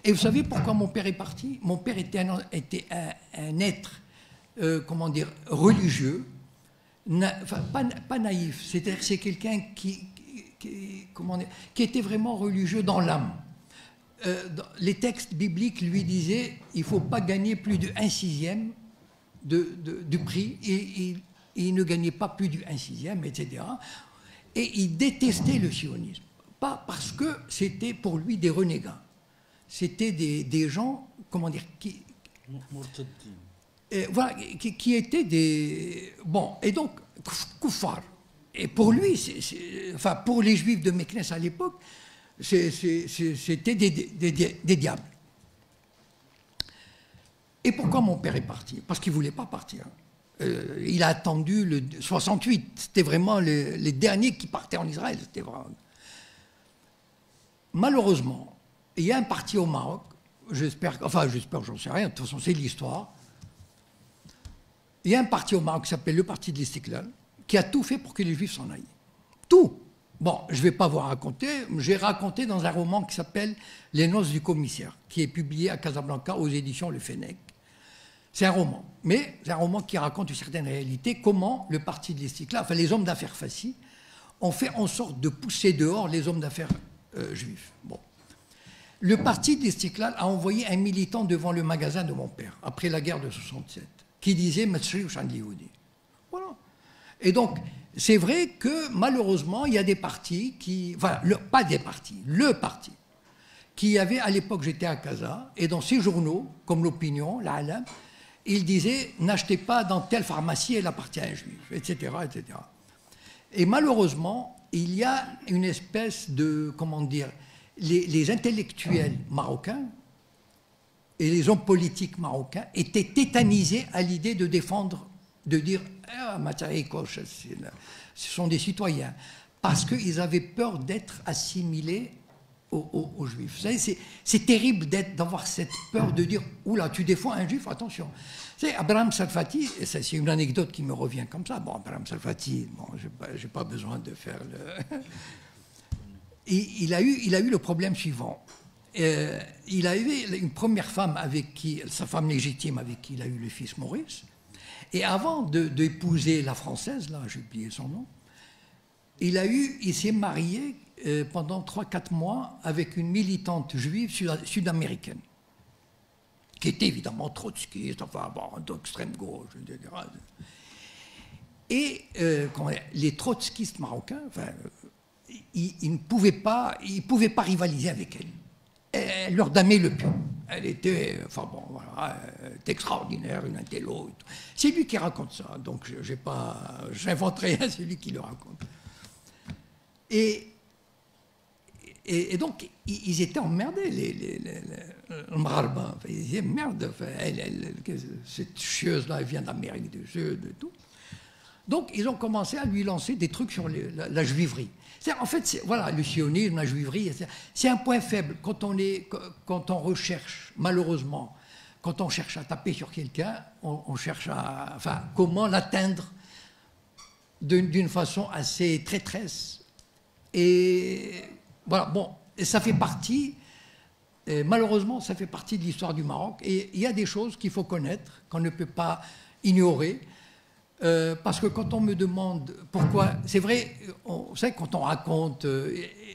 Et vous savez pourquoi mon père est parti? Mon père était un être, comment dire, religieux, enfin, pas naïf. C'est-à-dire c'est quelqu'un qui était vraiment religieux dans l'âme. Les textes bibliques lui disaient il ne faut pas gagner plus de 1/6 du prix et il ne gagnait pas plus du 1/6, etc. Et il détestait le sionisme. Pas parce que c'était pour lui des renégats. C'était des gens, comment dire, qui étaient des... Bon, et donc, koufar. Et pour lui, enfin, pour les juifs de Meknès à l'époque, c'était des diables. Et pourquoi mon père est parti? Parce qu'il ne voulait pas partir. Il a attendu le 68. C'était vraiment les derniers qui partaient en Israël. C'était vraiment... Malheureusement, il y a un parti au Maroc, j'espère, j'en sais rien, de toute façon c'est l'histoire. Il y a un parti au Maroc qui s'appelle le Parti de l'Istiklal, qui a tout fait pour que les Juifs s'en aillent. Tout. Bon, je ne vais pas vous raconter, j'ai raconté dans un roman qui s'appelle Les Noces du Commissaire, qui est publié à Casablanca aux éditions Le Fennec. C'est un roman, mais c'est un roman qui raconte une certaine réalité, comment le Parti de l'Istiklal, enfin les hommes d'affaires fascistes, ont fait en sorte de pousser dehors les hommes d'affaires juifs. Bon. Le parti d'Istiklal a envoyé un militant devant le magasin de mon père, après la guerre de 67, qui disait « Matsriouch an Lioudi ». Voilà. Et donc, c'est vrai que malheureusement, il y a des partis qui... Enfin, pas des partis, le parti, qui avait, à l'époque, j'étais à Casa, et dans ces journaux, comme l'Opinion, l'Alam, il disait « N'achetez pas dans telle pharmacie, elle appartient à un juif », etc., etc. Et malheureusement, il y a une espèce de, comment dire, les intellectuels marocains et les hommes politiques marocains étaient tétanisés à l'idée de défendre, de dire ah, ce sont des citoyens, parce qu'ils avaient peur d'être assimilés aux juifs. Vous savez, c'est terrible d'avoir cette peur de dire oula, tu défends un juif, attention. C'est Abraham Salfati, et c'est une anecdote qui me revient comme ça. Bon, Abraham Salfati, bon, j'ai pas besoin de faire le. Il a eu le problème suivant. Il avait une première femme avec qui, sa femme légitime avec qui il a eu le fils Maurice. Et avant d'épouser la française, là, j'ai oublié son nom, il s'est marié pendant 3-4 mois avec une militante juive sud-américaine, qui était évidemment trotskiste, enfin, bon, d'extrême gauche, etc. Et les trotskistes marocains, enfin, ils ne pouvaient pas rivaliser avec elle. Elle leur damait le pion. Elle était, enfin bon, voilà, extraordinaire, une intello. C'est lui qui raconte ça, donc j'invente rien, c'est lui qui le raconte. Et donc, ils étaient emmerdés, les Mrarba. Ils disaient, merde, cette chieuse-là, elle vient d'Amérique du Sud et tout. Donc, ils ont commencé à lui lancer des trucs sur la juiverie. En fait, voilà, le sionisme, la juiverie, c'est un point faible. Quand on recherche, malheureusement, quand on cherche à taper sur quelqu'un, on cherche comment l'atteindre d'une façon assez traîtresse. Et voilà, bon, et ça fait partie, malheureusement, ça fait partie de l'histoire du Maroc. Et il y a des choses qu'il faut connaître, qu'on ne peut pas ignorer. Parce que quand on me demande pourquoi, c'est vrai, vous savez, quand on raconte,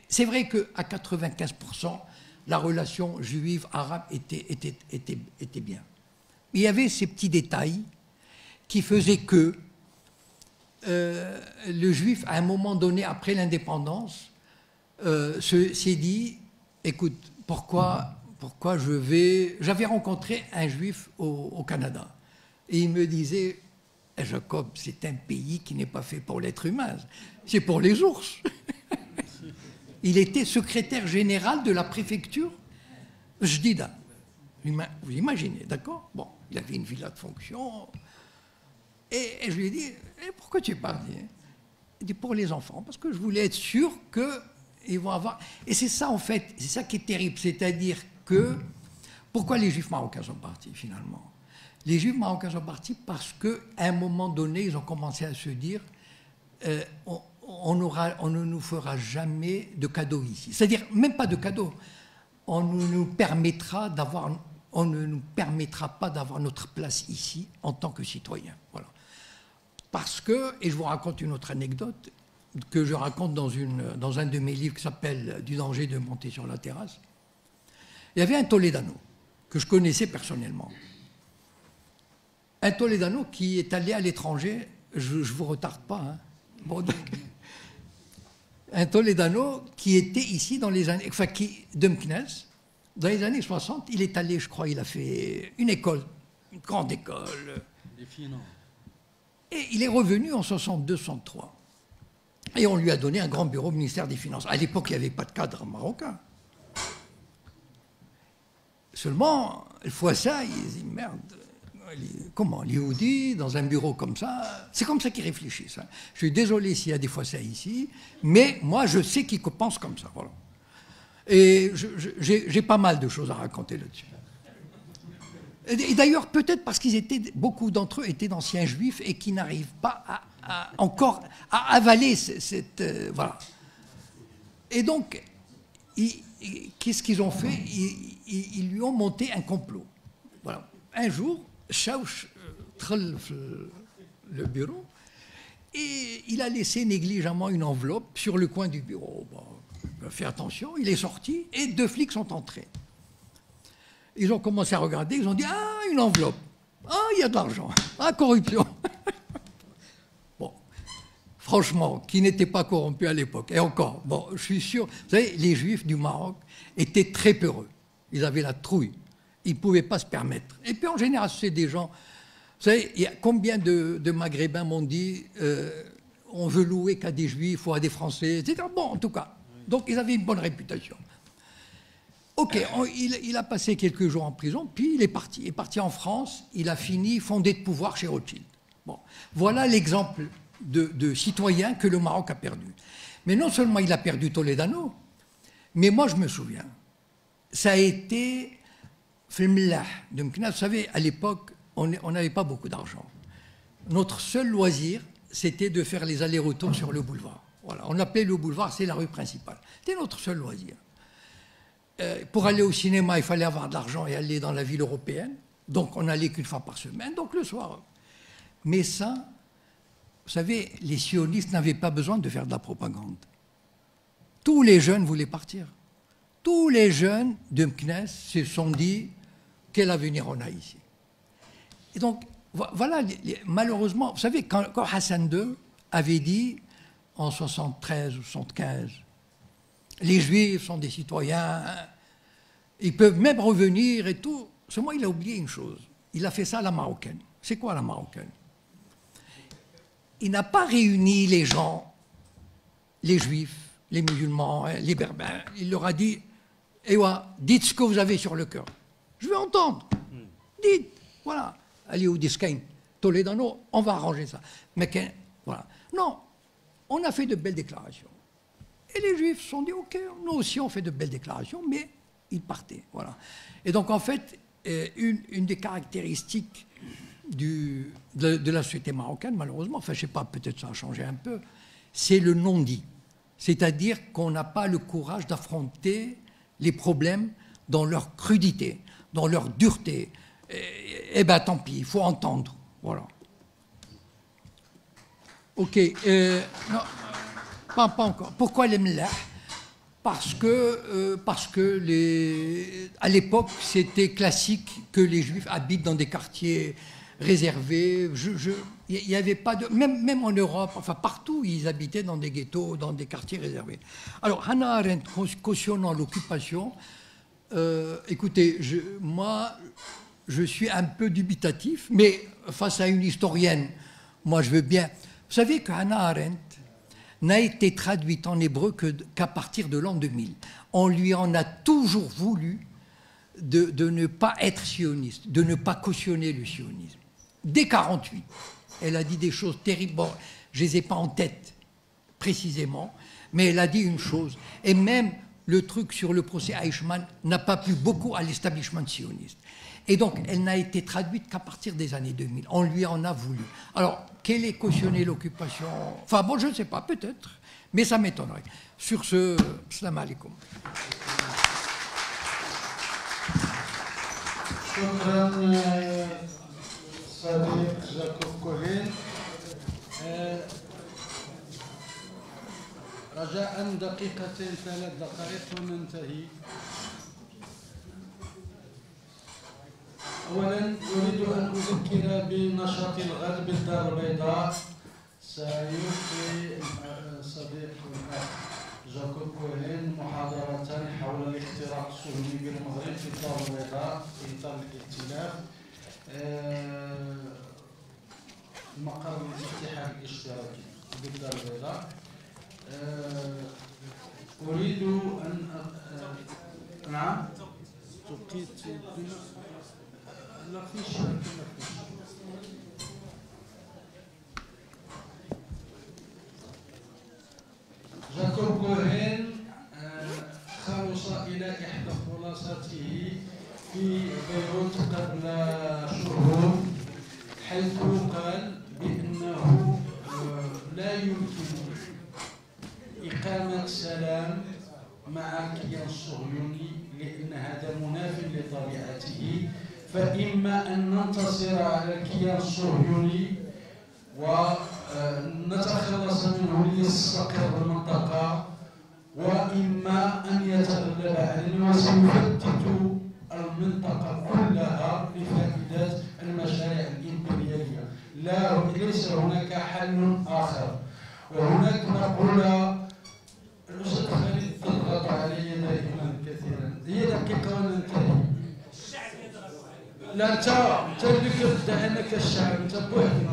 c'est vrai qu'à 95%, la relation juive-arabe était bien. Mais il y avait ces petits détails qui faisaient que le juif, à un moment donné, après l'indépendance, s'est dit, écoute, pourquoi j'avais rencontré un juif au Canada, et il me disait, Jacob, c'est un pays qui n'est pas fait pour l'être humain, c'est pour les ours. Il était secrétaire général de la préfecture Jdida. Vous imaginez, d'accord? Bon, il avait une villa de fonction. Et je lui ai dit, pourquoi tu es parti? Il dit, pour les enfants, parce que je voulais être sûr qu'ils vont avoir... Et c'est ça, en fait, c'est ça qui est terrible, c'est-à-dire que... Pourquoi les Juifs marocains sont partis, finalement? Les Juifs marocains sont partis parce qu'à un moment donné, ils ont commencé à se dire on ne nous fera jamais de cadeaux ici. C'est-à-dire, même pas de cadeaux. On ne nous permettra pas d'avoir notre place ici en tant que citoyens. Voilà. Parce que, et je vous raconte une autre anecdote que je raconte dans un de mes livres qui s'appelle « Du danger de monter sur la terrasse ». Il y avait un Toledano que je connaissais personnellement. Un Toledano qui est allé à l'étranger, je ne vous retarde pas, hein. Bon, un Toledano qui était ici dans les années, enfin, de Meknès, dans les années 60, il est allé, je crois, il a fait une école, une grande école. Des finances. Et il est revenu en 62-63. Et on lui a donné un grand bureau au ministère des Finances. À l'époque, il n'y avait pas de cadre marocain. Seulement, une fois ça, il dit, merde, comment, Lioudi, dans un bureau comme ça, c'est comme ça qu'ils réfléchissent. Hein. Je suis désolé s'il y a des fois ça ici, mais moi, je sais qu'ils pensent comme ça. Voilà. Et j'ai pas mal de choses à raconter là-dessus. Et d'ailleurs, peut-être parce beaucoup d'entre eux étaient d'anciens juifs et qui n'arrivent pas encore à avaler cette... voilà. Et donc, qu'est-ce qu'ils ont fait? Ils lui ont monté un complot. Voilà. Un jour, Chaouch troll le bureau et il a laissé négligemment une enveloppe sur le coin du bureau. Bon, fait attention, il est sorti et 2 flics sont entrés. Ils ont commencé à regarder, ils ont dit, ah, une enveloppe, ah, il y a de l'argent, ah, corruption. Bon, franchement, qui n'était pas corrompu à l'époque, et encore, bon, je suis sûr, vous savez, les Juifs du Maroc étaient très peureux, ils avaient la trouille, ils ne pouvaient pas se permettre. Et puis en général, c'est des gens, vous savez, il y a combien de Maghrébins m'ont dit, on veut louer qu'à des Juifs ou à des Français, etc. Bon, en tout cas, donc ils avaient une bonne réputation. Ok, il a passé quelques jours en prison, puis il est parti. Il est parti en France, il a fini fondé de pouvoir chez Rothschild. Bon, voilà l'exemple de citoyen que le Maroc a perdu. Mais non seulement il a perdu Toledano, mais moi je me souviens, ça a été Filmlah de Mknaf. Vous savez, à l'époque, on n'avait pas beaucoup d'argent. Notre seul loisir, c'était de faire les allers-retours sur le boulevard. Voilà, on appelait le boulevard, c'est la rue principale. C'était notre seul loisir. Pour aller au cinéma, il fallait avoir de l'argent et aller dans la ville européenne. Donc, on n'allait qu'une fois par semaine, donc le soir. Mais ça, vous savez, les sionistes n'avaient pas besoin de faire de la propagande. Tous les jeunes voulaient partir. Tous les jeunes de Meknès se sont dit, quel avenir on a ici. Et donc, voilà, malheureusement, vous savez, quand Hassan II avait dit, en 73 ou 75, les Juifs sont des citoyens, ils peuvent même revenir et tout. Seulement, il a oublié une chose. Il a fait ça à la marocaine. C'est quoi la marocaine? Il n'a pas réuni les gens, les Juifs, les musulmans, les berbères. Il leur a dit, Ewa, dites ce que vous avez sur le cœur. Je veux entendre. Dites, voilà. Allez au Diskain, Toledano, on va arranger ça. Mais voilà. Non, on a fait de belles déclarations. Et les Juifs se sont dit, ok, nous aussi on fait de belles déclarations, mais ils partaient. Voilà. Et donc en fait, une des caractéristiques de la société marocaine, malheureusement, enfin je ne sais pas, peut-être ça a changé un peu, c'est le non-dit. C'est-à-dire qu'on n'a pas le courage d'affronter les problèmes dans leur crudité, dans leur dureté. Eh bien tant pis, il faut entendre. Voilà. Ok, non. Pas encore. Pourquoi les mlahs? Parce que à l'époque, c'était classique que les Juifs habitent dans des quartiers réservés. Il n'y avait pas de... Même en Europe, enfin partout, ils habitaient dans des ghettos, dans des quartiers réservés. Alors, Hannah Arendt, cautionnant l'occupation, écoutez, moi, je suis un peu dubitatif, mais face à une historienne, moi, je veux bien... Vous savez que Hannah Arendt n'a été traduite en hébreu qu'à partir de l'an 2000. On lui en a toujours voulu de ne pas être sioniste, de ne pas cautionner le sionisme. Dès 1948, elle a dit des choses terribles. Bon, je ne les ai pas en tête précisément, mais elle a dit une chose. Et même le truc sur le procès Eichmann n'a pas plu beaucoup à l'establishment sioniste. Et donc, elle n'a été traduite qu'à partir des années 2000. On lui en a voulu. Alors, quelle est cautionner l'occupation? Enfin, bon, je ne sais pas, peut-être, mais ça m'étonnerait. Sur ce, salam alaikum. صديق جاكوب كوهين رجاء دقيقتين 3 دقائق وننتهي. أولا أريد أن أذكر بنشاط الغد بالدار البيضاء. سيلقي صديق جاكوب كوهين محاضرة حول الاختراق الصهيوني بالمغرب في الدار البيضاء في إطار الائتلاف. مقر الاتحاد الاشتراكي بالدار البيضاء. أريد أن نعم توقيت لا فيش جاكوب كوهين خلص إلى إحدى خلاصاته في بيروت قبل شهور، حيث قال بأنه لا يمكن إقامة سلام مع الكيان الصهيوني لأن هذا مناف لطبيعته، فإما أن ننتصر على الكيان الصهيوني ونتخلص منه ليستقر المنطقة، وإما أن يتغلب علينا وسيفتت المنطقة كلها لفائدة المشاريع الإمبريالية. ليس هناك حل آخر. وهناك مقولة الأستاذ خالد تضغط علي دائما كثيرا، هي دقيقة وننتهي. لا أنت اللي كتدعي أنك الشعب، أنت بوحدك.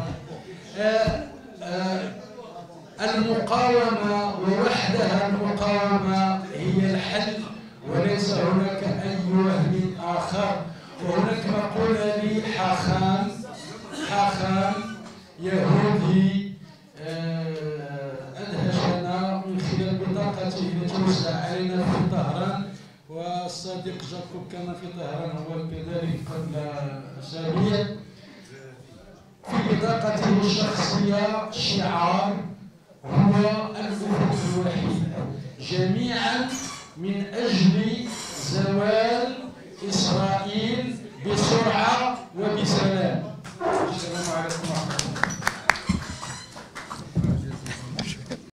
المقاومة ووحدها المقاومة هي الحل وليس هناك أي وهم آخر. وهناك مقولة لحاخان يهودي أدهشنا من خلال بطاقته التي توزع علينا في طهران، والصديق جاكوب كان في طهران هو كذلك قبل أسابيع. في بطاقته الشخصية شعار هو الأفق الوحيد، جميعا من أجل زوال إسرائيل بسرعة وبسلام. السلام عليكم ورحمة الله.